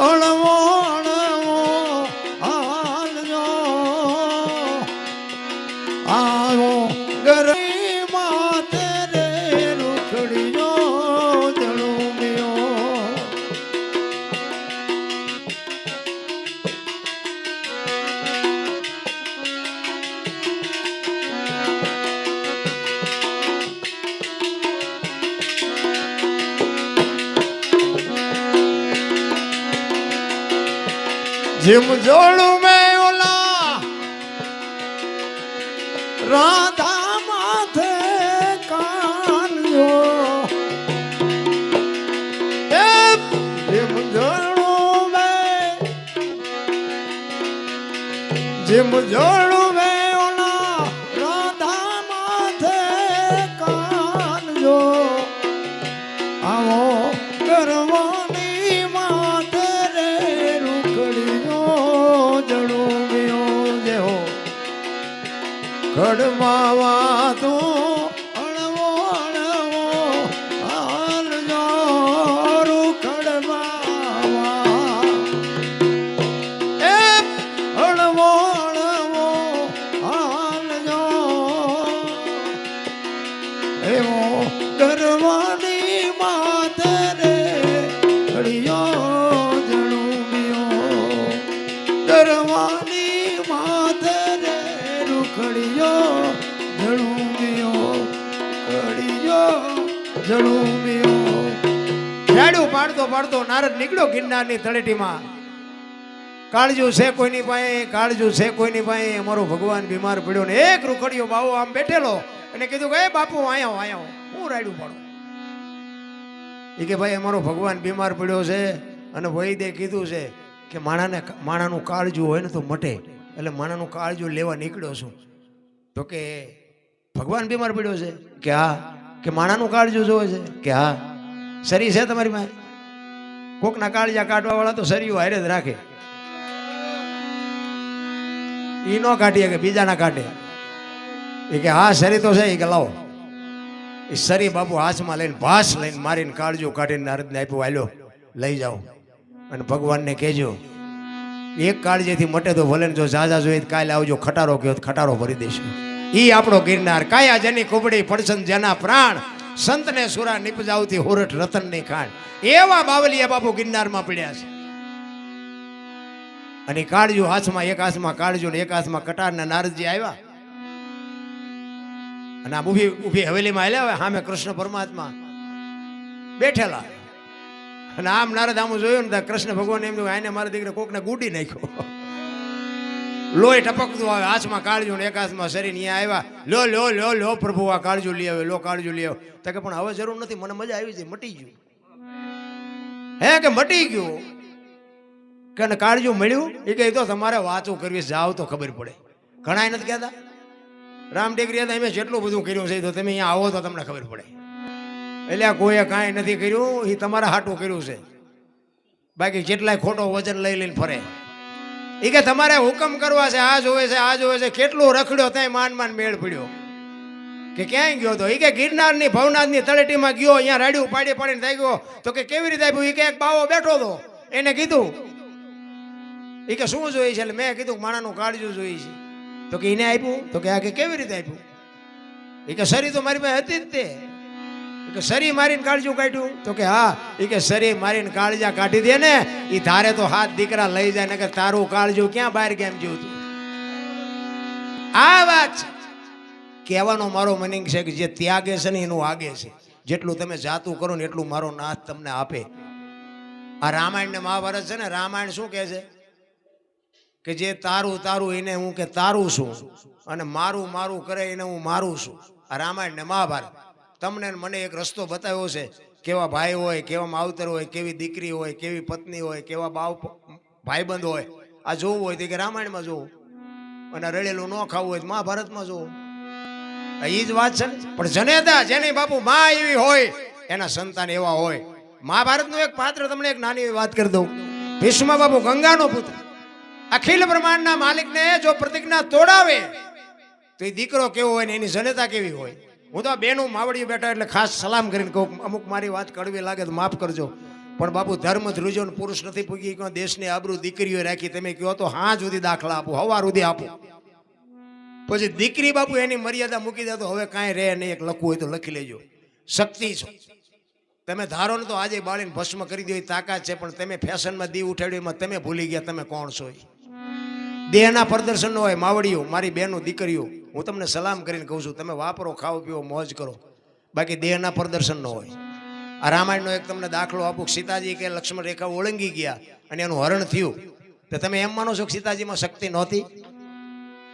[SPEAKER 1] અણવો અણવો હાલજો આવો ગરમી માતે રે રૂખડીઓ જળુમ્યો જેમ જોડું મેં ઓલા રાધા માથે કાનજો જેમ જોડું મેં ઓલા રાધા માથે કાનજો આવો કરવાની માથે રે રૂખડીઓ જળુમ્યો જેહો ખડમાવા તો અણવો અણવો હાલજો રૂખડમાવા અણવો અણવો હાલજો એવો કરવાની માથે રે ઘડીઓ જળુમ્યો કરવાની માથે રે રૂખડીઓ જળુમ્યો ઘડીઓ જળુમ્યો ઝાડું પાડતો પાડતો નારદ નીકળ્યો ગિરનારની તળેટીમાં કાળજુ છે કોઈની પાસે કાળજુ છે કોઈની પાસે અમારો ભગવાન બીમાર પડ્યો ને એક રૂખડીયો બાવો આમ બેઠેલો અને કીધું કે બાપુ આયા હું રાડ્યું પાડું એ કે ભાઈ અમારો ભગવાન બીમાર પડ્યો છે અને વૈદ્ય કીધું છે કે માણાનું કાળજુ હોય ને તો મટે એટલે માણાનું કાળજુ લેવા નીકળ્યો છું તો કે ભગવાન બીમાર પડ્યો છે કે હા કે માણાનું કાળજુ જોવે છે કે હા સરી છે તમારી પાસે કોકના કાળજા કાઢવા વાળા તો સરીઓ હારે જ રાખે ઈ નો કાઢીએ કે બીજાના કાઢે એ કે હા સરી તો છે એ કે લાવો એ સરી બાપુ હાથમાં લઈને ભાસ લઈને મારીને કાળજો કાઢીને નારદને આપ્યું હાલ્યો લઈ જાઓ અને ભગવાનને કહેજો એક કાળજેથી મટે તો ભલે જો ઝાઝા જોઈએ કાલે આવજો ખટારો કયો ખટારો ભરી દઈશું ઈ આપણો ગિરનાર કાયા જની કુબડી પડસન જેના પ્રાણ સંતને સુરા નિપજાવતી હોરઠ રતનની ખાણ એવા બાવલિયા બાપુ ગિરનારમાં પડ્યા છે અને કાળજુ હાથમાં એક હાથમાં કાળજુ ને એક હાથમાં કટાર ને નારદજી આવ્યા અને આમ ઊભી હવેલીમાં આવ્યા સામે કૃષ્ણ પરમાત્મા બેઠેલા અને આમ નારદ આમ જોયું ને કૃષ્ણ ભગવાન એમ આને મારા દીકરા કોકને ગુડી નાખ્યો લોહી ટપકતું આવે હાથમાં કાળજુ ને એક હાથમાં શરીર અહીંયા આવ્યા લો પ્રભુ આ કાળજુ લઈ આવે લો કાળજુ લઈ આવે તો કે પણ હવે જરૂર નથી મને મજા આવી છે મટી ગયું હે કે મટી ગયું કે કાળજુ મળ્યું એ કહે તો તમારે વાતો કરવી જાઓ તો ખબર પડે ઘણા નથી કહેતા રામ ટેકરી હતા એમ જેટલું બધું કર્યું છે તો તમે અહીંયા આવો તો તમને ખબર પડે એટલે કોઈએ કાંઈ નથી કર્યું એ તમારા હાટું કર્યું છે બાકી જેટલાય ખોટો વજન લઈ લઈને ફરે એ કે તમારે હુકમ કરવા છે આ જોવે છે કેટલું રખડ્યો ત્યાં માન મેળ પડ્યો કે ક્યાંય ગયો તો? એ કે ગિરનારની ભવનાથની તળેટીમાં ગયો, અહીંયા રાડ્યું પાડી પાડીને થઈ ગયો. તો કે કેવી રીતે આપ્યું? એ કે એક બાવો બેઠો હતો, એને કીધું એ કે શું જોઈએ છે? એટલે મેં કીધું માણાનું કાળજું જોઈએ છે. તો કે એને આપ્યું? તો કે આ કે કેવી રીતે આપ્યું? એ કે સરી તો મારી પાસે હતી જ તે. કે સરી મારીને કાળજું કાઢ્યું? તો કે હા. એ કે સરી મારીને કાળજા કાઢી દે ને એ ધારે તો હાથ દીકરા લઈ જાય ને કે તારું કાળજું ક્યાં બહાર કેમ જોતું? આ વાત કહેવાનો મારો મિનિંગ છે કે જે ત્યાગે છે ને એનું આગે છે. જેટલું તમે જાતું કરો ને એટલું મારો નાથ તમને આપે. આ રામાયણ ને મહાભારત છે ને, રામાયણ શું કહે છે કે જે તારું તારું એને હું કે તારું છું, અને મારું મારું કરે એને હું મારું છું. આ રામાયણ ને મહાભારત તમને મને એક રસ્તો બતાવ્યો છે. કેવા ભાઈ હોય, કેવા માવતર હોય, કેવી દીકરી હોય, કેવી પત્ની હોય, કેવા ભાઈબંધ હોય. આ જોવું હોય તો કે રામાયણમાં જોવું, અને રડેલું ન ખાવું હોય તો મહાભારતમાં જોવું. એ જ વાત છે ને. પણ જનેતા જેની બાપુ માં એવી હોય એના સંતાન એવા હોય. મહાભારતનું એક પાત્ર તમને એક નાની વાત કરી દઉં. ભીષ્મ બાપુ ગંગાનો પુત્ર, અખિલ બ્રહ્માંડના માલિકને જો પ્રતિજ્ઞા તોડાવે તો એ દીકરો કેવો હોય ને એની જનેતા કેવી હોય. હું તો આ બેનું માવડીઓ બેઠા એટલે ખાસ સલામ કરીને કહું. અમુક મારી વાત કડવી લાગે તો માફ કરજો, પણ બાપુ ધર્મ ધ્રુજો પુરુષ નથી પૂગી ગયો. દેશની આબરૂ દીકરીઓ રાખી. તમે કહો તો હા સુધી દાખલા આપો, હવાર સુધી આપો. પછી દીકરી બાપુ એની મર્યાદા મૂકી દે તો હવે કાંઈ રહે નહીં. એક લખવું હોય તો લખી લેજો. શક્તિ છો તમે ધારો ને તો આજે બાળીને ભસ્મ કરી દો એ તાકાત છે. પણ તમે ફેશનમાં દીવ ઉઠાડ્યું એમાં તમે ભૂલી ગયા તમે કોણ છો. દેહના પ્રદર્શન ન હોય. માવડીઓ, મારી બહેનો, દીકરીઓ, હું તમને સલામ કરીને કહું છું, તમે વાપરો, ખાઓ, પીવો, મોજ કરો, બાકી દેહના પ્રદર્શન ન હોય. આ રામાયણનો એક તમને દાખલો આપું. સીતાજી કે લક્ષ્મણ રેખા ઓળંગી ગયા અને એનું હરણ થયું, તો તમે એમ માનો છો કે સીતાજીમાં શક્તિ નહોતી?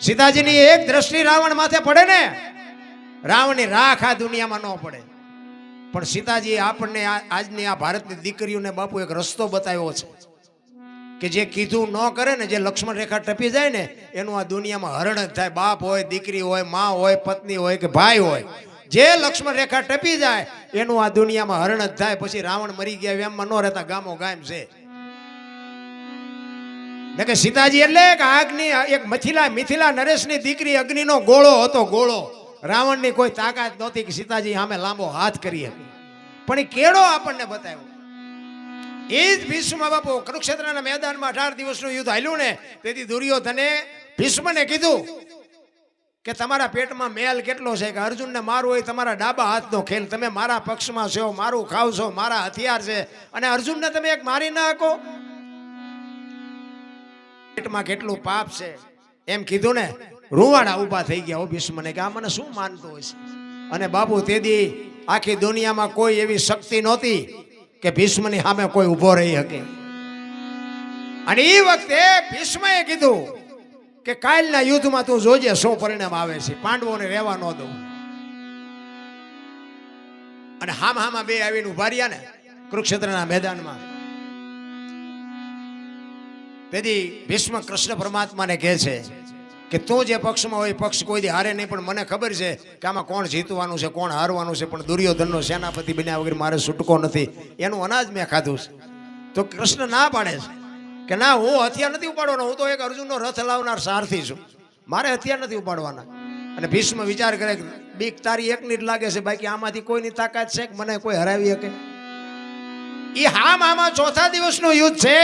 [SPEAKER 1] સીતાજીની એક દ્રષ્ટિ રાવણ માથે પડે ને, રાવણની રાખ આ દુનિયામાં ન પડે. પણ સીતાજી આપણને આજની આ ભારતની દીકરીઓને બાપુ એક રસ્તો બતાવ્યો છે કે જે કીધું ન કરે ને, જે લક્ષ્મણ રેખા ટપી જાય ને એનું આ દુનિયામાં હરણ જ થાય. બાપ હોય, દીકરી હોય, માં હોય, પત્ની હોય કે ભાઈ હોય, જે લક્ષ્મણ રેખા ટપી જાય એનું આ દુનિયામાં હરણ જ થાય. પછી રાવણ મરી ગયા એમમાં ન રહેતા ગામો ગામ છે. ને કે સીતાજી એટલે કે આગની એક મિથિલા નરેશની દીકરી, અગ્નિનો ગોળો હતો, ગોળો. રાવણની કોઈ તાકાત નહોતી કે સીતાજી સામે લાંબો હાથ કરી શકે. પણ એ કેળો આપણને બતાવ્યો. એ જ ભીષ્મ બાપુ કુરુક્ષેત્રના મેદાનમાં 18 દિવસનું યુદ્ધ હાલ્યું ને, તેથી દુર્યોધને ભીષ્મને કીધું કે તમારા પેટમાં મેલ કેટલો છે કે અર્જુનને મારવું હોય તમારા ડાબા હાથનો ખેલ. તમે મારા પક્ષમાં છો, મારું ખાવ છો, મારા હથિયાર છે, અને અર્જુનને તમે એક મારી ના શકો? પેટમાં કેટલું પાપ છે એમ કીધું ને, રૂવાડા ઊભા થઈ ગયા. ભીષ્મને કે આ મને શું માનતો હોય છે? અને બાપુ તેદી આખી દુનિયામાં કોઈ એવી શક્તિ નહોતી કે ભીષ્મની સામે કોઈ ઊભો રહી શકે. અને એ વખતે ભીષ્મએ કીધું કે કાલના યુદ્ધમાં તું જોજે શું પરિણામ આવે છે, પાંડવોને રહેવા ન દઉં. અને હામાં બે આવીને ઉભા રહ્યા ને કુરુક્ષેત્રના મેદાનમાં. તેથી ભીષ્મ કૃષ્ણ પરમાત્માને કહે છે કે તું જે પક્ષમાં હોય પક્ષ કોઈ દી હારે નહીં, પણ મને ખબર છે કે આમાં કોણ જીતવાનું છે, કોણ હારવાનું છે. પણ દુર્યોધનનો સેનાપતિ બન્યા વગર મારે છૂટકો નથી. એનું અનાજ મેં ખાધું છે. તો કૃષ્ણ ના પાડે છે કે ના, હું હથિયાર નથી ઉપાડવાનો, હું તો એક અર્જુનનો રથ લાવનાર સારથી છું, મારે હથિયાર નથી ઉપાડવાના. અને ભીષ્મ વિચાર કરે કે બીક તારી એકની જ લાગે છે, બાકી આમાંથી કોઈની તાકાત છે કે મને કોઈ હરાવી શકે? એ હામાં ચોથા દિવસનું યુદ્ધ છે.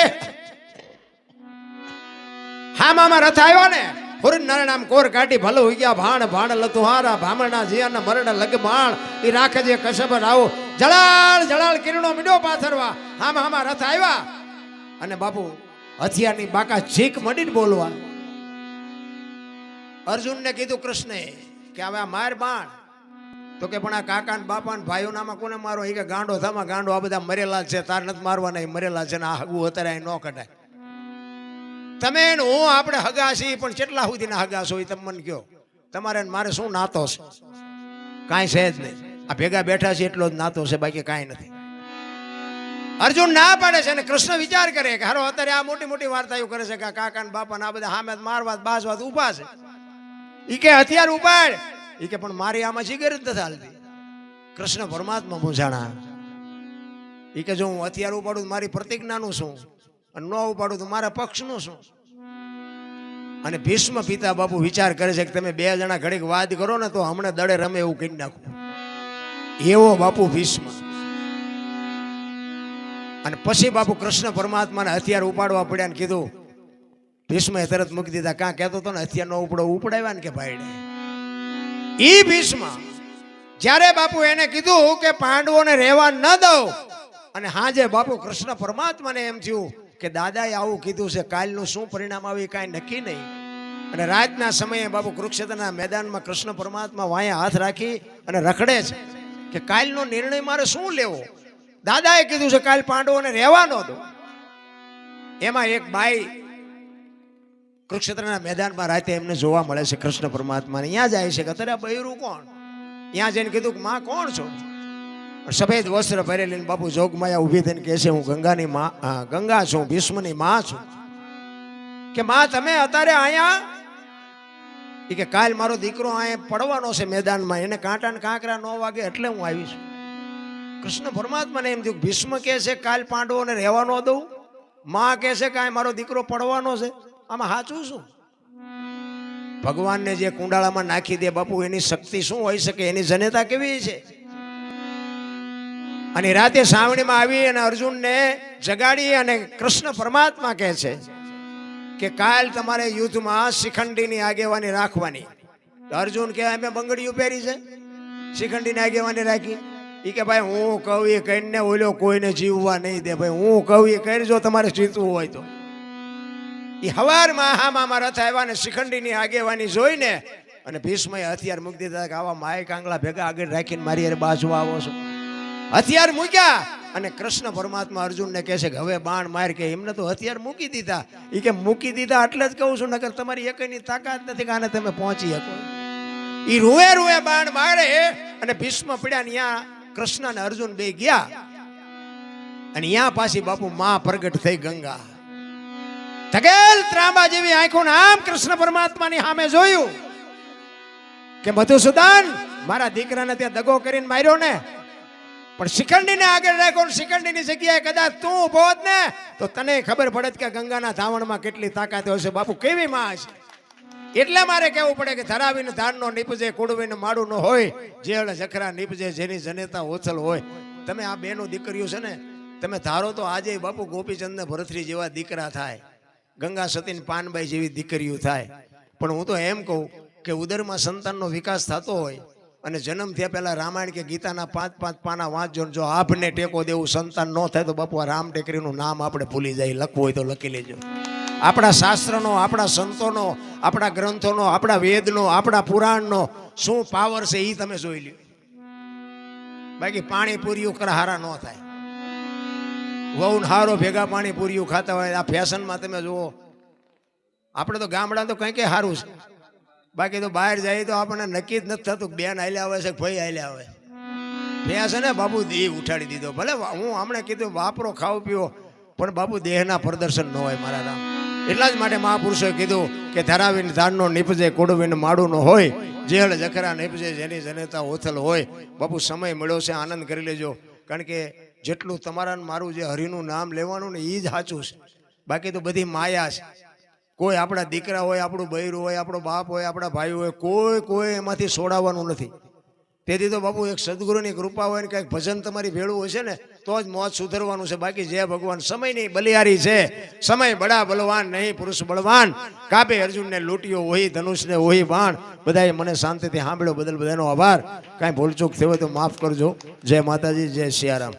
[SPEAKER 1] હામાં રથ આવ્યો ને, હુર નામ કોર કાઢી ભલો હોઈ ગયા ભાણ ભાણ લતુહારા ભામણા જીયાના મરણ લગ બાણ એ રાખે જે કશબ રાવો જળાળ જળાળ કિરણો મીડો પાથરવા. હામાં રથ આવ્યા અને બાપુ હથિયારની બાકા છીક મડીને બોલવા. અર્જુનને કીધું કૃષ્ણે કે હવે આ માર બાણ. તો કે પણ આ કાકા ને બાપા ને ભાઈઓ નામાં કોને મારો? એ કે ગાંડો થામાં ગાંડો, આ બધા મરેલા છે, તાર નથી મારવાના, મરેલા છે ને આ હગું અત્યારે ન કઢાય. તમે હું આપણે હગા છીએ, પણ કેટલા સુધીના હગા છો એ તમે મને કહો. તમારે મારે શું નાતો છે? કાંઈ છે જ નહીં. આ ભેગા બેઠા છે એટલો જ નાતો છે, બાકી કાંઈ નથી. અર્જુન ના પાડે છે અને કૃષ્ણ વિચાર કરે કે હારો અત્યારે આ મોટી મોટી વાર્તાઓ કરે છે કે કાકા ને બાપા ને આ બધા સામે મારવા બાજવા ઉભા છે. ઈ કે હથિયાર ઉપાડ. ઈ કે પણ મારી આમાં જીગર જ નથી હાલતી. કૃષ્ણ પરમાત્મા મૂંઝાણા. ઈ કે જો હું હથિયાર ઉપાડું મારી પ્રતિજ્ઞાનું શું, અને ન ઉપાડું તો મારા પક્ષનું શું? અને ભીષ્મ પિતા બાપુ વિચાર કરે છે કે તમે બે જણા ઘડીક વાદ કરો ને તો હમણાં દડે રમે એવું કરી નાખું. એવો બાપુ ભીષ્મ. અને પછી બાપુ કૃષ્ણ પરમાત્માને હથિયાર ઉપાડવા પડ્યા ને કીધું. ભીષ્મએ તરત મૂકી દીધા. કાં કહેતો હતો ને હથિયાર નો ઉપડાવ્યા ને કે ભાઈને ઈ ભીષ્મ જ્યારે બાપુ એને કીધું કે પાંડવોને રહેવા ન દઉં, અને હાજે બાપુ કૃષ્ણ પરમાત્માને એમ થયું કે દાદાએ આવું કીધું છે, કાલનું શું પરિણામ આવે કાંઈ નક્કી નહીં. અને રાતના સમયે બાપુ કુરુક્ષેત્રના મેદાનમાં કૃષ્ણ પરમાત્મા વાયા હાથ રાખી અને રખડે છે કે કાલનો નિર્ણય મારે શું લેવો. દાદાએ કીધું છે કાલ પાંડવોને રહેવા ન દો. એમાં એક બાઈ કુરુક્ષેત્રના મેદાનમાં રાતે એમને જોવા મળે છે કૃષ્ણ પરમાત્માને. અહીંયા જાય છે કે અત્યારે આ બૈરું કોણ? ત્યાં જઈને કીધું કે માં કોણ છો? સફેદ વસ્ત્ર પહેરેલી બાપુ જોગમાયા ઊભી થઈને કહે છે હું ગંગાની માં, ગંગા છું, ભીષ્મની માં છું. કે માં તમે અત્યારે અહીંયા? કે કાલ મારો દીકરો અહીંયા પડવાનો છે મેદાનમાં, એને કાંટા ને કાંકરા ન વાગે એટલે હું આવી છું. કૃષ્ણ પરમાત્માને એમ થયું ભીષ્મ કહે છે કાલ પાંડવોને રહેવાનો દઉં, માં કહે છે કે મારો દીકરો પડવાનો છે, આમાં સાચું શું? ભગવાનને જે કુંડાળામાં નાખી દે બાપુ એની શક્તિ શું હોઈ શકે, એની જનેતા કેવી છે. અને રાતે સાવણીમાં આવી અને અર્જુનને જગાડી અને કૃષ્ણ પરમાત્મા કહે છે કે કાલ તમારે યુદ્ધમાં શિખંડીની આગેવાની રાખવાની. અર્જુન કે અમે બંગડીઓ પહેરી છે, શિખંડીની આગેવાની રાખી. એ કે ભાઈ હું કહું એ કહીને ઓલો કોઈને જીવવા નહીં દે. ભાઈ હું કહું એ કરજો તમારે જીતવું હોય તો. એ હવારમાં હામાં રથ આવ્યા ને શિખંડીની આગેવાની જોઈને અને ભીષ્મએ હથિયાર મૂકી દીધા કે આવા માય કાંગલા ભેગા આગળ રાખીને મારી યાર બાજવા આવો છો. હથિયાર મૂક્યા અને કૃષ્ણ પરમાત્મા અર્જુનને કહે છે કે હવે બાણ માર. કે એમને તો હથિયાર મૂકી દીધા. એ કે મૂકી દીધા એટલે જ કહું છું, નકર તમારી એકની તાકાત નથી કે આને તમે પહોંચી શકો. એ રૂએ રૂએ બાણ મારે અને ભીષ્મ પડ્યા ને ત્યાં કૃષ્ણ અને અર્જુન બે ગયા અને ત્યાં પાછી બાપુ માં પ્રગટ થઈ ગંગા. ધગેલ ત્રાંબા જેવી આંખો આમ કૃષ્ણ પરમાત્માની સામે જોયું કે મધુસૂદન મારા દીકરાને ત્યાં દગો કરીને માર્યો ને, પણ શિખંડીને આગળ રાખ્યો ને શિખંડીની જગ્યાએ કદાચ તું ઉભો હોત ને તો તને ખબર પડે કે ગંગાના ધાવણમાં કેટલી તાકાત હોય છે. બાપુ કેવી માં છે. એટલે મારે કહેવું પડે કે ધરાવીને ધાનનો નીપજે, કુડવીને માડું ન હોય, જેળ જખરા નીપજે જેની જનેતા ઓછલ હોય. તમે આ બેનો દીકરીઓ છે ને, તમે ધારો તો આજે બાપુ ગોપીચંદ ને ભરતરી જેવા દીકરા થાય, ગંગા સતીન પાનબાઈ જેવી દીકરીઓ થાય. પણ હું તો એમ કહું કે ઉદરમાં સંતાનનો વિકાસ થતો હોય અને જન્મ થયા પહેલા રામાયણ કે ગીતાના 5-5 પાના વાંચજો. જો આપને ટેકો દેવું સંતાન ન થાય તો બાપુ આ રામ ટેકરીનું નામ આપણે ભૂલી જાય. લખવું હોય તો લખી લેજો. આપણા શાસ્ત્રનો, આપણા સંતોનો, આપણા ગ્રંથોનો, આપણા વેદનો, આપણા પુરાણનો શું પાવર છે એ તમે જોઈ લ્યો. બાકી પાણીપુરીઓ હારા ન થાય. વહુ હારો ભેગા પાણીપુરીઓ ખાતા હોય. આ ફેશનમાં તમે જુઓ, આપણે તો ગામડા તો કંઈ કંઈ સારું છે, બાકી તો બહાર જાય તો આપણને નક્કી જ નથી થતું બેન હાલ્યા આવે છે ભાઈ હાલ્યા આવે. ફેશન ને બાપુ દેહ ઉઠાડી દીધો. ભલે હું હમણાં કીધું વાપરો ખાવ પીવો, પણ બાપુ દેહના પ્રદર્શન ન હોય મારા રામ. એટલા જ માટે મહાપુરુષોએ કીધું કે ધરાવીને ધાનનો નીપજે, કોડવીને માડું ન હોય, જેળ જખરા નીપજે જેની જનેતા ઓથલ હોય. બાપુ સમય મળ્યો છે, આનંદ કરી લેજો. કારણ કે જેટલું તમારા મારું જે હરિનું નામ લેવાનું ને એ જ સાચું છે. બાકી તો બધી માયા છે. કોઈ આપણા દીકરા હોય, આપણું બૈરું હોય, આપણો બાપ હોય, આપણા ભાઈ હોય, કોઈ એમાંથી છોડાવવાનું નથી. તેથી તો બાપુ એક સદગુરુની કૃપા હોય ને કંઈક ભજન તમારી ભેળું હોય છે ને તો જ મોત સુધરવાનું છે. બાકી જય ભગવાન સમયની બલિયારી છે. સમય બડા બલવાન નહીં પુરુષ બળવાન. કાપે અર્જુનને લૂંટ્યો હોય ધનુષને હોય બાણ. બધાએ મને શાંતિથી સાંભળ્યો બદલ બધાનો આભાર. કાંઈ ભૂલચૂક થયો હોય તો માફ કરજો. જય માતાજી, જય સિયારામ.